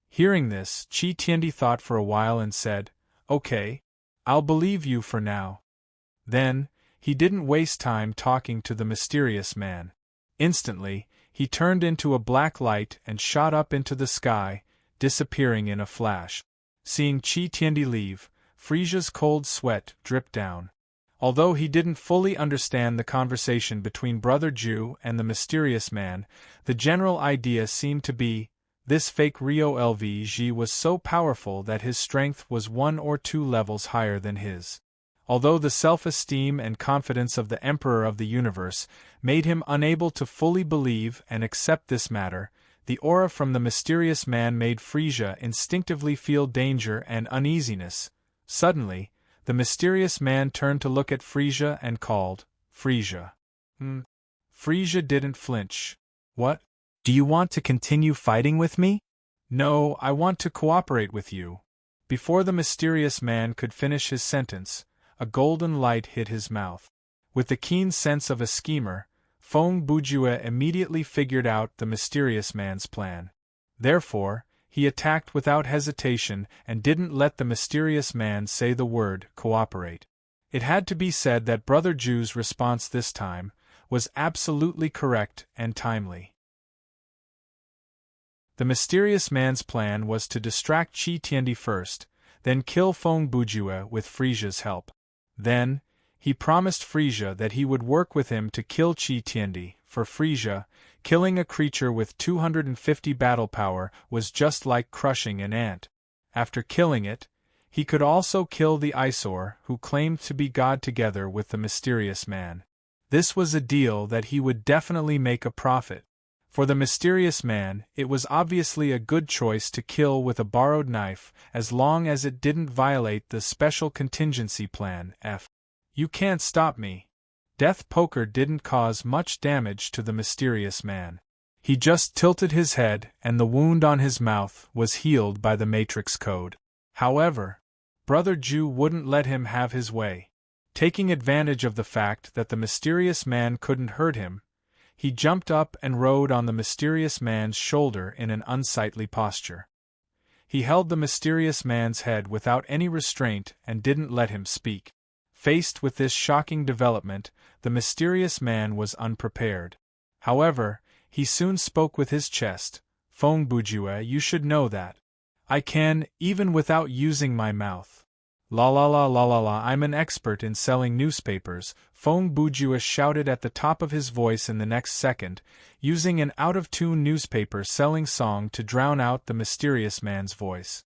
Hearing this, Qi Tiandi thought for a while and said, Okay, I'll believe you for now. Then, he didn't waste time talking to the mysterious man. Instantly, he turned into a black light and shot up into the sky, disappearing in a flash. Seeing Qi Tiandi leave, Frisia's cold sweat dripped down. Although he didn't fully understand the conversation between Brother Jew and the mysterious man, the general idea seemed to be, this fake Rio LVG was so powerful that his strength was 1 or 2 levels higher than his. Although the self-esteem and confidence of the Emperor of the Universe made him unable to fully believe and accept this matter, the aura from the mysterious man made Frisia instinctively feel danger and uneasiness. Suddenly, the mysterious man turned to look at Frisia and called, Frisia. Frisia didn't flinch. What? Do you want to continue fighting with me? No, I want to cooperate with you. Before the mysterious man could finish his sentence, a golden light hit his mouth. With the keen sense of a schemer, Feng Bujue immediately figured out the mysterious man's plan. Therefore, he attacked without hesitation and didn't let the mysterious man say the word cooperate. It had to be said that Brother Jew's response this time was absolutely correct and timely. The mysterious man's plan was to distract Qi Tiandi first, then kill Feng Bujue with Frisia's help. Then, he promised Frisia that he would work with him to kill Qi Tiandi. For Frisia, killing a creature with 250 battle power was just like crushing an ant. After killing it, he could also kill the Eyesore who claimed to be God together with the mysterious man. This was a deal that he would definitely make a profit. For the mysterious man, it was obviously a good choice to kill with a borrowed knife, as long as it didn't violate the special contingency plan F. You can't stop me. Death Poker didn't cause much damage to the mysterious man. He just tilted his head and the wound on his mouth was healed by the Matrix code. However, Brother Jew wouldn't let him have his way. Taking advantage of the fact that the mysterious man couldn't hurt him, he jumped up and rode on the mysterious man's shoulder in an unsightly posture. He held the mysterious man's head without any restraint and didn't let him speak. Faced with this shocking development, the mysterious man was unprepared. However, he soon spoke with his chest. Feng Bujue, you should know that I can, even without using my mouth. La la la la la la, I'm an expert in selling newspapers, Feng Bujue shouted at the top of his voice in the next second, using an out-of-tune newspaper selling song to drown out the mysterious man's voice.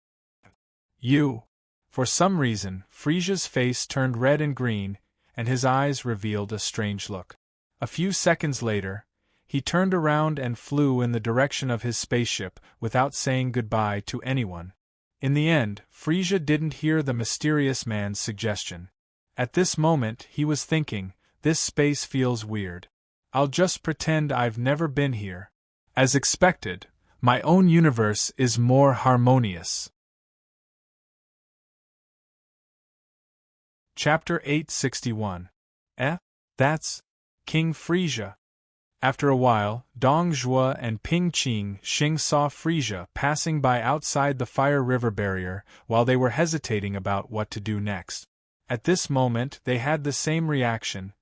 You. For some reason, Frisia's face turned red and green, and his eyes revealed a strange look. A few seconds later, He turned around and flew in the direction of his spaceship without saying goodbye to anyone. In the end, Frisia didn't hear the mysterious man's suggestion. At this moment, he was thinking, this space feels weird. I'll just pretend I've never been here. As expected, my own universe is more harmonious. Chapter 861. That's King Frisia. After a while, Dong Zhuo and Ping Xing saw Frisia passing by outside the Fire River barrier while they were hesitating about what to do next. At this moment they had the same reaction.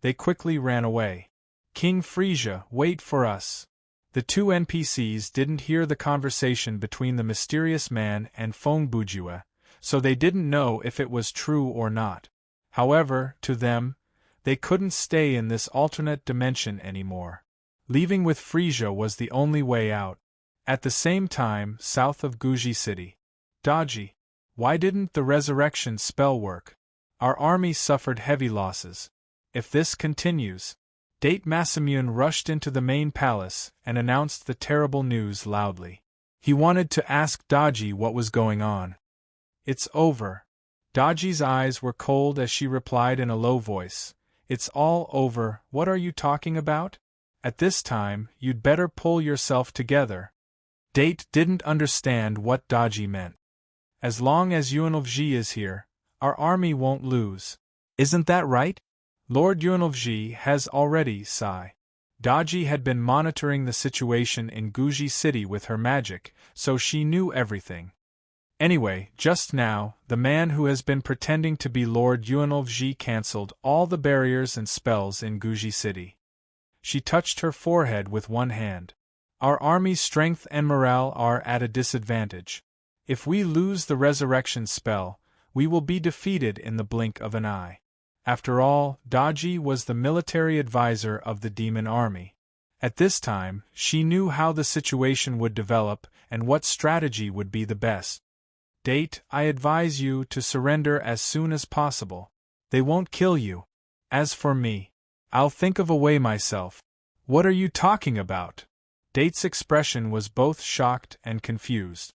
They quickly ran away. King Frisia, wait for us. The two NPCs didn't hear the conversation between the mysterious man and Feng Bujue, so they didn't know if it was true or not. However, to them, they couldn't stay in this alternate dimension anymore. Leaving with Frisia was the only way out. At the same time, south of Guji City. Daji, why didn't the resurrection spell work? Our army suffered heavy losses. If this continues... Date Masamune rushed into the main palace and announced the terrible news loudly. He wanted to ask Daji what was going on. It's over. Daji's eyes were cold as she replied in a low voice. It's all over, what are you talking about? At this time, you'd better pull yourself together. Date didn't understand what Daji meant. As long as Yuanlevji is here, our army won't lose. Isn't that right? Lord Yuanlevji has already, sigh. Daji had been monitoring the situation in Guji City with her magic, so she knew everything. Anyway, just now, the man who has been pretending to be Lord Yuanlevji cancelled all the barriers and spells in Guji City. She touched her forehead with one hand. Our army's strength and morale are at a disadvantage. If we lose the resurrection spell, we will be defeated in the blink of an eye. After all, Daji was the military advisor of the demon army. At this time, she knew how the situation would develop and what strategy would be the best. Date, I advise you to surrender as soon as possible. They won't kill you. As for me, I'll think of a way myself. What are you talking about? Date's expression was both shocked and confused.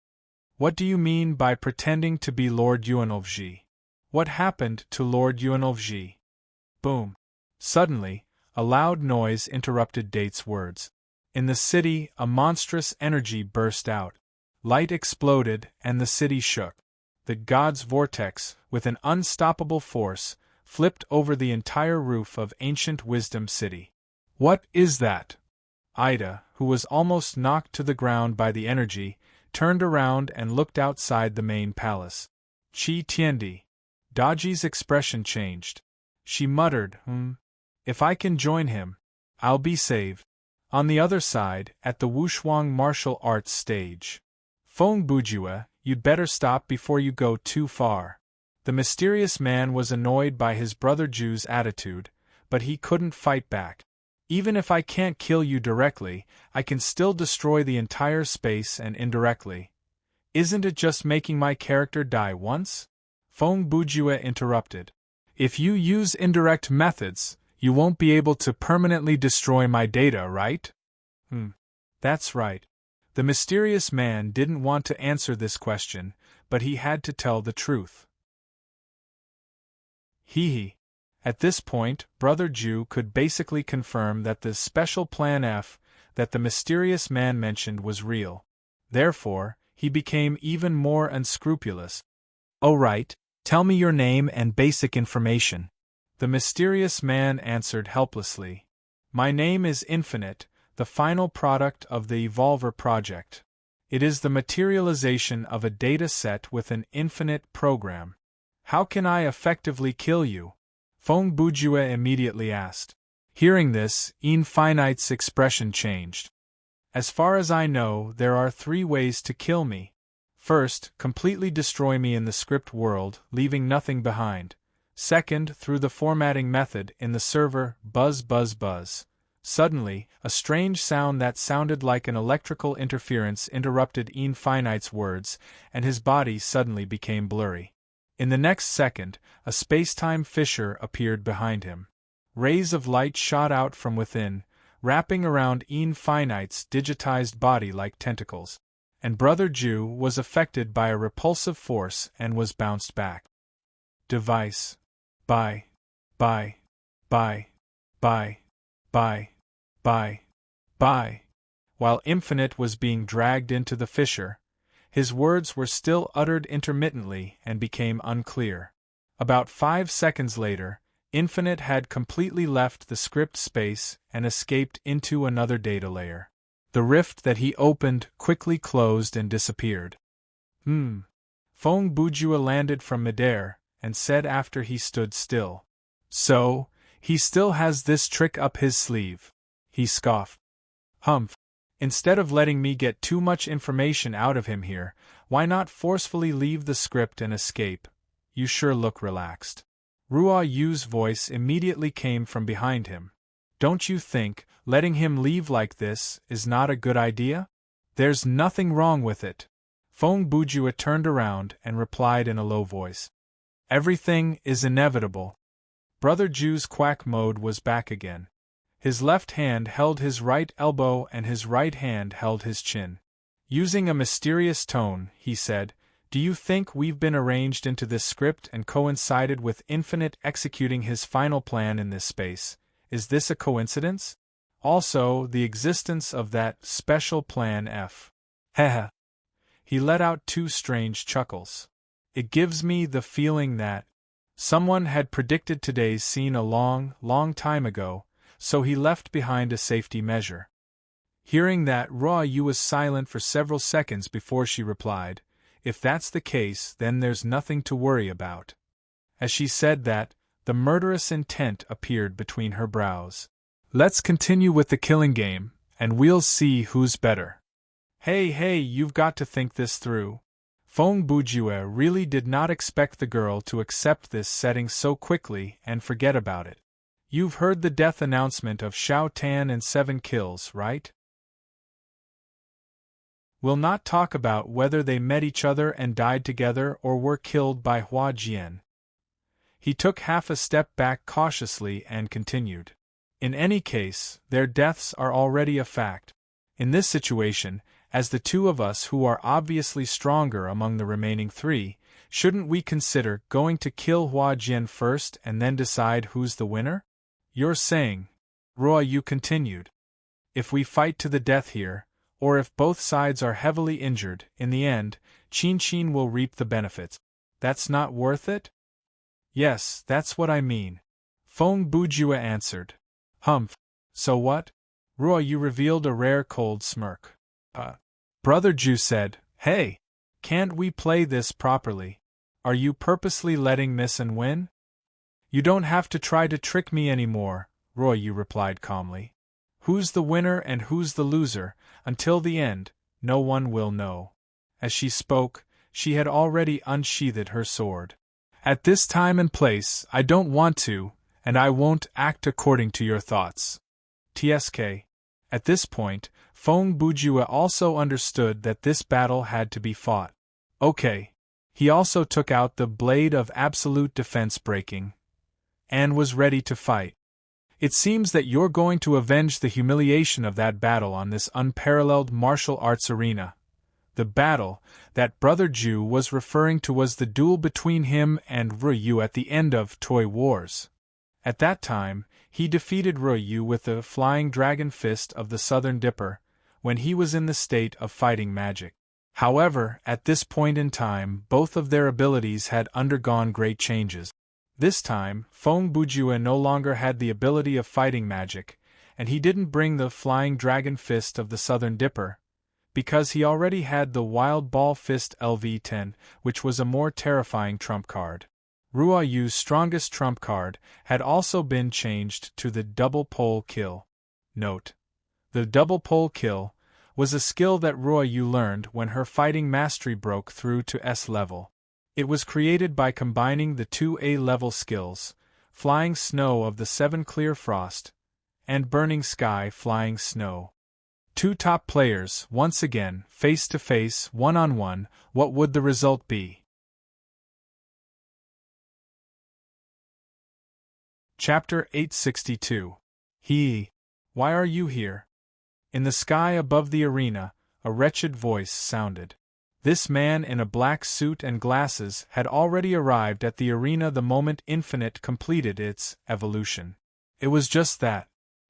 What do you mean by pretending to be Lord Yuanlevji? What happened to Lord Yuanlevji? Boom. Suddenly, a loud noise interrupted Date's words. In the city, a monstrous energy burst out. Light exploded and the city shook. The god's vortex, with an unstoppable force, flipped over the entire roof of ancient Wisdom City. What is that? Ida, who was almost knocked to the ground by the energy, turned around and looked outside the main palace. Qi Tiandi. Daji's expression changed. She muttered, If I can join him, I'll be saved. On the other side, at the Wushuang martial arts stage. Feng Bujue, you'd better stop before you go too far. The mysterious man was annoyed by his brother Ju's attitude, but he couldn't fight back. Even if I can't kill you directly, I can still destroy the entire space and indirectly. Isn't it just making my character die once? Feng Bujue interrupted. If you use indirect methods, you won't be able to permanently destroy my data, right? That's right. The mysterious man didn't want to answer this question, but he had to tell the truth. Hee. At this point, Brother Ju could basically confirm that the special Plan F that the mysterious man mentioned was real. Therefore, he became even more unscrupulous. Oh right, tell me your name and basic information. The mysterious man answered helplessly. My name is Infinite, the final product of the Evolver project. It is the materialization of a data set with an infinite program. How can I effectively kill you? Feng Bujue immediately asked. Hearing this, Infinite's expression changed. As far as I know, there are 3 ways to kill me. First, completely destroy me in the script world, leaving nothing behind. Second, through the formatting method in the server, buzz buzz buzz. Suddenly, a strange sound that sounded like an electrical interference interrupted Infinite's words, and his body suddenly became blurry. In the next second, a space-time fissure appeared behind him. Rays of light shot out from within, wrapping around Finite's digitized body like tentacles. And Brother Jew was affected by a repulsive force and was bounced back. Device. Bye. Bye. Bye. Bye. Bye. Bye. Bye. While Infinite was being dragged into the fissure, his words were still uttered intermittently and became unclear. About 5 seconds later, Infinite had completely left the script space and escaped into another data layer. The rift that he opened quickly closed and disappeared. Feng Bujua landed from midair and said after he stood still. So, he still has this trick up his sleeve. He scoffed. Humph. Instead of letting me get too much information out of him here, why not forcefully leave the script and escape? You sure look relaxed. Ruo Yu's voice immediately came from behind him. Don't you think letting him leave like this is not a good idea? There's nothing wrong with it. Feng Bujua turned around and replied in a low voice. Everything is inevitable. Brother Jew's quack mode was back again. His left hand held his right elbow and his right hand held his chin. Using a mysterious tone, he said, Do you think we've been arranged into this script and coincided with Infinite executing his final plan in this space? Is this a coincidence? Also, the existence of that special plan F. Heh. He let out 2 strange chuckles. It gives me the feeling that someone had predicted today's scene a long, long time ago, so he left behind a safety measure. Hearing that, Ruo Yu was silent for several seconds before she replied, If that's the case, then there's nothing to worry about. As she said that, the murderous intent appeared between her brows. Let's continue with the killing game, and we'll see who's better. Hey, you've got to think this through. Feng Bujue really did not expect the girl to accept this setting so quickly and forget about it. You've heard the death announcement of Xiao Tan and 7 kills, right? We'll not talk about whether they met each other and died together or were killed by Hua Jian. He took half a step back cautiously and continued. In any case, their deaths are already a fact. In this situation, as the 2 of us who are obviously stronger among the remaining 3, shouldn't we consider going to kill Hua Jian first and then decide who's the winner? You're saying, Ruo Yu continued, if we fight to the death here, or if both sides are heavily injured, in the end, Qin will reap the benefits. That's not worth it? Yes, that's what I mean. Feng Bujua answered. Humph. So what? Ruo Yu revealed a rare cold smirk. Brother Ju said, Hey! Can't we play this properly? Are you purposely letting Miss An win? You don't have to try to trick me anymore, Ruo Yu replied calmly. Who's the winner and who's the loser, until the end, no one will know. As she spoke, she had already unsheathed her sword. At this time and place, I don't want to, and I won't act according to your thoughts. TSK. At this point, Feng Bujua also understood that this battle had to be fought. Okay. He also took out the blade of absolute defense breaking, and was ready to fight. It seems that you're going to avenge the humiliation of that battle on this unparalleled martial arts arena. The battle that Brother Ju was referring to was the duel between him and Ruo Yu at the end of Toy Wars. At that time, he defeated Ruo Yu with the Flying Dragon Fist of the Southern Dipper, when he was in the state of fighting magic. However, at this point in time, both of their abilities had undergone great changes. This time, Feng Bujua no longer had the ability of fighting magic, and he didn't bring the Flying Dragon Fist of the Southern Dipper, because he already had the Wild Ball Fist LV-10, which was a more terrifying trump card. Ruo Yu's strongest trump card had also been changed to the Double Pole Kill. Note: the Double Pole Kill was a skill that Ruo Yu learned when her fighting mastery broke through to S level. It was created by combining the 2 A-level skills, Flying Snow of the 7 Clear Frost, and Burning Sky Flying Snow. 2 top players, once again, face-to-face, one-on-one, what would the result be? Chapter 862. Why are you here? In the sky above the arena, a wretched voice sounded. This man in a black suit and glasses had already arrived at the arena the moment Infinite completed its evolution. It was just that.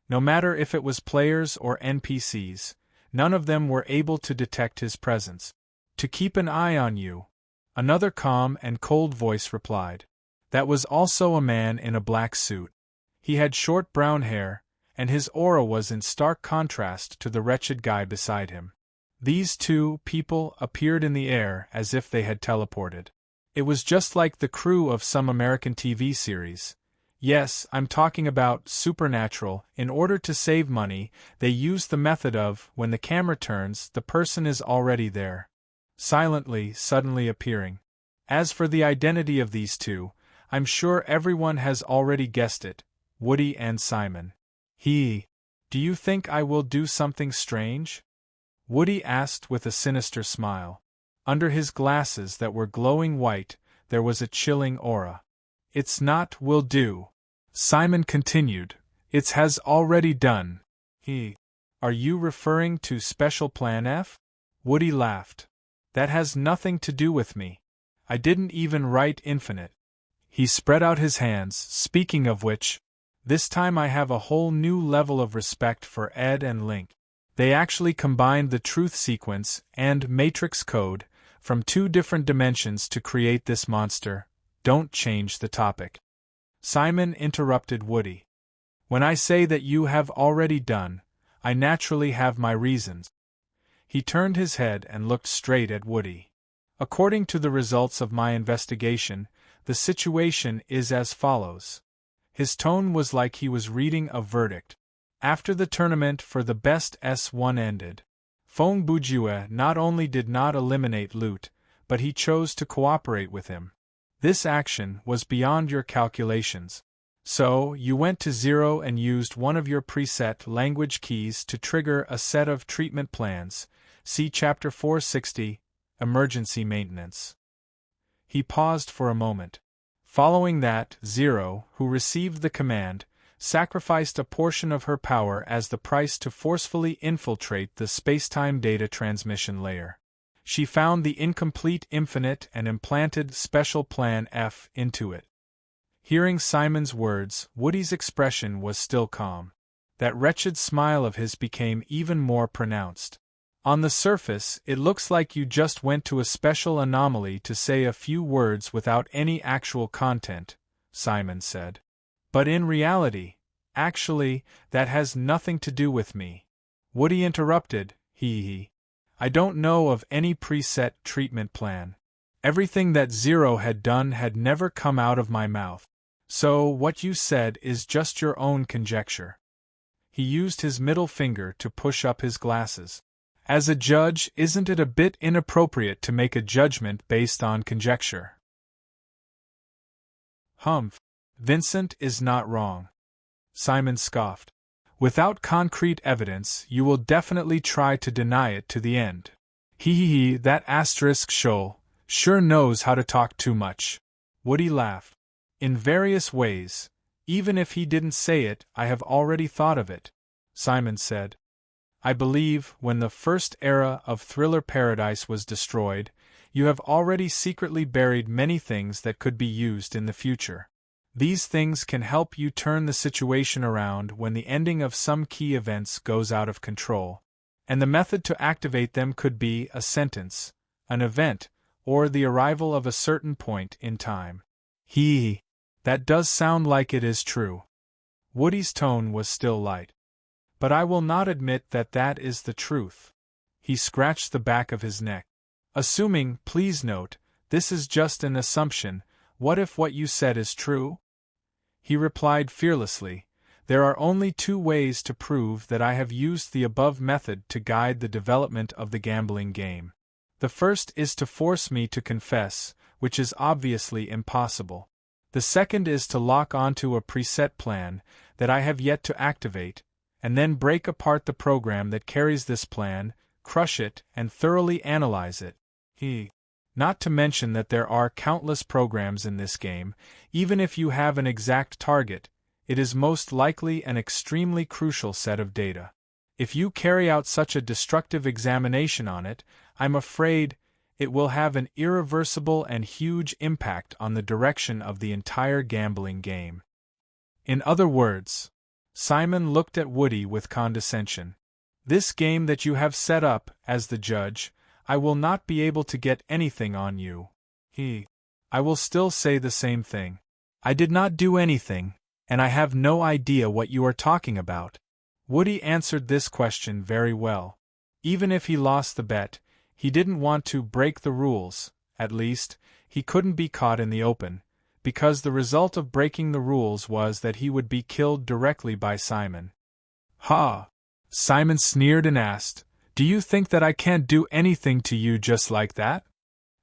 No matter if it was players or NPCs, none of them were able to detect his presence. To keep an eye on you, another calm and cold voice replied. That was also a man in a black suit. He had short brown hair, and his aura was in stark contrast to the wretched guy beside him. These two people appeared in the air as if they had teleported. It was just like the crew of some American TV series. Yes, I'm talking about Supernatural. In order to save money, they use the method of, when the camera turns, the person is already there, silently, suddenly appearing. As for the identity of these two, I'm sure everyone has already guessed it, Woody and Simon. Do you think I will do something strange? Woody asked with a sinister smile. Under his glasses that were glowing white, there was a chilling aura. It's not will do. Simon continued. It has already done. Are you referring to Special Plan F? Woody laughed. That has nothing to do with me. I didn't even write Infinite. He spread out his hands, speaking of which, this time I have a whole new level of respect for Ed and Link. They actually combined the truth sequence and matrix code from two different dimensions to create this monster. Don't change the topic. Simon interrupted Woody. When I say that you have already done, I naturally have my reasons. He turned his head and looked straight at Woody. According to the results of my investigation, the situation is as follows. His tone was like he was reading a verdict. After the tournament for the best S1 ended, Fong Bujue not only did not eliminate Loot, but he chose to cooperate with him. This action was beyond your calculations. So, you went to Zero and used one of your preset language keys to trigger a set of treatment plans. See Chapter 460, Emergency Maintenance. He paused for a moment. Following that, Zero, who received the command, sacrificed a portion of her power as the price to forcefully infiltrate the spacetime data transmission layer. She found the incomplete Infinite and implanted Special Plan F into it. Hearing Simon's words, Woody's expression was still calm. That wretched smile of his became even more pronounced. On the surface, it looks like you just went to a special anomaly to say a few words without any actual content, Simon said. But in reality, actually, that has nothing to do with me. Woody interrupted, I don't know of any preset treatment plan. Everything that Zero had done had never come out of my mouth. So what you said is just your own conjecture. He used his middle finger to push up his glasses. As a judge, isn't it a bit inappropriate to make a judgment based on conjecture? Humph. Vincent is not wrong. Simon scoffed. Without concrete evidence, you will definitely try to deny it to the end. That asterisk shoal sure knows how to talk too much. Woody laughed. In various ways. Even if he didn't say it, I have already thought of it, Simon said. I believe, when the first era of Thriller Paradise was destroyed, you have already secretly buried many things that could be used in the future. These things can help you turn the situation around when the ending of some key events goes out of control. And the method to activate them could be a sentence, an event, or the arrival of a certain point in time. That does sound like it is true. Woody's tone was still light. But I will not admit that that is the truth. He scratched the back of his neck. Assuming, please note, this is just an assumption, what if what you said is true? He replied fearlessly, there are only two ways to prove that I have used the above method to guide the development of the gambling game. The first is to force me to confess, which is obviously impossible. The second is to lock onto a preset plan that I have yet to activate, and then break apart the program that carries this plan, crush it, and thoroughly analyze it. Not to mention that there are countless programs in this game. Even if you have an exact target, It is most likely an extremely crucial set of data. If you carry out such a destructive examination on it, I'm afraid it will have an irreversible and huge impact on the direction of the entire gambling game. In other words, Simon looked at Woody with condescension. This game that you have set up, as the judge, I will not be able to get anything on you. I will still say the same thing. I did not do anything, and I have no idea what you are talking about. Woody answered this question very well. Even if he lost the bet, he didn't want to break the rules. At least, he couldn't be caught in the open, because the result of breaking the rules was that he would be killed directly by Simon. Ha! Simon sneered and asked, "Do you think that I can't do anything to you just like that?"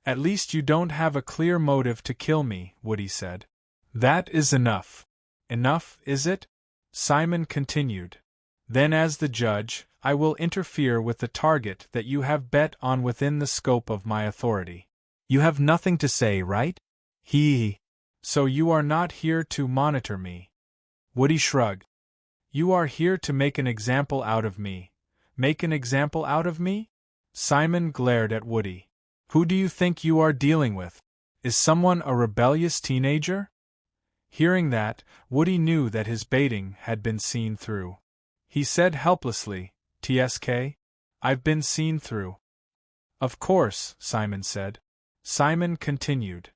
"At least you don't have a clear motive to kill me," Woody said. "That is enough." "Enough, is it?" Simon continued. "Then as the judge, I will interfere with the target that you have bet on within the scope of my authority. You have nothing to say, right?" So you are not here to monitor me?" Woody shrugged. "You are here to make an example out of me." "Make an example out of me?" Simon glared at Woody. "Who do you think you are dealing with? Is someone a rebellious teenager?" Hearing that, Woody knew that his baiting had been seen through. He said helplessly, "TSK? I've been seen through." "Of course," Simon said. Simon continued.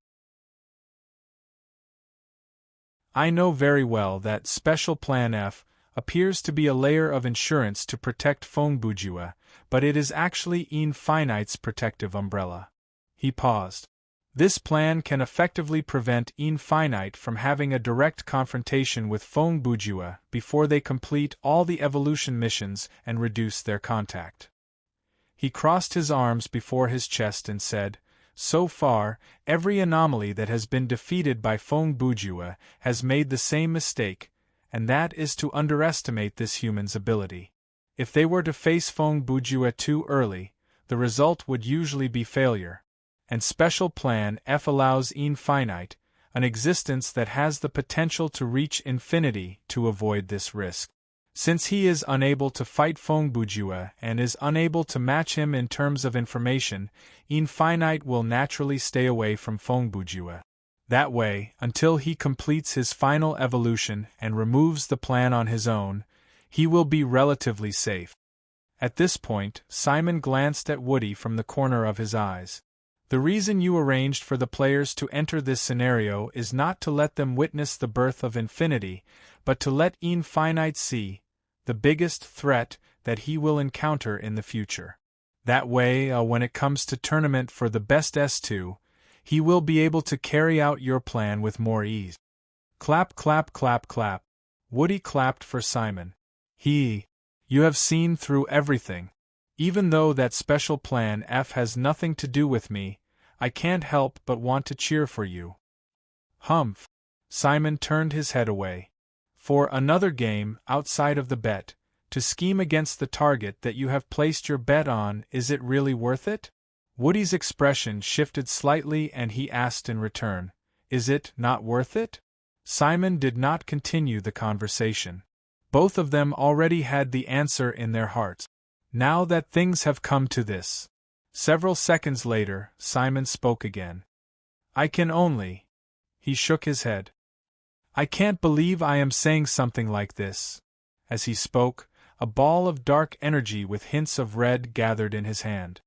"I know very well that Special Plan F appears to be a layer of insurance to protect Fongbujua, but it is actually Infinite's protective umbrella." He paused. "This plan can effectively prevent Infinite from having a direct confrontation with Fongbujua before they complete all the evolution missions and reduce their contact." He crossed his arms before his chest and said, "So far, every anomaly that has been defeated by Fongbujua has made the same mistake, and that is to underestimate this human's ability. If they were to face Fongbujua too early, the result would usually be failure. And Special Plan F allows Infinite, an existence that has the potential to reach infinity, to avoid this risk. Since he is unable to fight Fongbujua and is unable to match him in terms of information, Infinite will naturally stay away from Fongbujua. That way, until he completes his final evolution and removes the plan on his own, he will be relatively safe." At this point, Simon glanced at Woody from the corner of his eyes. "The reason you arranged for the players to enter this scenario is not to let them witness the birth of infinity, but to let Infinite see the biggest threat that he will encounter in the future. That way, when it comes to tournament for the best S2, he will be able to carry out your plan with more ease." Clap, clap, clap, clap. Woody clapped for Simon. You have seen through everything. Even though that Special Plan F has nothing to do with me, I can't help but want to cheer for you." "Humph." Simon turned his head away. "For another game, outside of the bet, to scheme against the target that you have placed your bet on, is it really worth it?" Woody's expression shifted slightly and he asked in return, "Is it not worth it?" Simon did not continue the conversation. Both of them already had the answer in their hearts. Now that things have come to this. Several seconds later, Simon spoke again. "I can only..." He shook his head. "I can't believe I am saying something like this." As he spoke, a ball of dark energy with hints of red gathered in his hand.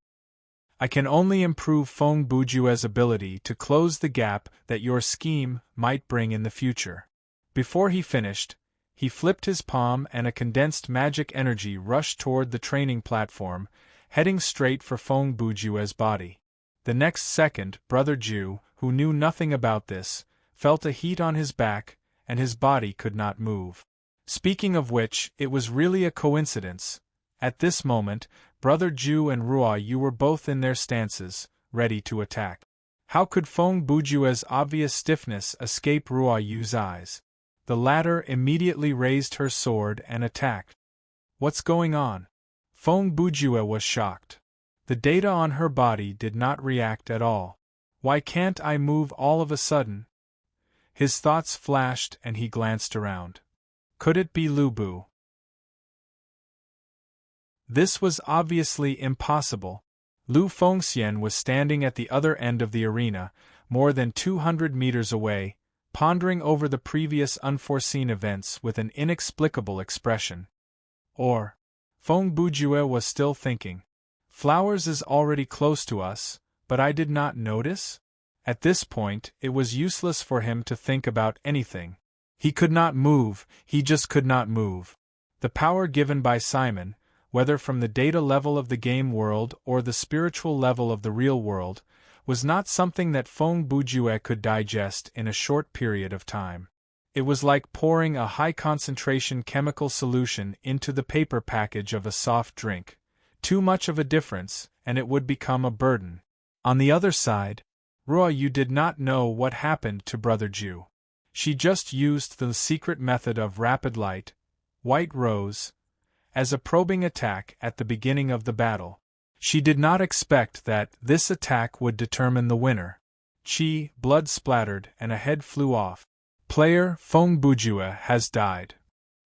"I can only improve Fongbujue's ability to close the gap that your scheme might bring in the future." Before he finished, he flipped his palm and a condensed magic energy rushed toward the training platform, heading straight for Fongbujue's body. The next second, Brother Ju, who knew nothing about this, felt a heat on his back, and his body could not move. Speaking of which, it was really a coincidence. At this moment, Brother Ju and Ruo Yu were both in their stances, ready to attack. How could Fongbujue's obvious stiffness escape Ruo Yu's eyes? The latter immediately raised her sword and attacked. "What's going on?" Fongbujue was shocked. The data on her body did not react at all. "Why can't I move all of a sudden?" His thoughts flashed and he glanced around. Could it be Lu Bu? This was obviously impossible. Lu Fengxian was standing at the other end of the arena, more than 200 meters away, pondering over the previous unforeseen events with an inexplicable expression. Or, Feng Bujue was still thinking. Flowers is already close to us, but I did not notice? At this point, it was useless for him to think about anything. He could not move, he just could not move. The power given by Simon, whether from the data level of the game world or the spiritual level of the real world, was not something that Feng Bujue could digest in a short period of time. It was like pouring a high-concentration chemical solution into the paper package of a soft drink. Too much of a difference, and it would become a burden. On the other side, Ruoyu did not know what happened to Brother Ju. She just used the secret method of rapid light, white rose, as a probing attack at the beginning of the battle. She did not expect that this attack would determine the winner. Chi, blood splattered, and a head flew off. Player Feng Bujue has died.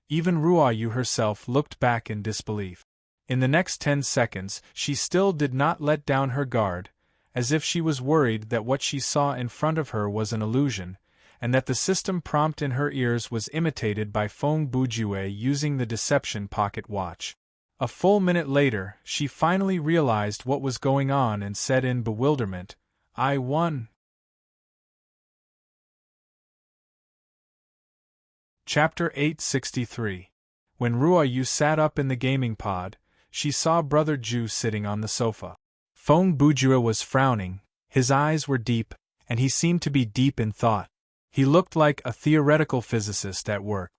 Even Ruoyu herself looked back in disbelief. In the next 10 seconds, she still did not let down her guard, as if she was worried that what she saw in front of her was an illusion, and that the system prompt in her ears was imitated by Feng Bujue using the deception pocket watch. A full minute later, she finally realized what was going on and said in bewilderment, "I won." Chapter 863. When Ruoyu sat up in the gaming pod, she saw Brother Ju sitting on the sofa. Feng Bujue was frowning, his eyes were deep, and he seemed to be deep in thought. He looked like a theoretical physicist at work.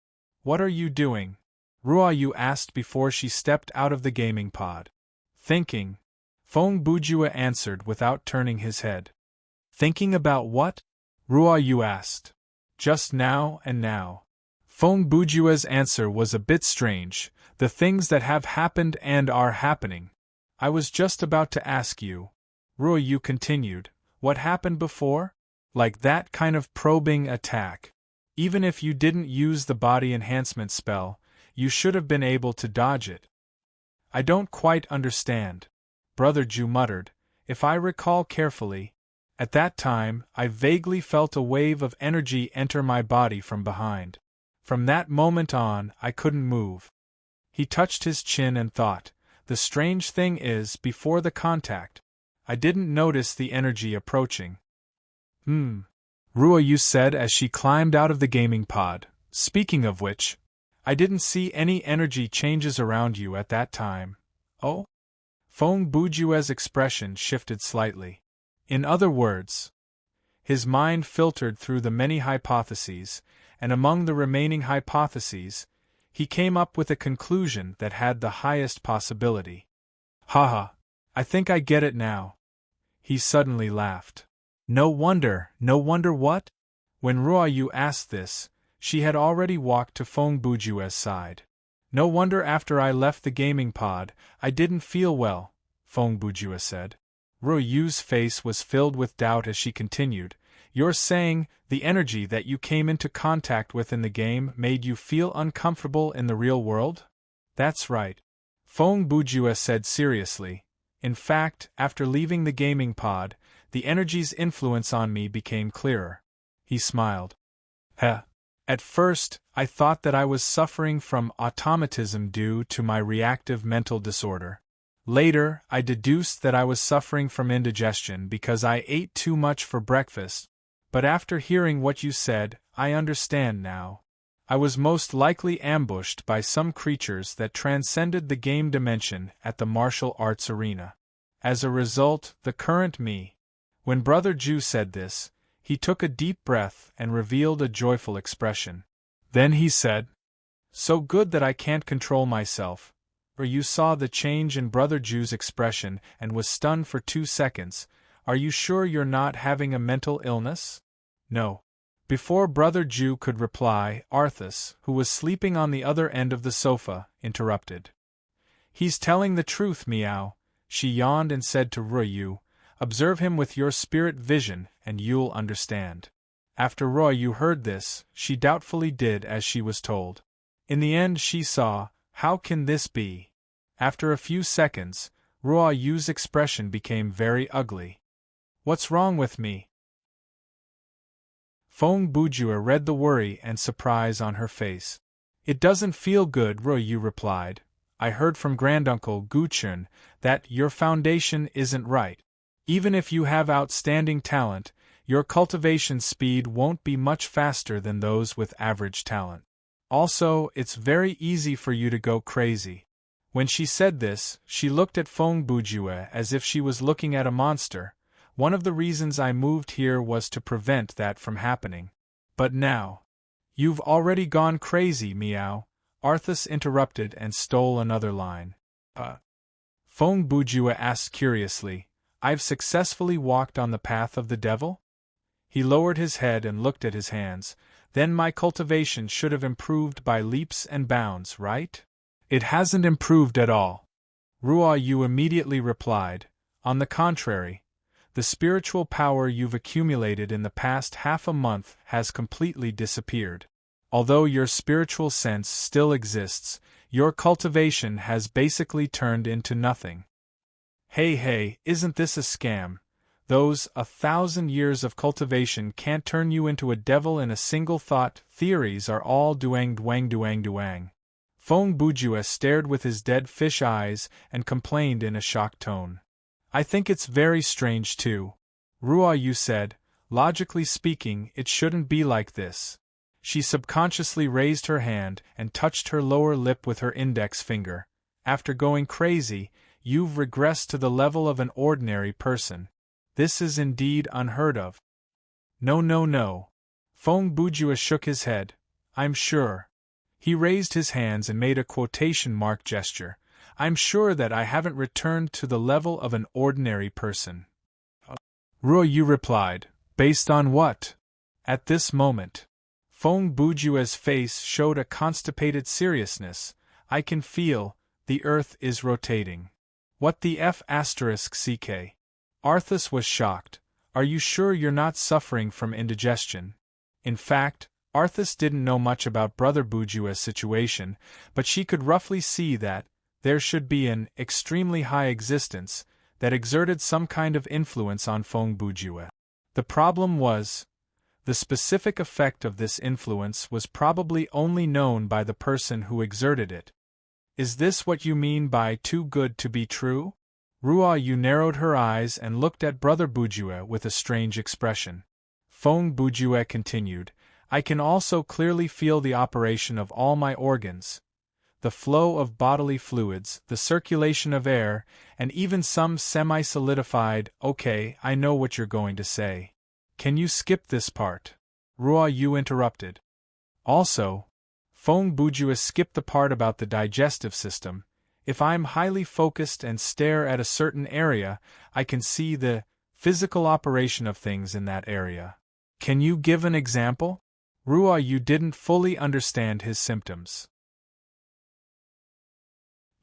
"What are you doing?" Ruoyu asked before she stepped out of the gaming pod. "Thinking," Feng Bujue answered without turning his head. "Thinking about what?" Ruoyu asked. "Just now and now." Feng Bujue's answer was a bit strange. "The things that have happened and are happening. I was just about to ask you," Ruoyu continued, "what happened before? Like that kind of probing attack. Even if you didn't use the body enhancement spell, you should have been able to dodge it." "I don't quite understand," Brother Ju muttered. "If I recall carefully, at that time I vaguely felt a wave of energy enter my body from behind. From that moment on, I couldn't move." He touched his chin and thought, "The strange thing is, before the contact, I didn't notice the energy approaching." Ruoyu said as she climbed out of the gaming pod. "Speaking of which, I didn't see any energy changes around you at that time." "Oh?" Feng Bujue's expression shifted slightly. In other words, his mind filtered through the many hypotheses, and among the remaining hypotheses, he came up with a conclusion that had the highest possibility. "Haha, I think I get it now." He suddenly laughed. No wonder what?" When Ruoyu asked this, she had already walked to Feng Bujue's side. "No wonder after I left the gaming pod, I didn't feel well," Feng Bujue said. Ruoyu's face was filled with doubt as she continued, "You're saying the energy that you came into contact with in the game made you feel uncomfortable in the real world?" "That's right," Feng Bujue said seriously. "In fact, after leaving the gaming pod, the energy's influence on me became clearer." He smiled. "Heh. At first, I thought that I was suffering from automatism due to my reactive mental disorder. Later, I deduced that I was suffering from indigestion because I ate too much for breakfast, but after hearing what you said, I understand now. I was most likely ambushed by some creatures that transcended the game dimension at the martial arts arena. As a result, the current me." When Brother Ju said this, he took a deep breath and revealed a joyful expression. Then he said, "So good that I can't control myself." Or you saw the change in Brother Ju's expression and was stunned for 2 seconds. "Are you sure you're not having a mental illness?" "No." Before Brother Ju could reply, Arthas, who was sleeping on the other end of the sofa, interrupted. "He's telling the truth, Meow." She yawned and said to Ruoyu, "Observe him with your spirit vision, and you'll understand." After Ruoyu heard this, she doubtfully did as she was told. In the end she saw, how can this be? After a few seconds, Ruo Yu's expression became very ugly. What's wrong with me? Feng Bujue read the worry and surprise on her face. It doesn't feel good, Ruo Yu replied. I heard from Granduncle Guchun that your foundation isn't right. Even if you have outstanding talent, your cultivation speed won't be much faster than those with average talent. Also, it's very easy for you to go crazy. When she said this, she looked at Feng Bujue as if she was looking at a monster. One of the reasons I moved here was to prevent that from happening. But now, you've already gone crazy, Meow. Arthas interrupted and stole another line. Feng Bujue asked curiously, I've successfully walked on the path of the devil? He lowered his head and looked at his hands. Then my cultivation should have improved by leaps and bounds, right? It hasn't improved at all. Ruo Yu immediately replied, on the contrary, the spiritual power you've accumulated in the past half a month has completely disappeared. Although your spiritual sense still exists, your cultivation has basically turned into nothing. Hey, isn't this a scam? Those 1,000 years of cultivation can't turn you into a devil in a single thought. Theories are all duang. Feng Bujue stared with his dead fish eyes and complained in a shocked tone. I think it's very strange too. Ruo Yu said, logically speaking, it shouldn't be like this. She subconsciously raised her hand and touched her lower lip with her index finger. After going crazy, you've regressed to the level of an ordinary person. This is indeed unheard of. No. Feng Bujue shook his head. I'm sure. He raised his hands and made a quotation mark gesture. I'm sure that I haven't returned to the level of an ordinary person. Ruo Yu replied, based on what? At this moment, Feng Bujue's face showed a constipated seriousness. I can feel, the earth is rotating. What the F***ck? Arthas was shocked. Are you sure you're not suffering from indigestion? In fact, Arthas didn't know much about Brother Bujue's situation, but she could roughly see that there should be an extremely high existence that exerted some kind of influence on Feng Bujue. The problem was, the specific effect of this influence was probably only known by the person who exerted it. Is this what you mean by too good to be true? Ruo Yu narrowed her eyes and looked at Brother Bujue with a strange expression. Feng Bujue continued, I can also clearly feel the operation of all my organs, the flow of bodily fluids, the circulation of air, and even some semi-solidified. Okay, I know what you're going to say. Can you skip this part? Ruo Yu interrupted. Also, Feng Bujue skipped the part about the digestive system. If I'm highly focused and stare at a certain area, I can see the physical operation of things in that area. Can you give an example? Ruo Yu didn't fully understand his symptoms.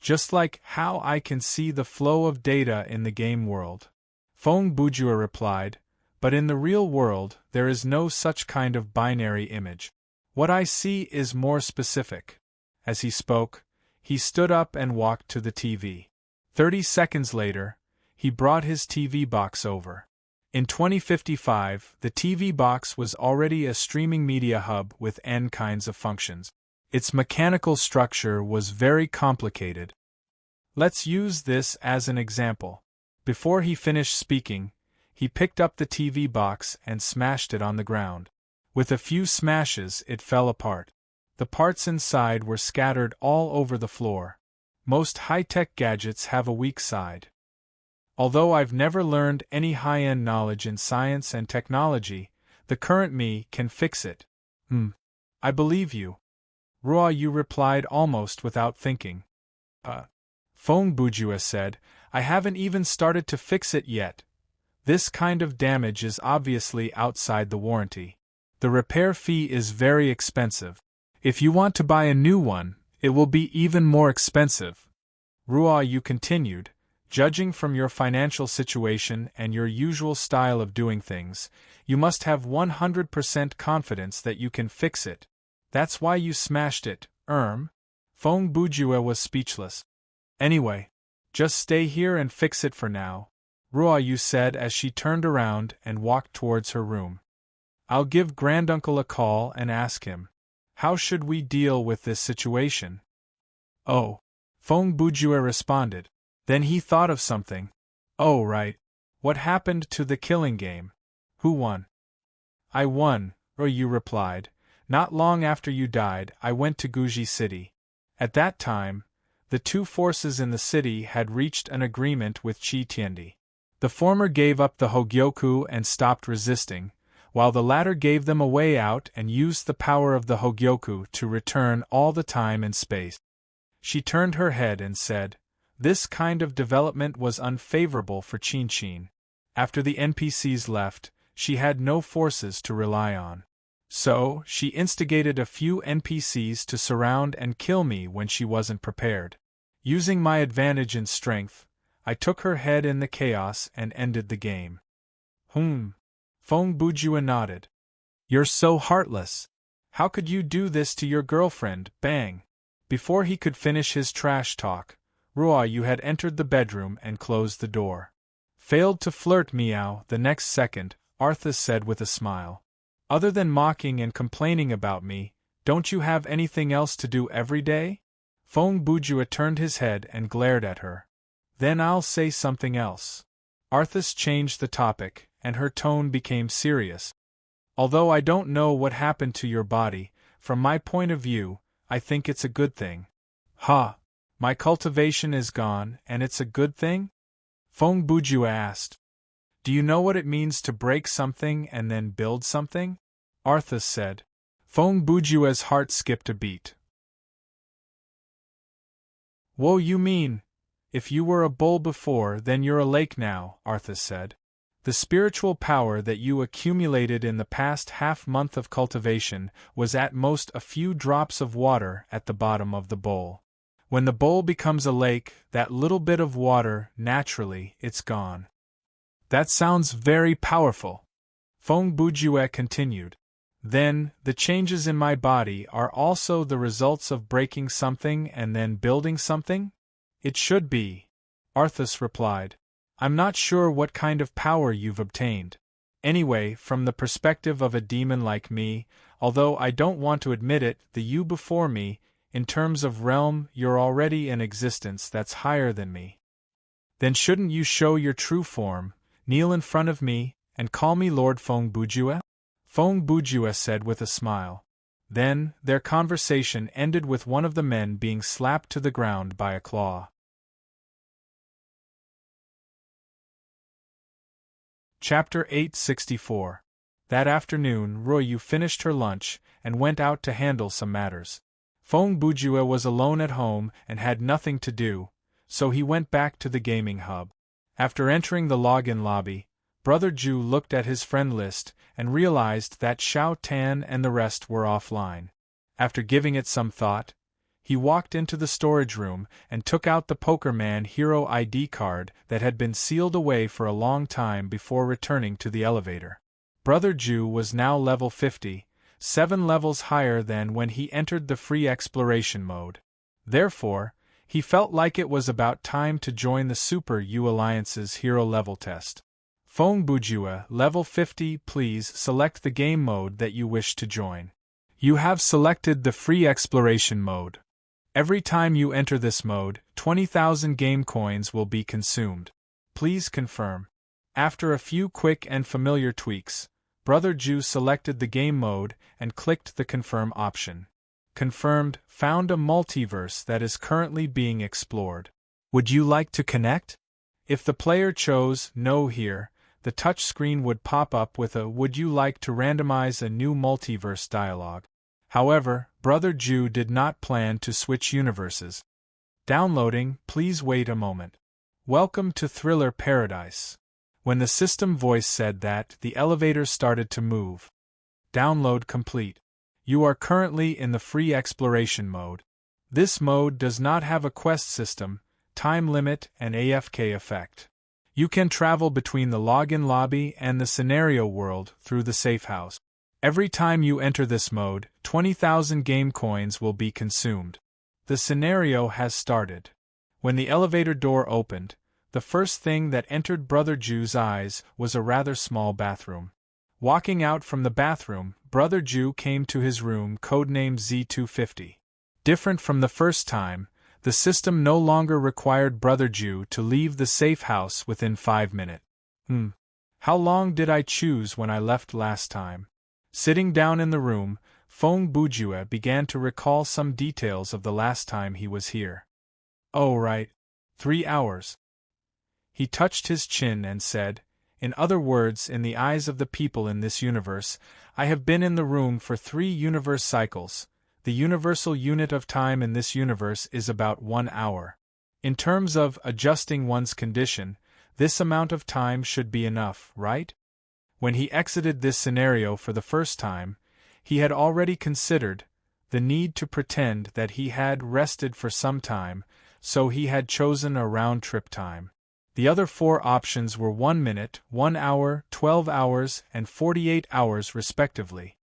Just like how I can see the flow of data in the game world. Feng Bujue replied, but in the real world, there is no such kind of binary image. What I see is more specific. As he spoke, he stood up and walked to the TV. 30 seconds later, he brought his TV box over. In 2055, the TV box was already a streaming media hub with N kinds of functions. Its mechanical structure was very complicated. Let's use this as an example. Before he finished speaking, he picked up the TV box and smashed it on the ground. With a few smashes, it fell apart. The parts inside were scattered all over the floor. Most high-tech gadgets have a weak side. Although I've never learned any high-end knowledge in science and technology, the current me can fix it. I believe you. Ruo Yu replied almost without thinking. Feng Bujue said, I haven't even started to fix it yet. This kind of damage is obviously outside the warranty. The repair fee is very expensive. If you want to buy a new one, it will be even more expensive. Ruo Yu continued, judging from your financial situation and your usual style of doing things, you must have 100% confidence that you can fix it. That's why you smashed it, Feng Bujue was speechless. Anyway, just stay here and fix it for now, Ruoyu said as she turned around and walked towards her room. I'll give Granduncle a call and ask him. How should we deal with this situation? Oh, Feng Bujue responded. Then he thought of something. Oh right. What happened to the killing game? Who won? I won, Ruoyu replied. Not long after you died, I went to Guji City. At that time, the two forces in the city had reached an agreement with Qi Tiandi. The former gave up the Hogyoku and stopped resisting, while the latter gave them a way out and used the power of the Hogyoku to return all the time and space. She turned her head and said, this kind of development was unfavorable for Qin. After the NPCs left, she had no forces to rely on. So, she instigated a few NPCs to surround and kill me when she wasn't prepared. Using my advantage in strength, I took her head in the chaos and ended the game. Feng Bujue nodded. You're so heartless. How could you do this to your girlfriend? Bang! Before he could finish his trash talk, Ruoyu had entered the bedroom and closed the door. Failed to flirt, meow. The next second, Arthas said with a smile. Other than mocking and complaining about me, don't you have anything else to do every day? Feng Bujue turned his head and glared at her. Then I'll say something else. Arthas changed the topic, and her tone became serious. Although I don't know what happened to your body, from my point of view, I think it's a good thing. Ha! My cultivation is gone, and it's a good thing? Feng Bujue asked. Do you know what it means to break something and then build something? Arthas said. Feng Bujue's heart skipped a beat. Whoa, you mean, if you were a bowl before, then you're a lake now, Arthas said. The spiritual power that you accumulated in the past half-month of cultivation was at most a few drops of water at the bottom of the bowl. When the bowl becomes a lake, that little bit of water, naturally, it's gone. That sounds very powerful. Feng Bujue continued. Then, the changes in my body are also the results of breaking something and then building something? It should be, Arthas replied. I'm not sure what kind of power you've obtained. Anyway, from the perspective of a demon like me, although I don't want to admit it, the you before me, in terms of realm, you're already an existence that's higher than me. Then shouldn't you show your true form, kneel in front of me, and call me Lord Feng Bujue? Feng Bujue said with a smile. Then, their conversation ended with one of the men being slapped to the ground by a claw. Chapter 864. That afternoon, Ruoyu finished her lunch and went out to handle some matters. Feng Bujue was alone at home and had nothing to do, so he went back to the gaming hub. After entering the login lobby, Brother Ju looked at his friend list and realized that Xiao Tan and the rest were offline. After giving it some thought, he walked into the storage room and took out the Pokerman Hero ID card that had been sealed away for a long time before returning to the elevator. Brother Ju was now level 50, 7 levels higher than when he entered the free exploration mode. Therefore, he felt like it was about time to join the Super U Alliance's hero level test. Feng Bujue, level 50, please select the game mode that you wish to join. You have selected the free exploration mode. Every time you enter this mode, 20,000 game coins will be consumed. Please confirm. After a few quick and familiar tweaks, Brother Ju selected the game mode and clicked the confirm option. Confirmed, found a multiverse that is currently being explored. Would you like to connect? If the player chose no here, the touch screen would pop up with a "Would you like to randomize a new multiverse" dialogue. However, Brother Ju did not plan to switch universes. Downloading, please wait a moment. Welcome to Thriller Paradise. When the system voice said that, the elevator started to move. Download complete. You are currently in the free exploration mode. This mode does not have a quest system, time limit, and AFK effect. You can travel between the login lobby and the scenario world through the safe house. Every time you enter this mode, 20,000 game coins will be consumed. The scenario has started. When the elevator door opened, the first thing that entered Brother Ju's eyes was a rather small bathroom. Walking out from the bathroom, Brother Ju came to his room codenamed Z250. Different from the first time, the system no longer required Brother Ju to leave the safe house within 5 minutes. How long did I choose when I left last time? Sitting down in the room, Feng Bujue began to recall some details of the last time he was here. Oh right. 3 hours. He touched his chin and said, in other words, in the eyes of the people in this universe, I have been in the room for 3 universe cycles. The universal unit of time in this universe is about 1 hour. In terms of adjusting one's condition, this amount of time should be enough, right? When he exited this scenario for the first time, he had already considered the need to pretend that he had rested for some time, so he had chosen a round-trip time. The other 4 options were 1 minute, 1 hour, 12 hours, and 48 hours respectively.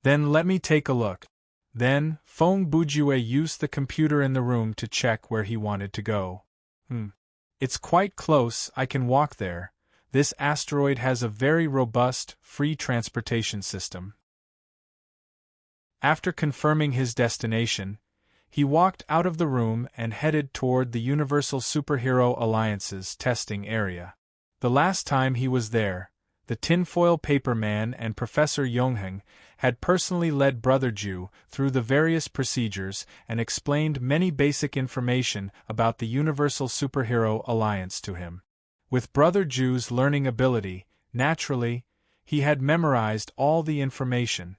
Then let me take a look. Then, Feng Bujue used the computer in the room to check where he wanted to go. It's quite close, I can walk there. This asteroid has a very robust, free transportation system. After confirming his destination, he walked out of the room and headed toward the Universal Superhero Alliance's testing area. The last time he was there, the tinfoil paper man and Professor Yongheng had personally led Brother Ju through the various procedures and explained many basic information about the Universal Superhero Alliance to him. With Brother Ju's learning ability, naturally, he had memorized all the information.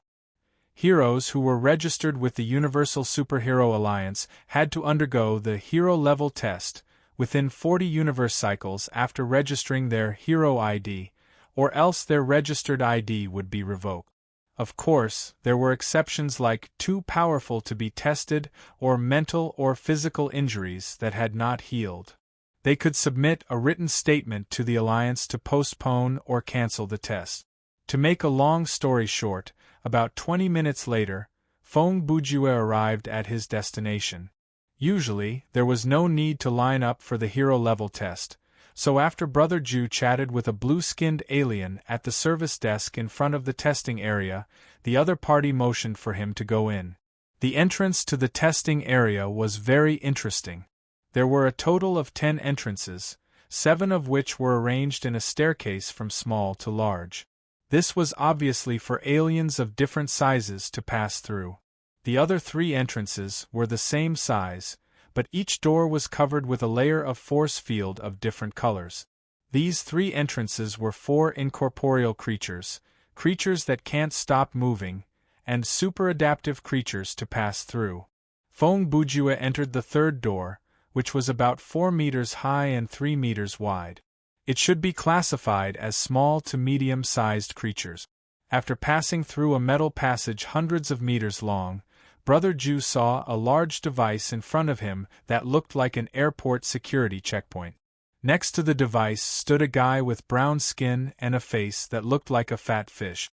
Heroes who were registered with the Universal Superhero Alliance had to undergo the Hero Level Test within 40 universe cycles after registering their Hero ID, or else their registered ID would be revoked. Of course, there were exceptions like too powerful to be tested or mental or physical injuries that had not healed. They could submit a written statement to the Alliance to postpone or cancel the test. To make a long story short, about 20 minutes later, Feng Bujue arrived at his destination. Usually, there was no need to line up for the hero level test, so after Brother Ju chatted with a blue-skinned alien at the service desk in front of the testing area, the other party motioned for him to go in. The entrance to the testing area was very interesting. There were a total of 10 entrances, 7 of which were arranged in a staircase from small to large. This was obviously for aliens of different sizes to pass through. The other 3 entrances were the same size, but each door was covered with a layer of force field of different colors. These 3 entrances were for incorporeal creatures, creatures that can't stop moving, and super-adaptive creatures to pass through. Feng Bujue entered the 3rd door, which was about 4 meters high and 3 meters wide. It should be classified as small to medium-sized creatures. After passing through a metal passage hundreds of meters long, Brother Ju saw a large device in front of him that looked like an airport security checkpoint. Next to the device stood a guy with brown skin and a face that looked like a fat fish.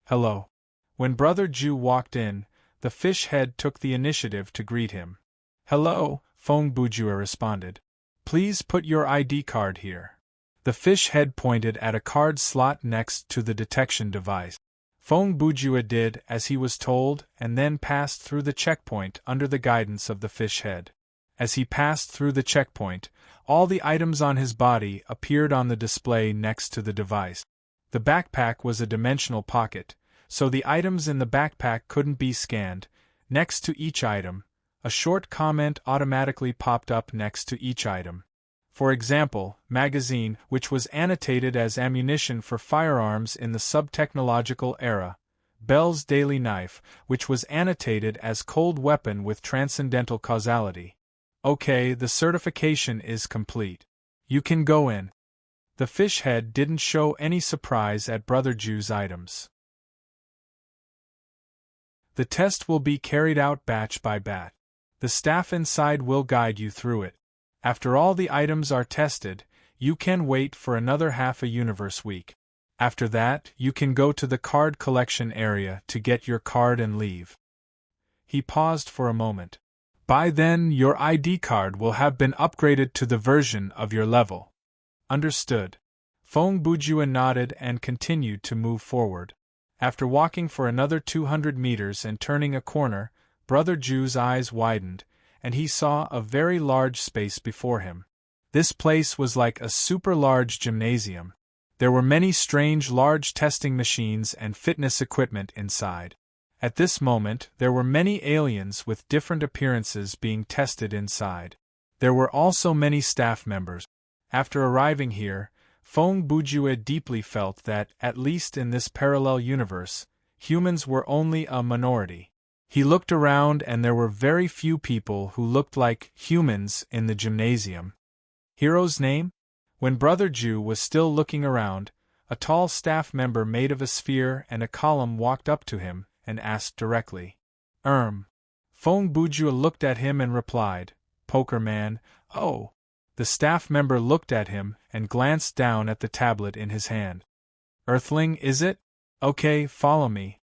Hello. When Brother Ju walked in, the fish head took the initiative to greet him. Hello, Feng Bujue responded. Please put your ID card here. The fish head pointed at a card slot next to the detection device. Feng Bujue did as he was told and then passed through the checkpoint under the guidance of the fish head. As he passed through the checkpoint, all the items on his body appeared on the display next to the device. The backpack was a dimensional pocket, so the items in the backpack couldn't be scanned. Next to each item, a short comment automatically popped up next to each item. For example, magazine, which was annotated as ammunition for firearms in the sub-technological era. Bell's daily knife, which was annotated as cold weapon with transcendental causality. Okay, the certification is complete. You can go in. The fish head didn't show any surprise at Brother Ju's items. The test will be carried out batch by batch. The staff inside will guide you through it. After all the items are tested, you can wait for another half a universe week. After that, you can go to the card collection area to get your card and leave. He paused for a moment. By then, your ID card will have been upgraded to the version of your level. Understood. Feng Bujue nodded and continued to move forward. After walking for another 200 meters and turning a corner, Brother Ju's eyes widened, and he saw a very large space before him. This place was like a super-large gymnasium. There were many strange large testing machines and fitness equipment inside. At this moment, there were many aliens with different appearances being tested inside. There were also many staff members. After arriving here, Feng Bujue deeply felt that, at least in this parallel universe, humans were only a minority. He looked around and there were very few people who looked like humans in the gymnasium. Hero's name? When Brother Ju was still looking around, a tall staff member made of a sphere and a column walked up to him and asked directly. Feng Bujue looked at him and replied, Poker Man, oh. The staff member looked at him and glanced down at the tablet in his hand. Earthling, is it? Okay, follow me.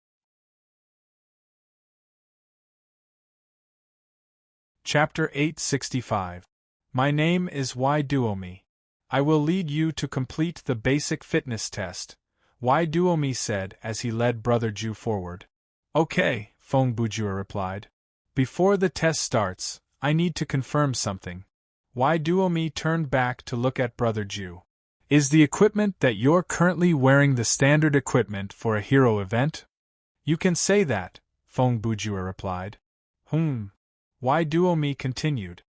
Chapter 865. My name is Y Duomi. I will lead you to complete the basic fitness test, Y Duomi said as he led Brother Ju forward. Okay, Feng Bujue replied. Before the test starts, I need to confirm something. Y Duomi turned back to look at Brother Ju. Is the equipment that you're currently wearing the standard equipment for a hero event? You can say that, Feng Bujue replied. Y Duomi continued.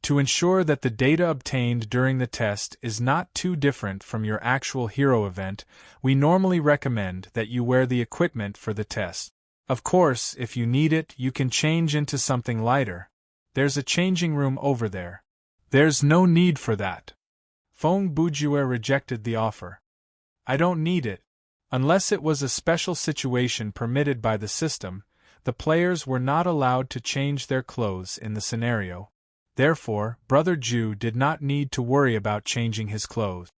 To ensure that the data obtained during the test is not too different from your actual hero event, we normally recommend that you wear the equipment for the test. Of course, if you need it, you can change into something lighter. There's a changing room over there. There's no need for that. Feng Bujue rejected the offer. I don't need it. Unless it was a special situation permitted by the system, the players were not allowed to change their clothes in the scenario. Therefore, Brother Ju did not need to worry about changing his clothes.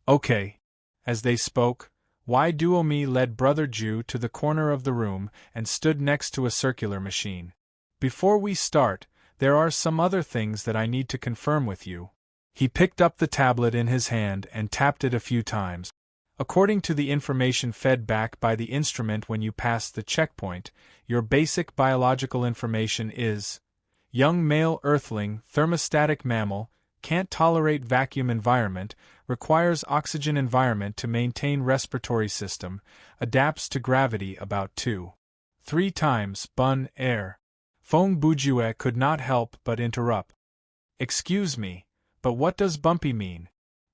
Okay. As they spoke, Y Duomi led Brother Ju to the corner of the room and stood next to a circular machine. Before we start, there are some other things that I need to confirm with you. He picked up the tablet in his hand and tapped it a few times. According to the information fed back by the instrument when you passed the checkpoint, your basic biological information is: young male earthling, thermostatic mammal, can't tolerate vacuum environment, requires oxygen environment to maintain respiratory system, adapts to gravity about 2-3 times Bun air. Feng Bujue could not help but interrupt. Excuse me, but what does bumpy mean?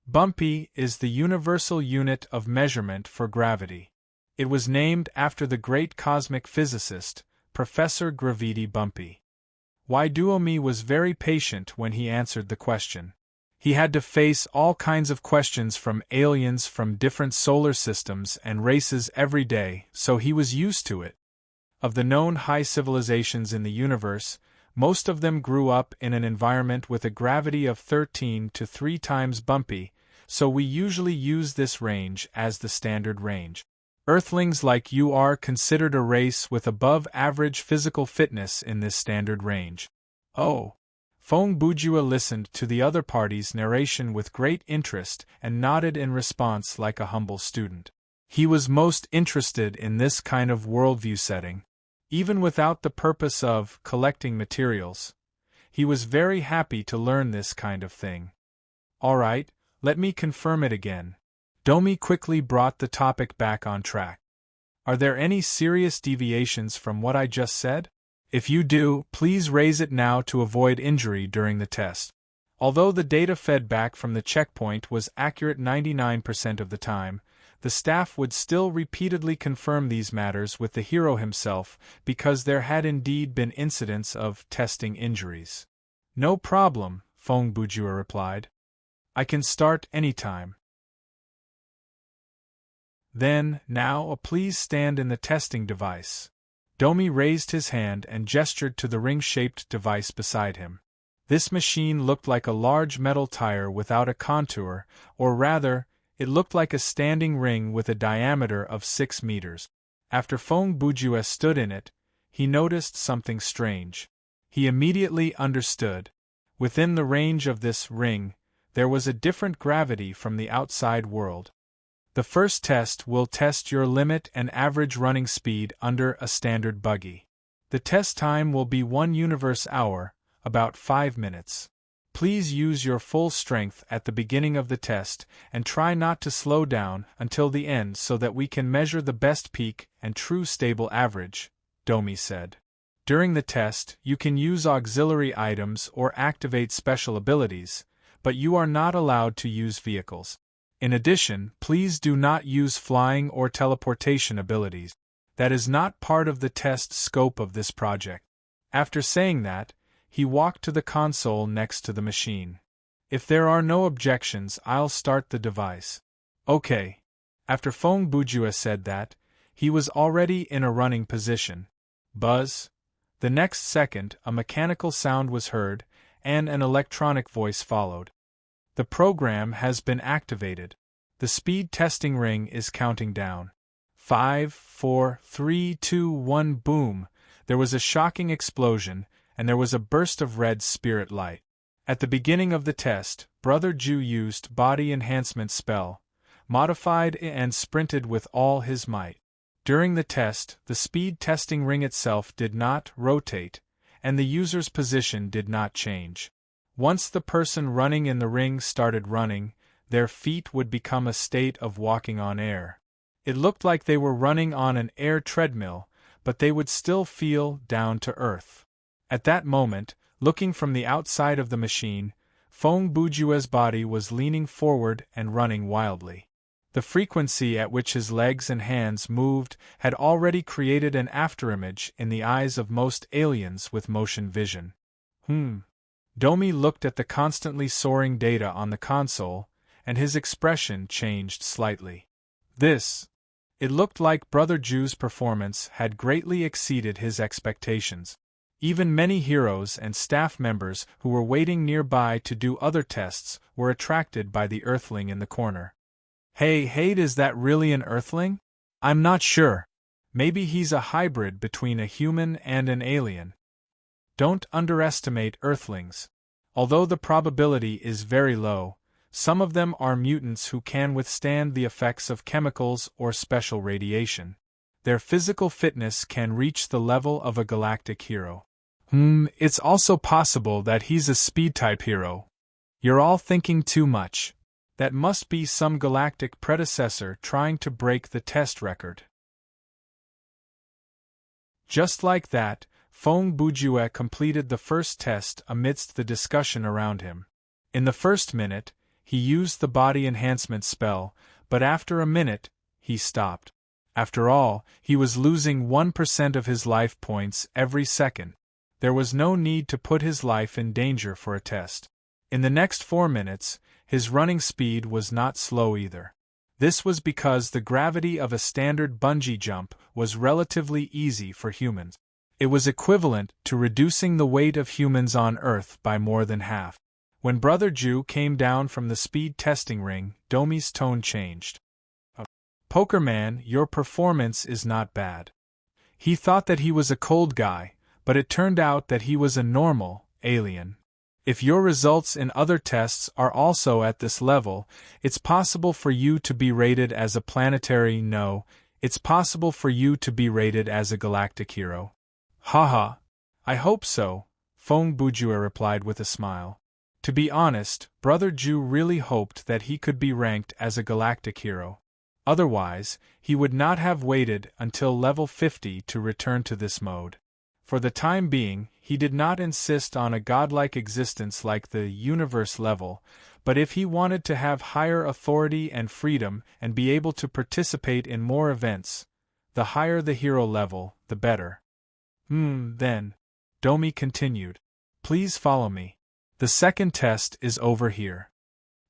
Bumpy is the universal unit of measurement for gravity. It was named after the great cosmic physicist, Professor Graviti Bumpy. Y Duomi was very patient when he answered the question. He had to face all kinds of questions from aliens from different solar systems and races every day, so he was used to it. Of the known high civilizations in the universe, most of them grew up in an environment with a gravity of 13 to 3 times bumpy, so we usually use this range as the standard range. Earthlings like you are considered a race with above-average physical fitness in this standard range. Oh. Feng Bujue listened to the other party's narration with great interest and nodded in response like a humble student. He was most interested in this kind of worldview setting. Even without the purpose of collecting materials, he was very happy to learn this kind of thing. All right, let me confirm it again. Domi quickly brought the topic back on track. Are there any serious deviations from what I just said? If you do, please raise it now to avoid injury during the test. Although the data fed back from the checkpoint was accurate 99% of the time, the staff would still repeatedly confirm these matters with the hero himself because there had indeed been incidents of testing injuries. No problem, Feng Bujue replied. I can start anytime. Then, now, please stand in the testing device. Domi raised his hand and gestured to the ring-shaped device beside him. This machine looked like a large metal tire without a contour, or rather, It looked like a standing ring with a diameter of 6 meters. After Feng Bujue stood in it, he noticed something strange. He immediately understood. Within the range of this ring, there was a different gravity from the outside world. The first test will test your limit and average running speed under a standard buggy. The test time will be 1 universe hour, about 5 minutes. Please use your full strength at the beginning of the test and try not to slow down until the end so that we can measure the best peak and true stable average, Domi said. During the test, you can use auxiliary items or activate special abilities, but you are not allowed to use vehicles. In addition, please do not use flying or teleportation abilities. That is not part of the test scope of this project. After saying that, he walked to the console next to the machine. If there are no objections, I'll start the device. Okay. After Feng Bujue said that, he was already in a running position. Buzz. The next second, a mechanical sound was heard, and an electronic voice followed. The program has been activated. The speed testing ring is counting down. 5, 4, 3, 2, 1, boom! There was a shocking explosion, and there was a burst of red spirit light. At the beginning of the test, Brother Ju used body enhancement spell, modified and sprinted with all his might. During the test, the speed testing ring itself did not rotate, and the user's position did not change. Once the person running in the ring started running, their feet would become a state of walking on air. It looked like they were running on an air treadmill, but they would still feel down to earth. At that moment, looking from the outside of the machine, Feng Bujue's body was leaning forward and running wildly. The frequency at which his legs and hands moved had already created an afterimage in the eyes of most aliens with motion vision. Domi looked at the constantly soaring data on the console, and his expression changed slightly. It looked like Brother Ju's performance had greatly exceeded his expectations. Even many heroes and staff members who were waiting nearby to do other tests were attracted by the Earthling in the corner. Hey, is that really an Earthling? I'm not sure. Maybe he's a hybrid between a human and an alien. Don't underestimate Earthlings. Although the probability is very low, some of them are mutants who can withstand the effects of chemicals or special radiation. Their physical fitness can reach the level of a galactic hero. It's also possible that he's a speed-type hero. You're all thinking too much. That must be some galactic predecessor trying to break the test record. Just like that, Feng Bujue completed the first test amidst the discussion around him. In the first minute, he used the body enhancement spell, but after a minute, he stopped. After all, he was losing 1% of his life points every second. There was no need to put his life in danger for a test. In the next 4 minutes, his running speed was not slow either. This was because the gravity of a standard bungee jump was relatively easy for humans. It was equivalent to reducing the weight of humans on Earth by more than half. When Brother Ju came down from the speed testing ring, Domi's tone changed. Poker Man, your performance is not bad. He thought that he was a cold guy, but it turned out that he was a normal alien. If your results in other tests are also at this level, it's possible for you to be rated as a planetary it's possible for you to be rated as a galactic hero. Haha. I hope so, Feng Bujue replied with a smile. To be honest, Brother Ju really hoped that he could be ranked as a galactic hero. Otherwise, he would not have waited until level 50 to return to this mode. For the time being, he did not insist on a godlike existence like the universe level, but if he wanted to have higher authority and freedom and be able to participate in more events, the higher the hero level, the better. Then, Domi continued. Please follow me. The second test is over here.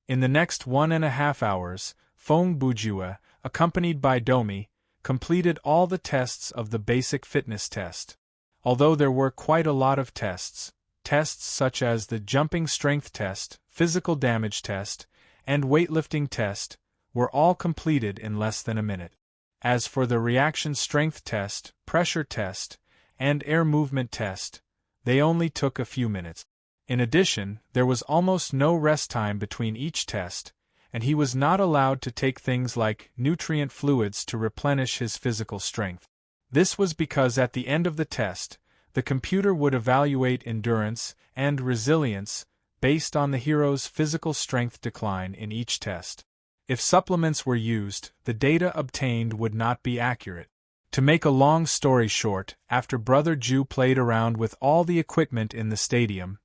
In the next 1.5 hours, Feng Bujue, accompanied by Domi, completed all the tests of the basic fitness test. Although there were quite a lot of tests such as the jumping strength test, physical damage test, and weightlifting test, were all completed in less than a minute. As for the reaction strength test, pressure test, and air movement test, they only took a few minutes. In addition, there was almost no rest time between each test, and he was not allowed to take things like nutrient fluids to replenish his physical strength. This was because at the end of the test, the computer would evaluate endurance and resilience based on the hero's physical strength decline in each test. If supplements were used, the data obtained would not be accurate. To make a long story short, after Brother Jew played around with all the equipment in the stadium,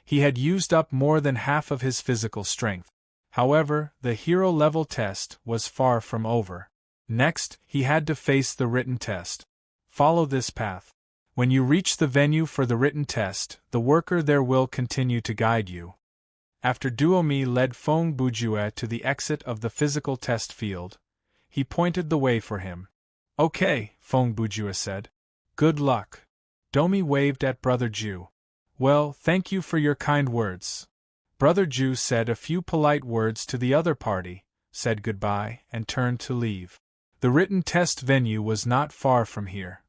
he had used up more than half of his physical strength. However, the hero-level test was far from over. Next, he had to face the written test. Follow this path. When you reach the venue for the written test, the worker there will continue to guide you. After Duomi led Feng Bujue to the exit of the physical test field, he pointed the way for him. "Okay," Feng Bujue said. "Good luck." Domi waved at Brother Jew. "Well, thank you for your kind words." Brother Jew said a few polite words to the other party, said goodbye, and turned to leave. The written test venue was not far from here.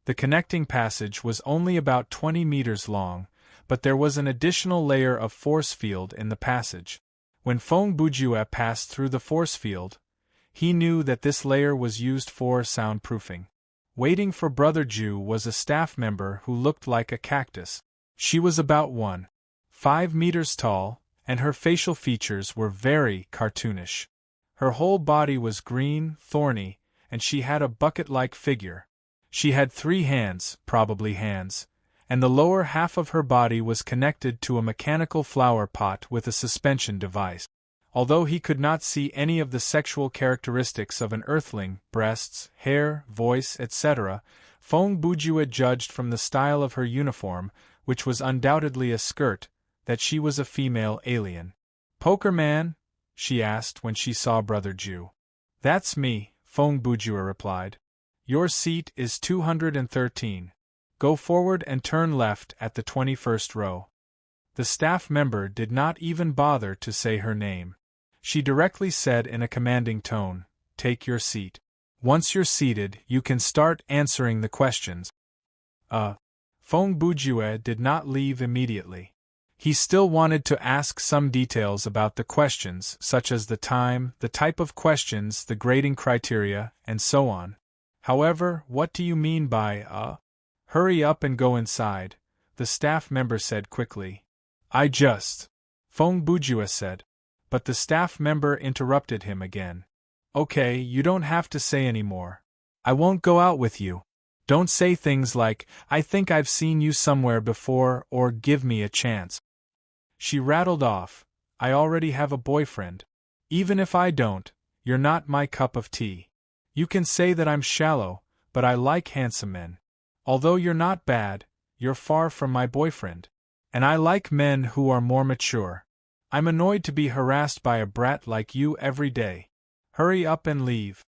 The connecting passage was only about 20 meters long, but there was an additional layer of force field in the passage. When Feng Bujue passed through the force field, he knew that this layer was used for soundproofing. Waiting for Brother Jew was a staff member who looked like a cactus. She was about 1.5 meters tall, and her facial features were very cartoonish. Her whole body was green, thorny, and she had a bucket-like figure. She had 3 hands, probably hands, and the lower half of her body was connected to a mechanical flower pot with a suspension device. Although he could not see any of the sexual characteristics of an earthling, breasts, hair, voice, etc., Feng Bujue judged from the style of her uniform, which was undoubtedly a skirt, that she was a female alien. "Poker man?" she asked when she saw Brother Jew. "That's me," Feng Bujue replied. "Your seat is 213. Go forward and turn left at the 21st row." The staff member did not even bother to say her name. She directly said in a commanding tone, "Take your seat. Once you're seated, you can start answering the questions." Feng Bujue did not leave immediately. He still wanted to ask some details about the questions, such as the time, the type of questions, the grading criteria, and so on. However, "What do you mean by, Hurry up and go inside," the staff member said quickly. Feng Bujue said. But the staff member interrupted him again. "Okay, you don't have to say any more. I won't go out with you. Don't say things like, 'I think I've seen you somewhere before,' or 'give me a chance.'" She rattled off, "I already have a boyfriend. Even if I don't, you're not my cup of tea. You can say that I'm shallow, but I like handsome men. Although you're not bad, you're far from my boyfriend. And I like men who are more mature. I'm annoyed to be harassed by a brat like you every day. Hurry up and leave."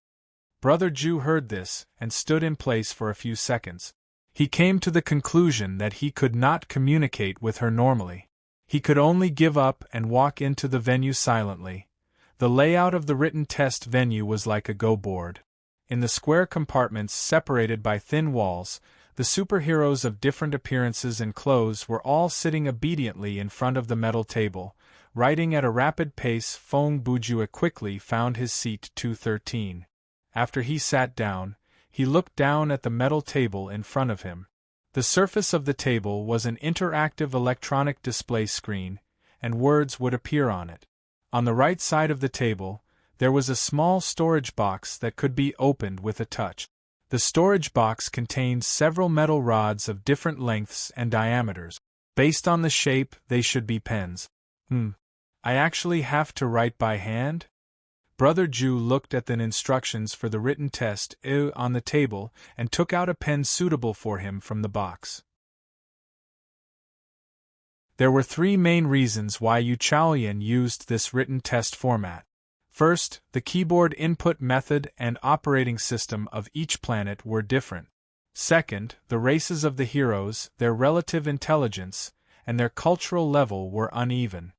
Brother Jew heard this, and stood in place for a few seconds. He came to the conclusion that he could not communicate with her normally. He could only give up and walk into the venue silently. The layout of the written test venue was like a go board. In the square compartments separated by thin walls, the superheroes of different appearances and clothes were all sitting obediently in front of the metal table. Writing at a rapid pace, Feng Bujue quickly found his seat 213. After he sat down, he looked down at the metal table in front of him. The surface of the table was an interactive electronic display screen, and words would appear on it. On the right side of the table, there was a small storage box that could be opened with a touch. The storage box contained several metal rods of different lengths and diameters. Based on the shape, they should be pens. I actually have to write by hand? Brother Jew looked at the instructions for the written test on the table and took out a pen suitable for him from the box. There were 3 main reasons why Yu Chaoyan used this written test format. First, the keyboard input method and operating system of each planet were different. Second, the races of the heroes, their relative intelligence, and their cultural level were uneven.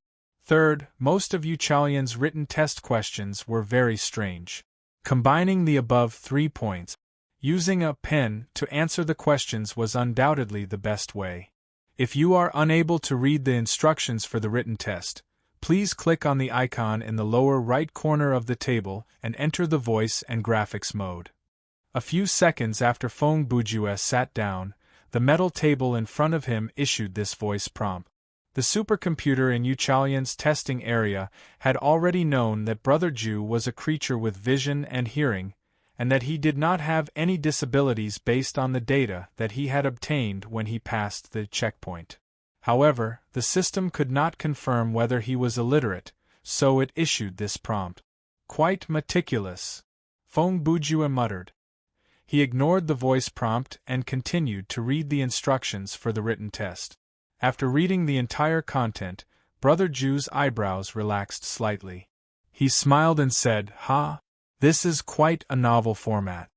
Third, most of Yuchalian's written test questions were very strange. Combining the above 3 points, using a pen to answer the questions was undoubtedly the best way. If you are unable to read the instructions for the written test, please click on the icon in the lower right corner of the table and enter the voice and graphics mode. A few seconds after Feng Bujue sat down, the metal table in front of him issued this voice prompt. The supercomputer in Yuchalian's testing area had already known that Brother Ju was a creature with vision and hearing, and that he did not have any disabilities based on the data that he had obtained when he passed the checkpoint. However, the system could not confirm whether he was illiterate, so it issued this prompt. Quite meticulous, Feng Bujue muttered. He ignored the voice prompt and continued to read the instructions for the written test. After reading the entire content, Brother Ju's eyebrows relaxed slightly. He smiled and said, this is quite a novel format.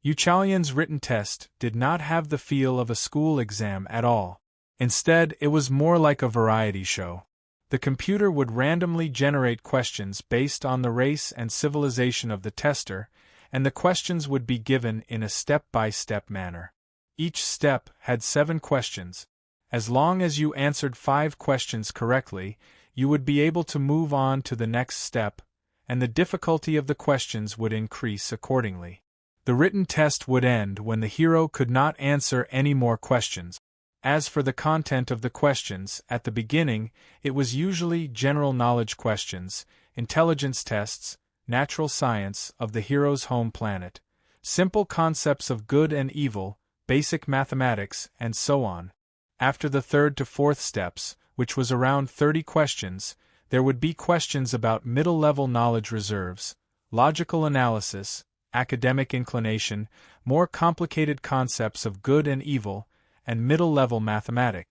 Yuchalian's written test did not have the feel of a school exam at all. Instead, it was more like a variety show. The computer would randomly generate questions based on the race and civilization of the tester, and the questions would be given in a step-by-step manner. Each step had 7 questions. As long as you answered 5 questions correctly, you would be able to move on to the next step, and the difficulty of the questions would increase accordingly. The written test would end when the hero could not answer any more questions. As for the content of the questions, at the beginning, it was usually general knowledge questions, intelligence tests, natural science of the hero's home planet, simple concepts of good and evil, basic mathematics, and so on. After the 3rd to 4th steps, which was around 30 questions, there would be questions about middle-level knowledge reserves, logical analysis, academic inclination, more complicated concepts of good and evil, and middle-level mathematics.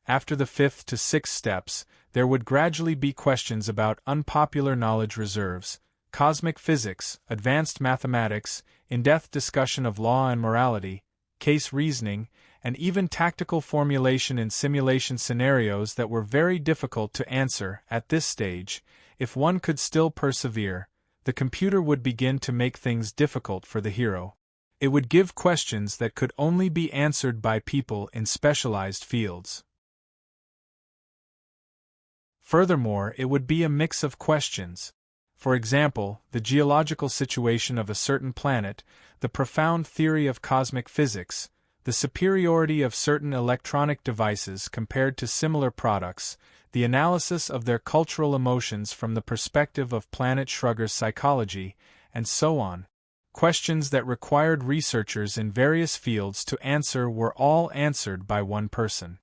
After the 5th to 6th steps, there would gradually be questions about unpopular knowledge reserves, cosmic physics, advanced mathematics, in-depth discussion of law and morality, case reasoning, and even tactical formulation in simulation scenarios that were very difficult to answer at this stage. If one could still persevere, the computer would begin to make things difficult for the hero. It would give questions that could only be answered by people in specialized fields. Furthermore, it would be a mix of questions. For example, the geological situation of a certain planet, the profound theory of cosmic physics, the superiority of certain electronic devices compared to similar products, the analysis of their cultural emotions from the perspective of Planet Shrugger's psychology, and so on. Questions that required researchers in various fields to answer were all answered by one person.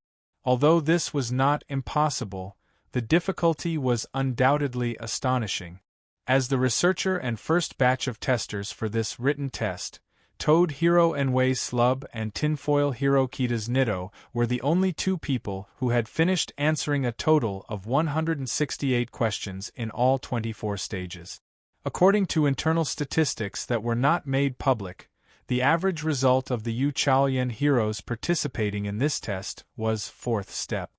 Although this was not impossible, the difficulty was undoubtedly astonishing. As the researcher and first batch of testers for this written test, Toad Hero Enwei Slub and Tinfoil Hero Kita's Nitto were the only 2 people who had finished answering a total of 168 questions in all 24 stages. According to internal statistics that were not made public, the average result of the Yuchalian heroes participating in this test was 4th step.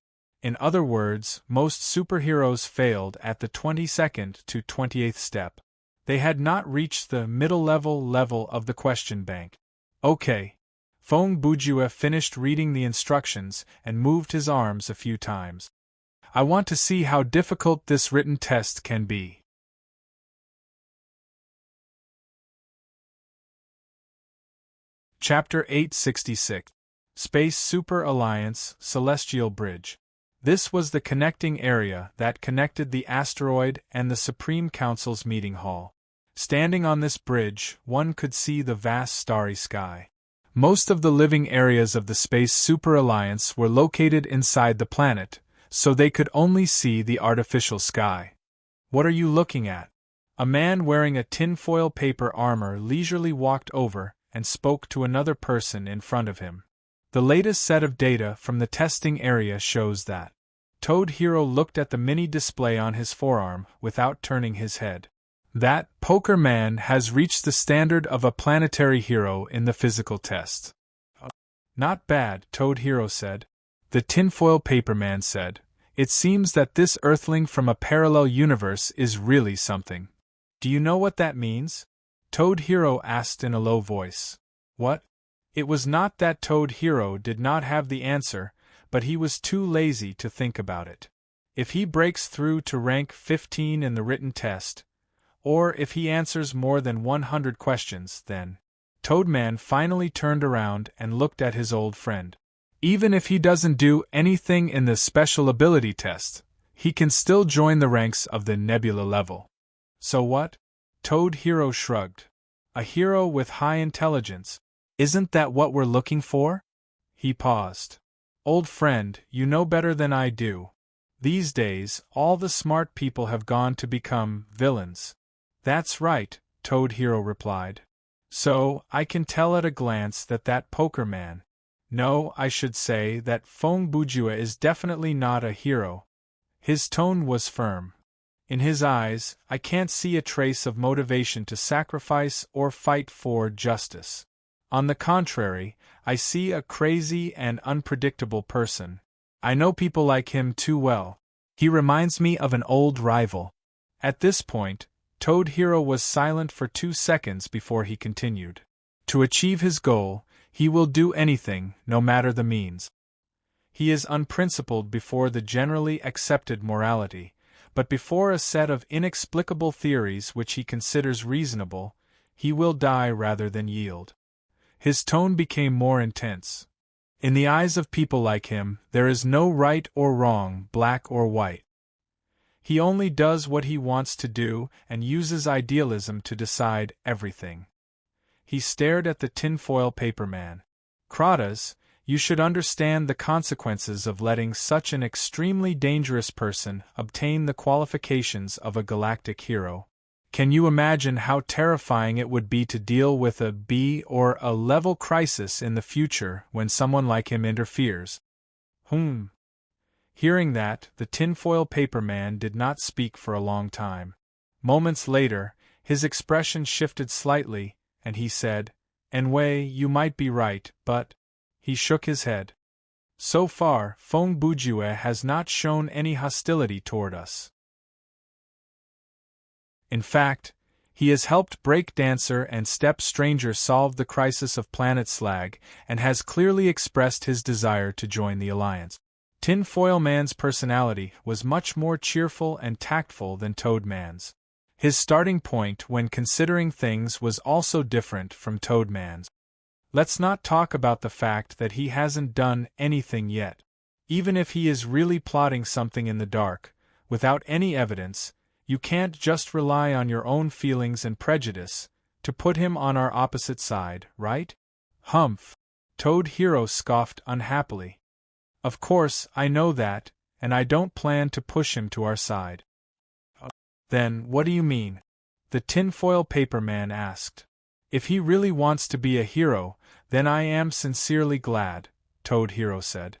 In other words, most superheroes failed at the 22nd to 28th step. They had not reached the middle-level of the question bank. Okay. Feng Bujue finished reading the instructions and moved his arms a few times. I want to see how difficult this written test can be. Chapter 866. Space Super Alliance Celestial Bridge. This was the connecting area that connected the asteroid and the Supreme Council's meeting hall. Standing on this bridge, one could see the vast starry sky. Most of the living areas of the Space Super Alliance were located inside the planet, so they could only see the artificial sky. What are you looking at? A man wearing a tinfoil paper armor leisurely walked over and spoke to another person in front of him. The latest set of data from the testing area shows that. Toad Hero looked at the mini display on his forearm without turning his head. That poker man has reached the standard of a planetary hero in the physical test. Not bad, Toad Hero said. The tinfoil paper man said. It seems that this earthling from a parallel universe is really something. Do you know what that means? Toad Hero asked in a low voice. What? It was not that Toad Hero did not have the answer, but he was too lazy to think about it. If he breaks through to rank 15 in the written test, or if he answers more than 100 questions, then… Toadman finally turned around and looked at his old friend. Even if he doesn't do anything in the special ability test, he can still join the ranks of the Nebula level. So what? Toad Hero shrugged. A hero with high intelligence. Isn't that what we're looking for? He paused. Old friend, you know better than I do. These days, all the smart people have gone to become villains. That's right, Toad Hero replied. So, I can tell at a glance that poker man… No, I should say that Fong Bujua is definitely not a hero. His tone was firm. In his eyes, I can't see a trace of motivation to sacrifice or fight for justice. On the contrary, I see a crazy and unpredictable person. I know people like him too well. He reminds me of an old rival. At this point, Toad Hero was silent for 2 seconds before he continued. To achieve his goal, he will do anything, no matter the means. He is unprincipled before the generally accepted morality, but before a set of inexplicable theories which he considers reasonable, he will die rather than yield. His tone became more intense. In the eyes of people like him, there is no right or wrong, black or white. He only does what he wants to do and uses idealism to decide everything. He stared at the tinfoil paper man. Kratas, you should understand the consequences of letting such an extremely dangerous person obtain the qualifications of a galactic hero. Can you imagine how terrifying it would be to deal with a B or a level crisis in the future when someone like him interferes? Hearing that, the tinfoil paper man did not speak for a long time. Moments later, his expression shifted slightly, and he said, Anyway, you might be right, but… He shook his head. So far, Fong Bujue has not shown any hostility toward us. In fact, he has helped Breakdancer and Step Stranger solve the crisis of Planet Slag and has clearly expressed his desire to join the Alliance. Tinfoil Man's personality was much more cheerful and tactful than Toad Man's. His starting point when considering things was also different from Toad Man's. Let's not talk about the fact that he hasn't done anything yet. Even if he is really plotting something in the dark, without any evidence, you can't just rely on your own feelings and prejudice to put him on our opposite side, right? Humph! Toad Hero scoffed unhappily. Of course, I know that, and I don't plan to push him to our side. Then, what do you mean? The tinfoil paper man asked. If he really wants to be a hero, then I am sincerely glad, Toad Hero said.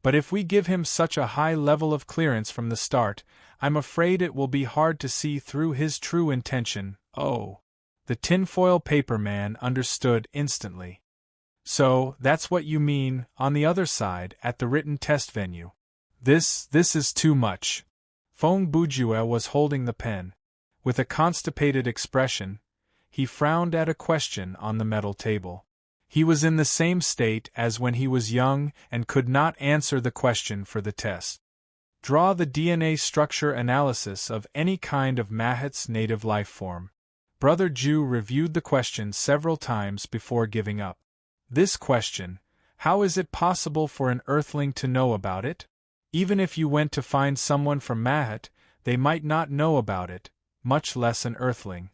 But if we give him such a high level of clearance from the start, I'm afraid it will be hard to see through his true intention. Oh. The tinfoil paper man understood instantly. So, that's what you mean, on the other side, at the written test venue. This is too much. Fong Bujue was holding the pen. With a constipated expression, he frowned at a question on the metal table. He was in the same state as when he was young and could not answer the question for the test. Draw the DNA structure analysis of any kind of Mahat's native life form. Brother Ju reviewed the question several times before giving up. This question, how is it possible for an Earthling to know about it? Even if you went to find someone from Mahat, they might not know about it, much less an Earthling.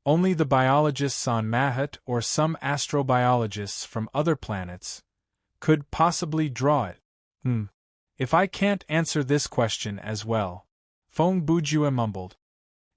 Only the biologists on Mahat or some astrobiologists from other planets could possibly draw it. If I can't answer this question as well, Fong Bujue mumbled.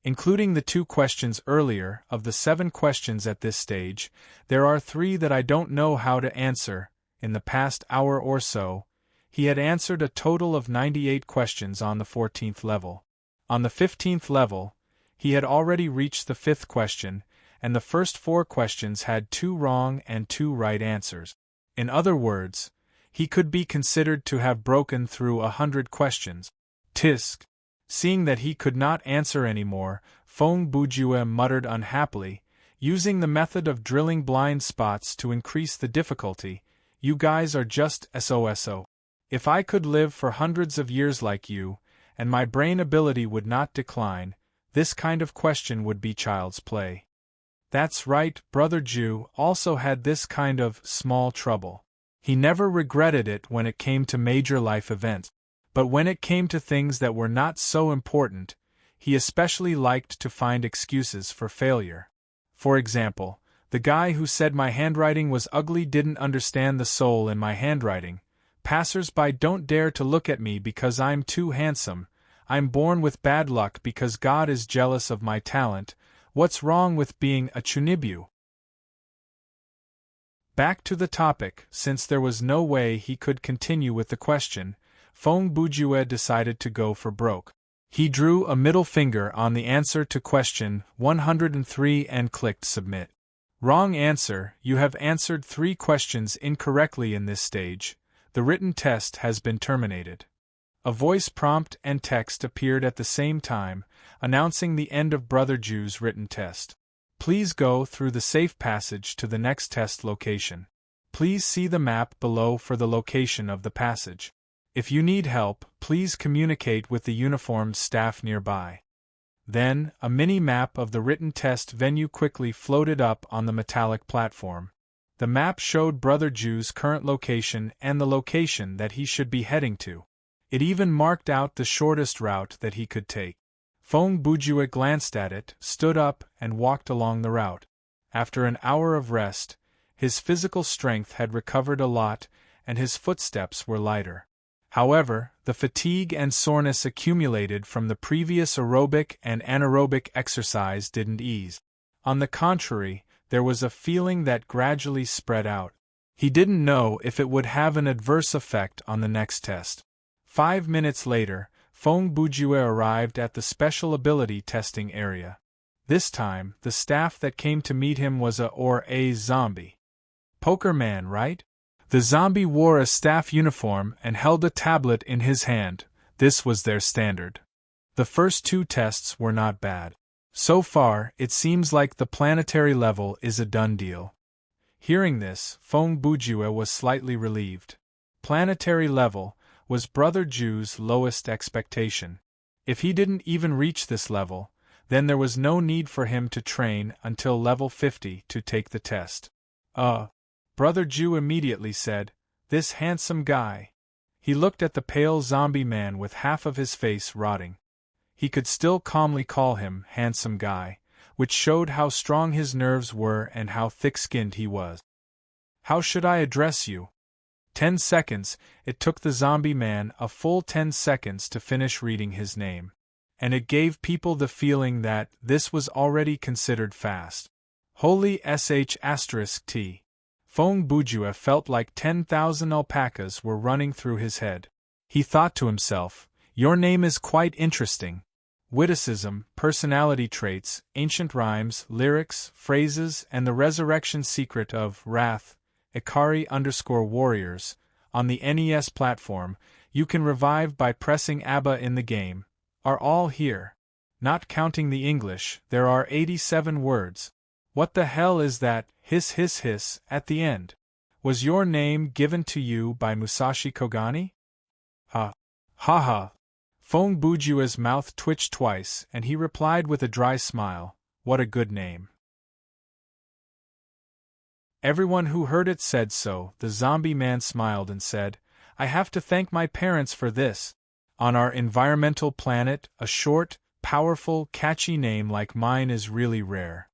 Including the 2 questions earlier, of the 7 questions at this stage, there are 3 that I don't know how to answer. In the past hour or so, he had answered a total of 98 questions on the 14th level. On the 15th level, he had already reached the 5th question, and the first 4 questions had 2 wrong and 2 right answers. In other words, he could be considered to have broken through 100 questions. Tisk. Seeing that he could not answer any more, Fong Bujue muttered unhappily, using the method of drilling blind spots to increase the difficulty, "You guys are just SOSO. If I could live for hundreds of years like you, and my brain ability would not decline, this kind of question would be child's play." That's right, Brother Ju also had this kind of small trouble. He never regretted it when it came to major life events. But when it came to things that were not so important, he especially liked to find excuses for failure. For example, the guy who said my handwriting was ugly didn't understand the soul in my handwriting. Passers-by don't dare to look at me because I'm too handsome. I'm born with bad luck because God is jealous of my talent. What's wrong with being a chunibyu? Back to the topic, since there was no way he could continue with the question, Fong Bujue decided to go for broke. He drew a middle finger on the answer to question 103 and clicked submit. Wrong answer, you have answered 3 questions incorrectly in this stage. The written test has been terminated. A voice prompt and text appeared at the same time, announcing the end of Brother Ju's written test. Please go through the safe passage to the next test location. Please see the map below for the location of the passage. If you need help, please communicate with the uniformed staff nearby. Then, a mini-map of the written test venue quickly floated up on the metallic platform. The map showed Brother Ju's current location and the location that he should be heading to. It even marked out the shortest route that he could take. Fong Bujue glanced at it, stood up, and walked along the route. After an hour of rest, his physical strength had recovered a lot, and his footsteps were lighter. However, the fatigue and soreness accumulated from the previous aerobic and anaerobic exercise didn't ease. On the contrary, there was a feeling that gradually spread out. He didn't know if it would have an adverse effect on the next test. 5 minutes later, Fong Bujue arrived at the special ability testing area. This time, the staff that came to meet him was a zombie. Poker man, right? The zombie wore a staff uniform and held a tablet in his hand. This was their standard. The first 2 tests were not bad. So far, it seems like the planetary level is a done deal. Hearing this, Fong Bujue was slightly relieved. Planetary level was Brother Ju's lowest expectation. If he didn't even reach this level, then there was no need for him to train until level 50 to take the test. Brother Ju immediately said, "This handsome guy." He looked at the pale zombie man with half of his face rotting. He could still calmly call him handsome guy, which showed how strong his nerves were and how thick-skinned he was. "How should I address you?" 10 seconds, it took the zombie man a full 10 seconds to finish reading his name. And it gave people the feeling that this was already considered fast. Holy sh*t. Fong Bujue felt like 10,000 alpacas were running through his head. He thought to himself, "Your name is quite interesting. Witticism, personality traits, ancient rhymes, lyrics, phrases, and the resurrection secret of Wrath, Ikari_Warriors, on the NES platform, you can revive by pressing ABBA in the game, are all here. Not counting the English, there are 87 words. What the hell is that hiss hiss hiss at the end? Was your name given to you by Musashi Kogani?" Ha ha. Fong Bujue's mouth twitched twice and he replied with a dry smile, "What a good name." Everyone who heard it said so. The zombie man smiled and said, "I have to thank my parents for this. On our environmental planet, a short, powerful, catchy name like mine is really rare.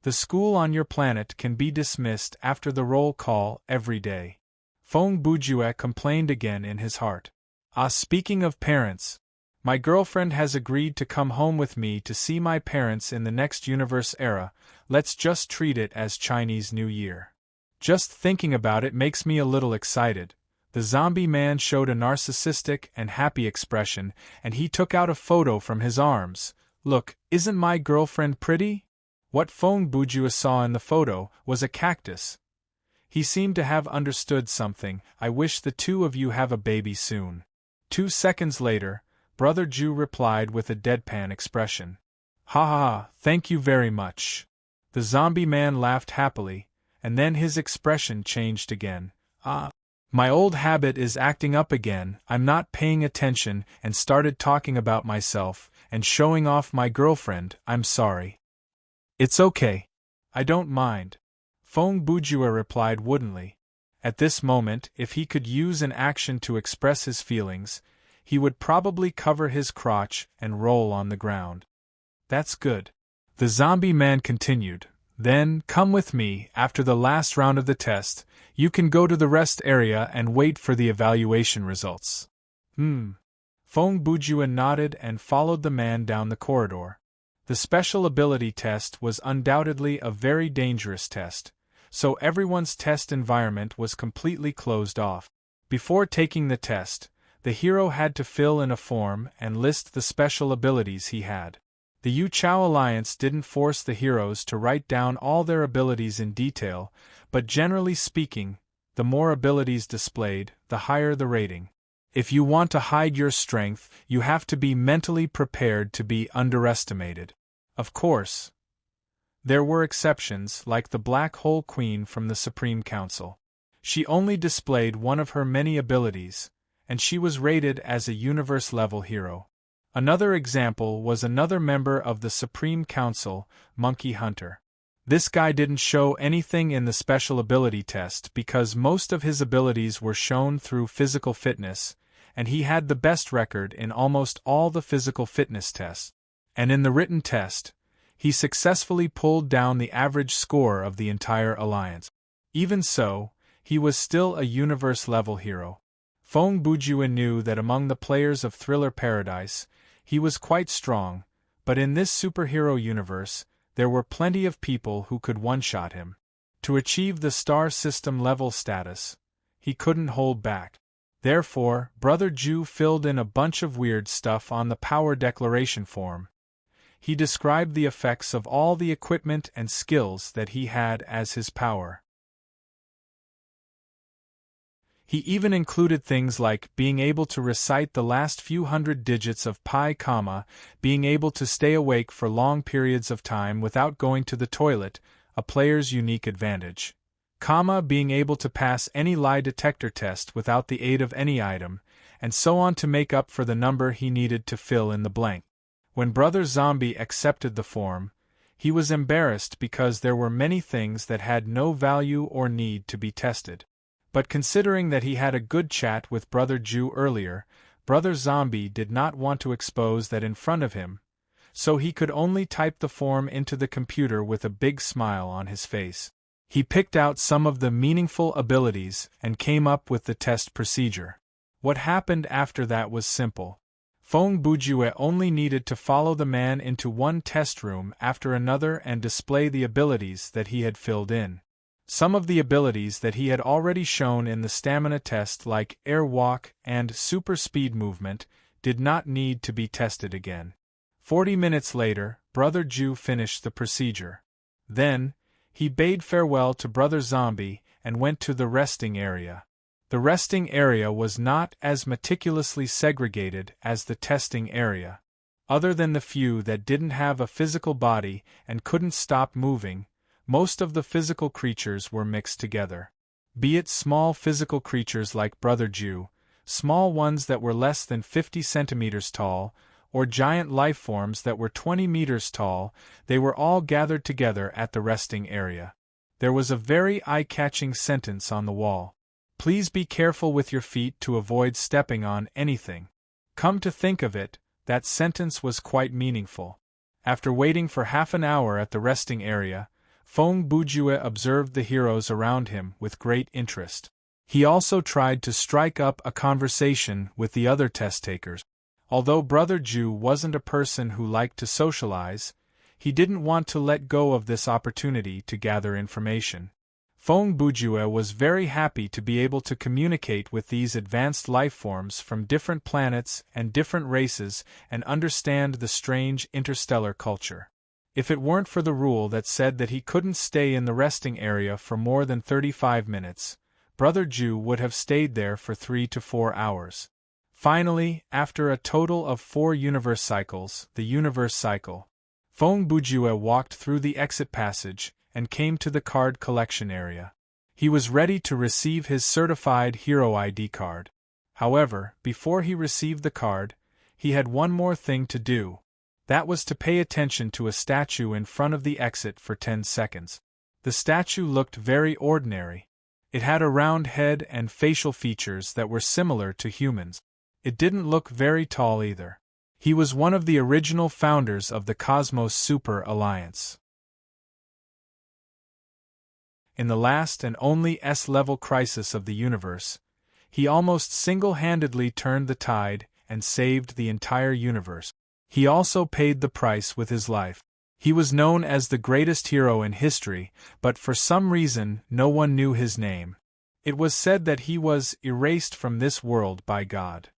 The school on your planet can be dismissed after the roll call every day." Fong Bujue complained again in his heart. Speaking of parents, my girlfriend has agreed to come home with me to see my parents in the next universe era. Let's just treat it as Chinese New Year. Just thinking about it makes me a little excited. The zombie man showed a narcissistic and happy expression, and he took out a photo from his arms. "Look, isn't my girlfriend pretty?" What Fong Bujue saw in the photo was a cactus. He seemed to have understood something. "I wish the 2 of you have a baby soon." 2 seconds later, Brother Jew replied with a deadpan expression. Ha ha ha, thank you very much. The zombie man laughed happily, and then his expression changed again. Ah, my old habit is acting up again. I'm not paying attention and started talking about myself and showing off my girlfriend. I'm sorry. It's okay. I don't mind. Feng Bujue replied woodenly. At this moment, if he could use an action to express his feelings, he would probably cover his crotch and roll on the ground. That's good. The zombie man continued. Then, come with me. After the last round of the test, you can go to the rest area and wait for the evaluation results. Feng Bujue nodded and followed the man down the corridor. The special ability test was undoubtedly a very dangerous test, so everyone's test environment was completely closed off. Before taking the test, the hero had to fill in a form and list the special abilities he had. The Yu Chao Alliance didn't force the heroes to write down all their abilities in detail, but generally speaking, the more abilities displayed, the higher the rating. If you want to hide your strength, you have to be mentally prepared to be underestimated. Of course, there were exceptions, like the Black Hole Queen from the Supreme Council. She only displayed one of her many abilities, and she was rated as a universe-level hero. Another example was another member of the Supreme Council, Monkey Hunter. This guy didn't show anything in the special ability test because most of his abilities were shown through physical fitness, and he had the best record in almost all the physical fitness tests. And in the written test, he successfully pulled down the average score of the entire alliance. Even so, he was still a universe-level hero. Feng Bujue knew that among the players of Thriller Paradise, he was quite strong, but in this superhero universe, there were plenty of people who could one-shot him. To achieve the star system level status, he couldn't hold back. Therefore, Brother Jew filled in a bunch of weird stuff on the power declaration form. He described the effects of all the equipment and skills that he had as his power. He even included things like being able to recite the last few hundred digits of pi, being able to stay awake for long periods of time without going to the toilet, a player's unique advantage, being able to pass any lie detector test without the aid of any item, and so on to make up for the number he needed to fill in the blank. When Brother Zombie accepted the form, he was embarrassed because there were many things that had no value or need to be tested. But considering that he had a good chat with Brother Jew earlier, Brother Zombie did not want to expose that in front of him, so he could only type the form into the computer with a big smile on his face. He picked out some of the meaningful abilities and came up with the test procedure. What happened after that was simple. Feng Bujue only needed to follow the man into one test room after another and display the abilities that he had filled in. Some of the abilities that he had already shown in the stamina test, like air walk and super speed movement, did not need to be tested again. 40 minutes later, Brother Jew finished the procedure. Then, he bade farewell to Brother Zombie and went to the resting area. The resting area was not as meticulously segregated as the testing area. Other than the few that didn't have a physical body and couldn't stop moving, most of the physical creatures were mixed together. Be it small physical creatures like Brother Jew, small ones that were less than 50 centimeters tall, or giant life forms that were 20 meters tall, they were all gathered together at the resting area. There was a very eye-catching sentence on the wall. Please be careful with your feet to avoid stepping on anything. Come to think of it, that sentence was quite meaningful. After waiting for half an hour at the resting area, Feng Bujue observed the heroes around him with great interest. He also tried to strike up a conversation with the other test-takers. Although Brother Jew wasn't a person who liked to socialize, he didn't want to let go of this opportunity to gather information. Feng Bujue was very happy to be able to communicate with these advanced life forms from different planets and different races and understand the strange interstellar culture. If it weren't for the rule that said that he couldn't stay in the resting area for more than 35 minutes, Brother Jew would have stayed there for 3 to 4 hours. Finally, after a total of 4 universe cycles, the universe cycle, Feng Bujue walked through the exit passage and came to the card collection area. He was ready to receive his certified hero ID card. However, before he received the card, he had one more thing to do. That was to pay attention to a statue in front of the exit for 10 seconds. The statue looked very ordinary. It had a round head and facial features that were similar to humans. It didn't look very tall either. He was one of the original founders of the Cosmos Super Alliance. In the last and only S-level crisis of the universe, he almost single-handedly turned the tide and saved the entire universe. He also paid the price with his life. He was known as the greatest hero in history, but for some reason no one knew his name. It was said that he was erased from this world by God.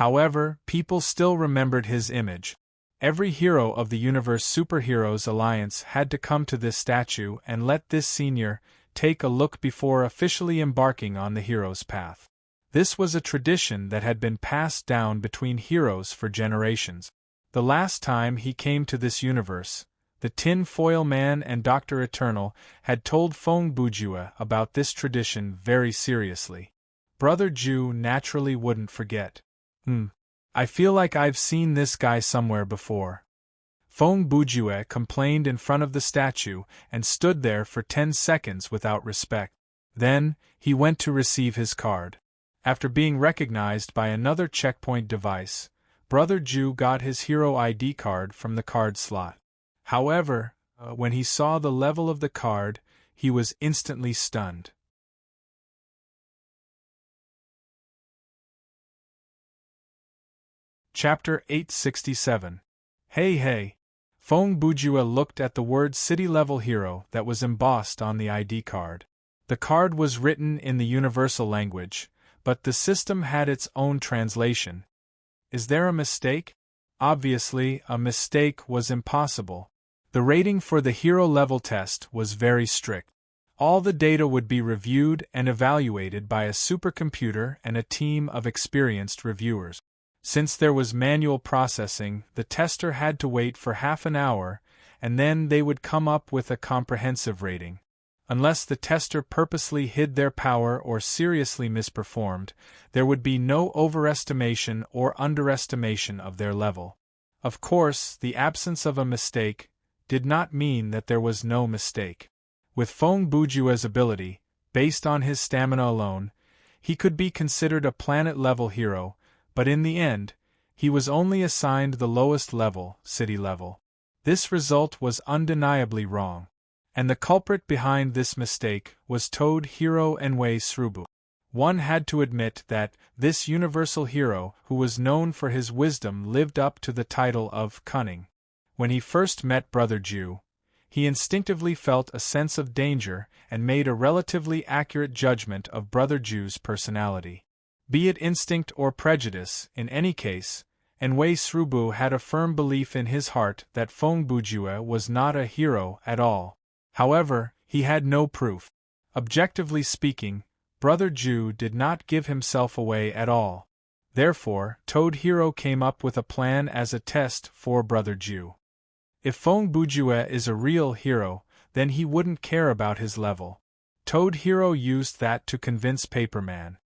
However, people still remembered his image. Every hero of the Universe Superheroes Alliance had to come to this statue and let this senior take a look before officially embarking on the hero's path. This was a tradition that had been passed down between heroes for generations. The last time he came to this universe, the Tin Foil Man and Dr. Eternal had told Feng Bujue about this tradition very seriously. Brother Ju naturally wouldn't forget. I feel like I've seen this guy somewhere before. Feng Bujue complained in front of the statue and stood there for 10 seconds without respect. Then, he went to receive his card. After being recognized by another checkpoint device, Brother Ju got his hero ID card from the card slot. However, when he saw the level of the card, he was instantly stunned. Chapter 867. Hey. Feng Bujue looked at the word City-Level Hero that was embossed on the ID card. The card was written in the universal language, but the system had its own translation. Is there a mistake? Obviously, a mistake was impossible. The rating for the hero level test was very strict. All the data would be reviewed and evaluated by a supercomputer and a team of experienced reviewers. Since there was manual processing, the tester had to wait for half an hour, and then they would come up with a comprehensive rating. Unless the tester purposely hid their power or seriously misperformed, there would be no overestimation or underestimation of their level. Of course, the absence of a mistake did not mean that there was no mistake. With Feng Bujue's ability, based on his stamina alone, he could be considered a planet-level hero, but in the end, he was only assigned the lowest level, city level. This result was undeniably wrong. And the culprit behind this mistake was Toad Hero Enwei Srubu. One had to admit that this universal hero who was known for his wisdom lived up to the title of cunning. When he first met Brother Ju, he instinctively felt a sense of danger and made a relatively accurate judgment of Brother Ju's personality. Be it instinct or prejudice, in any case, Enwei Srubu had a firm belief in his heart that Feng Bujue was not a hero at all. However, he had no proof. Objectively speaking, Brother Ju did not give himself away at all. Therefore, Toad Hero came up with a plan as a test for Brother Ju. If Feng Bujue is a real hero, then he wouldn't care about his level. Toad Hero used that to convince Paperman.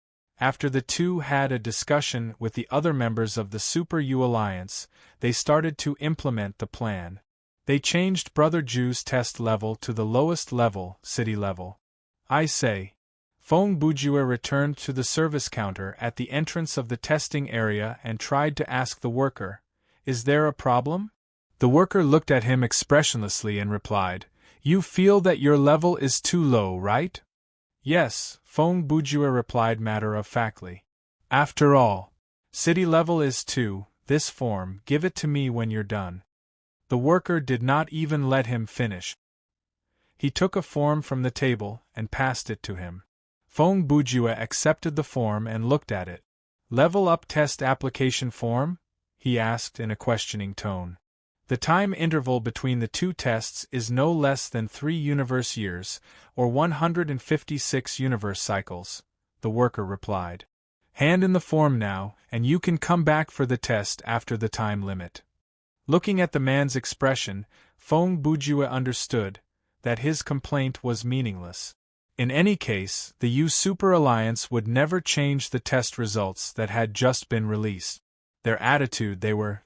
After the two had a discussion with the other members of the Super U Alliance, they started to implement the plan. They changed Brother Ju's test level to the lowest level, city level. I say. Feng Bujue returned to the service counter at the entrance of the testing area and tried to ask the worker, "Is there a problem?" The worker looked at him expressionlessly and replied, "You feel that your level is too low, right?" "Yes," Feng Bujue replied matter-of-factly. "After all, city level is 2, this form, give it to me when you're done." The worker did not even let him finish. He took a form from the table and passed it to him. Feng Bujue accepted the form and looked at it. "Level up test application form?" he asked in a questioning tone. "The time interval between the two tests is no less than 3 universe years, or 156 universe cycles," the worker replied. Hand in the form now, and you can come back for the test after the time limit. Looking at the man's expression, Feng Bujue understood that his complaint was meaningless. In any case, the U-Super Alliance would never change the test results that had just been released. Their attitude, they were.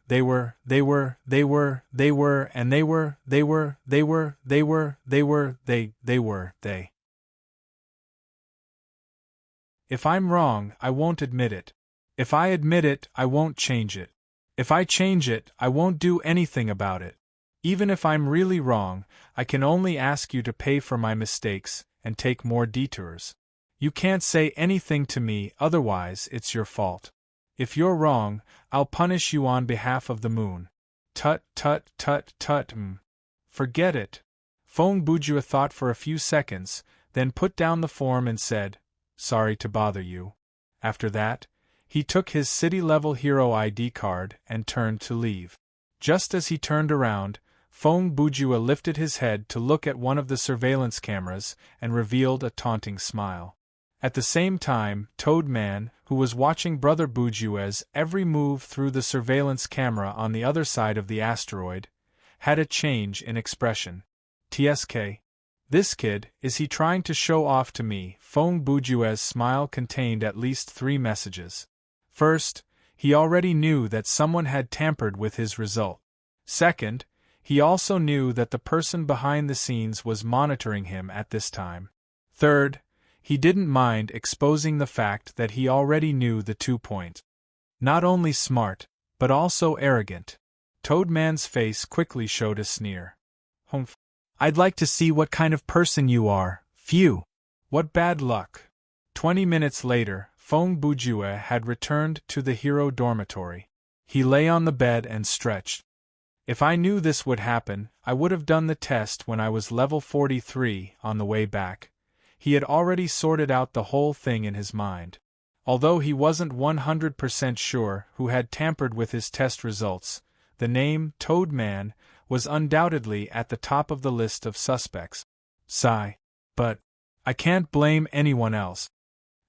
If I'm wrong, I won't admit it. If I admit it, I won't change it. If I change it, I won't do anything about it. Even if I'm really wrong, I can only ask you to pay for my mistakes and take more detours. You can't say anything to me, otherwise it's your fault. If you're wrong, I'll punish you on behalf of the moon. Tut. Forget it. Feng Bujue thought for a few seconds, then put down the form and said, "Sorry to bother you." After that, he took his city-level hero ID card and turned to leave. Just as he turned around, Feng Bujue lifted his head to look at one of the surveillance cameras and revealed a taunting smile. At the same time, Toadman, who was watching Brother Bujue's every move through the surveillance camera on the other side of the asteroid, had a change in expression. "TSK. This kid, is he trying to show off to me?" Feng Bujue's smile contained at least 3 messages. First, he already knew that someone had tampered with his result. Second, he also knew that the person behind the scenes was monitoring him at this time. Third, he didn't mind exposing the fact that he already knew the 2 points. Not only smart, but also arrogant. Toadman's face quickly showed a sneer. "Humph. I'd like to see what kind of person you are. Phew. What bad luck." 20 minutes later, Feng Bujue had returned to the hero dormitory. He lay on the bed and stretched. "If I knew this would happen, I would have done the test when I was level 43 on the way back." He had already sorted out the whole thing in his mind. Although he wasn't 100% sure who had tampered with his test results, the name Toadman was undoubtedly at the top of the list of suspects. Sigh. But I can't blame anyone else.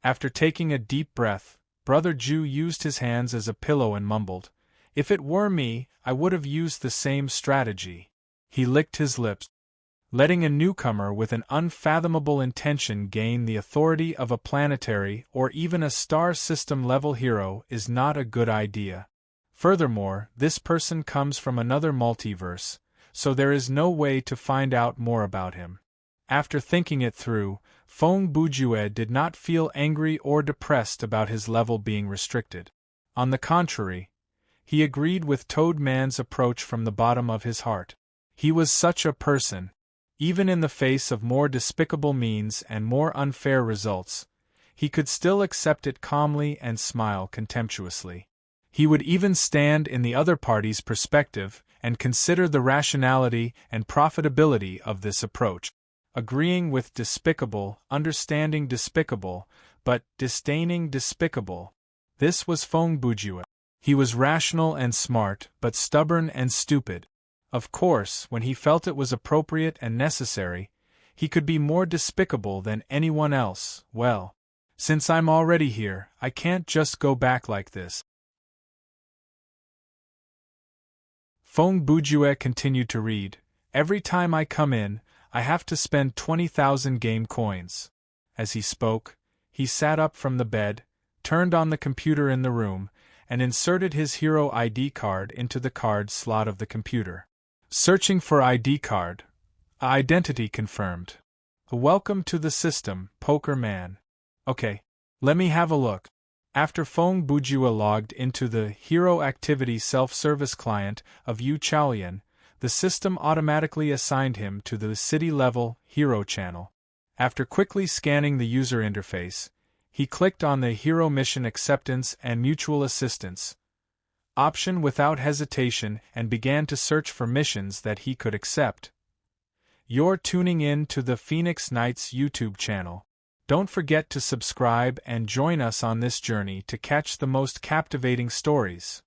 After taking a deep breath, Brother Ju used his hands as a pillow and mumbled, "If it were me, I would have used the same strategy." He licked his lips. Letting a newcomer with an unfathomable intention gain the authority of a planetary or even a star system level hero is not a good idea. Furthermore, this person comes from another multiverse, so there is no way to find out more about him. After thinking it through, Feng Bujue did not feel angry or depressed about his level being restricted. On the contrary, he agreed with Toadman's approach from the bottom of his heart. He was such a person. Even in the face of more despicable means and more unfair results, he could still accept it calmly and smile contemptuously. He would even stand in the other party's perspective and consider the rationality and profitability of this approach. Agreeing with despicable, understanding despicable, but disdaining despicable. This was Feng Bujue. He was rational and smart, but stubborn and stupid. Of course, when he felt it was appropriate and necessary, he could be more despicable than anyone else. Well, since I'm already here, I can't just go back like this. Feng Bujue continued to read. "Every time I come in, I have to spend 20,000 game coins." As he spoke, he sat up from the bed, turned on the computer in the room, and inserted his hero ID card into the card slot of the computer. Searching for ID card. Identity confirmed. "Welcome to the system, Poker Man." "Okay, let me have a look." After Feng Bujue logged into the Hero Activity self-service client of Yu Chaolian, the system automatically assigned him to the city-level Hero channel. After quickly scanning the user interface, he clicked on the Hero Mission Acceptance and Mutual Assistance option without hesitation and began to search for missions that he could accept. You're tuning in to the Phoenix Knights YouTube channel. Don't forget to subscribe and join us on this journey to catch the most captivating stories.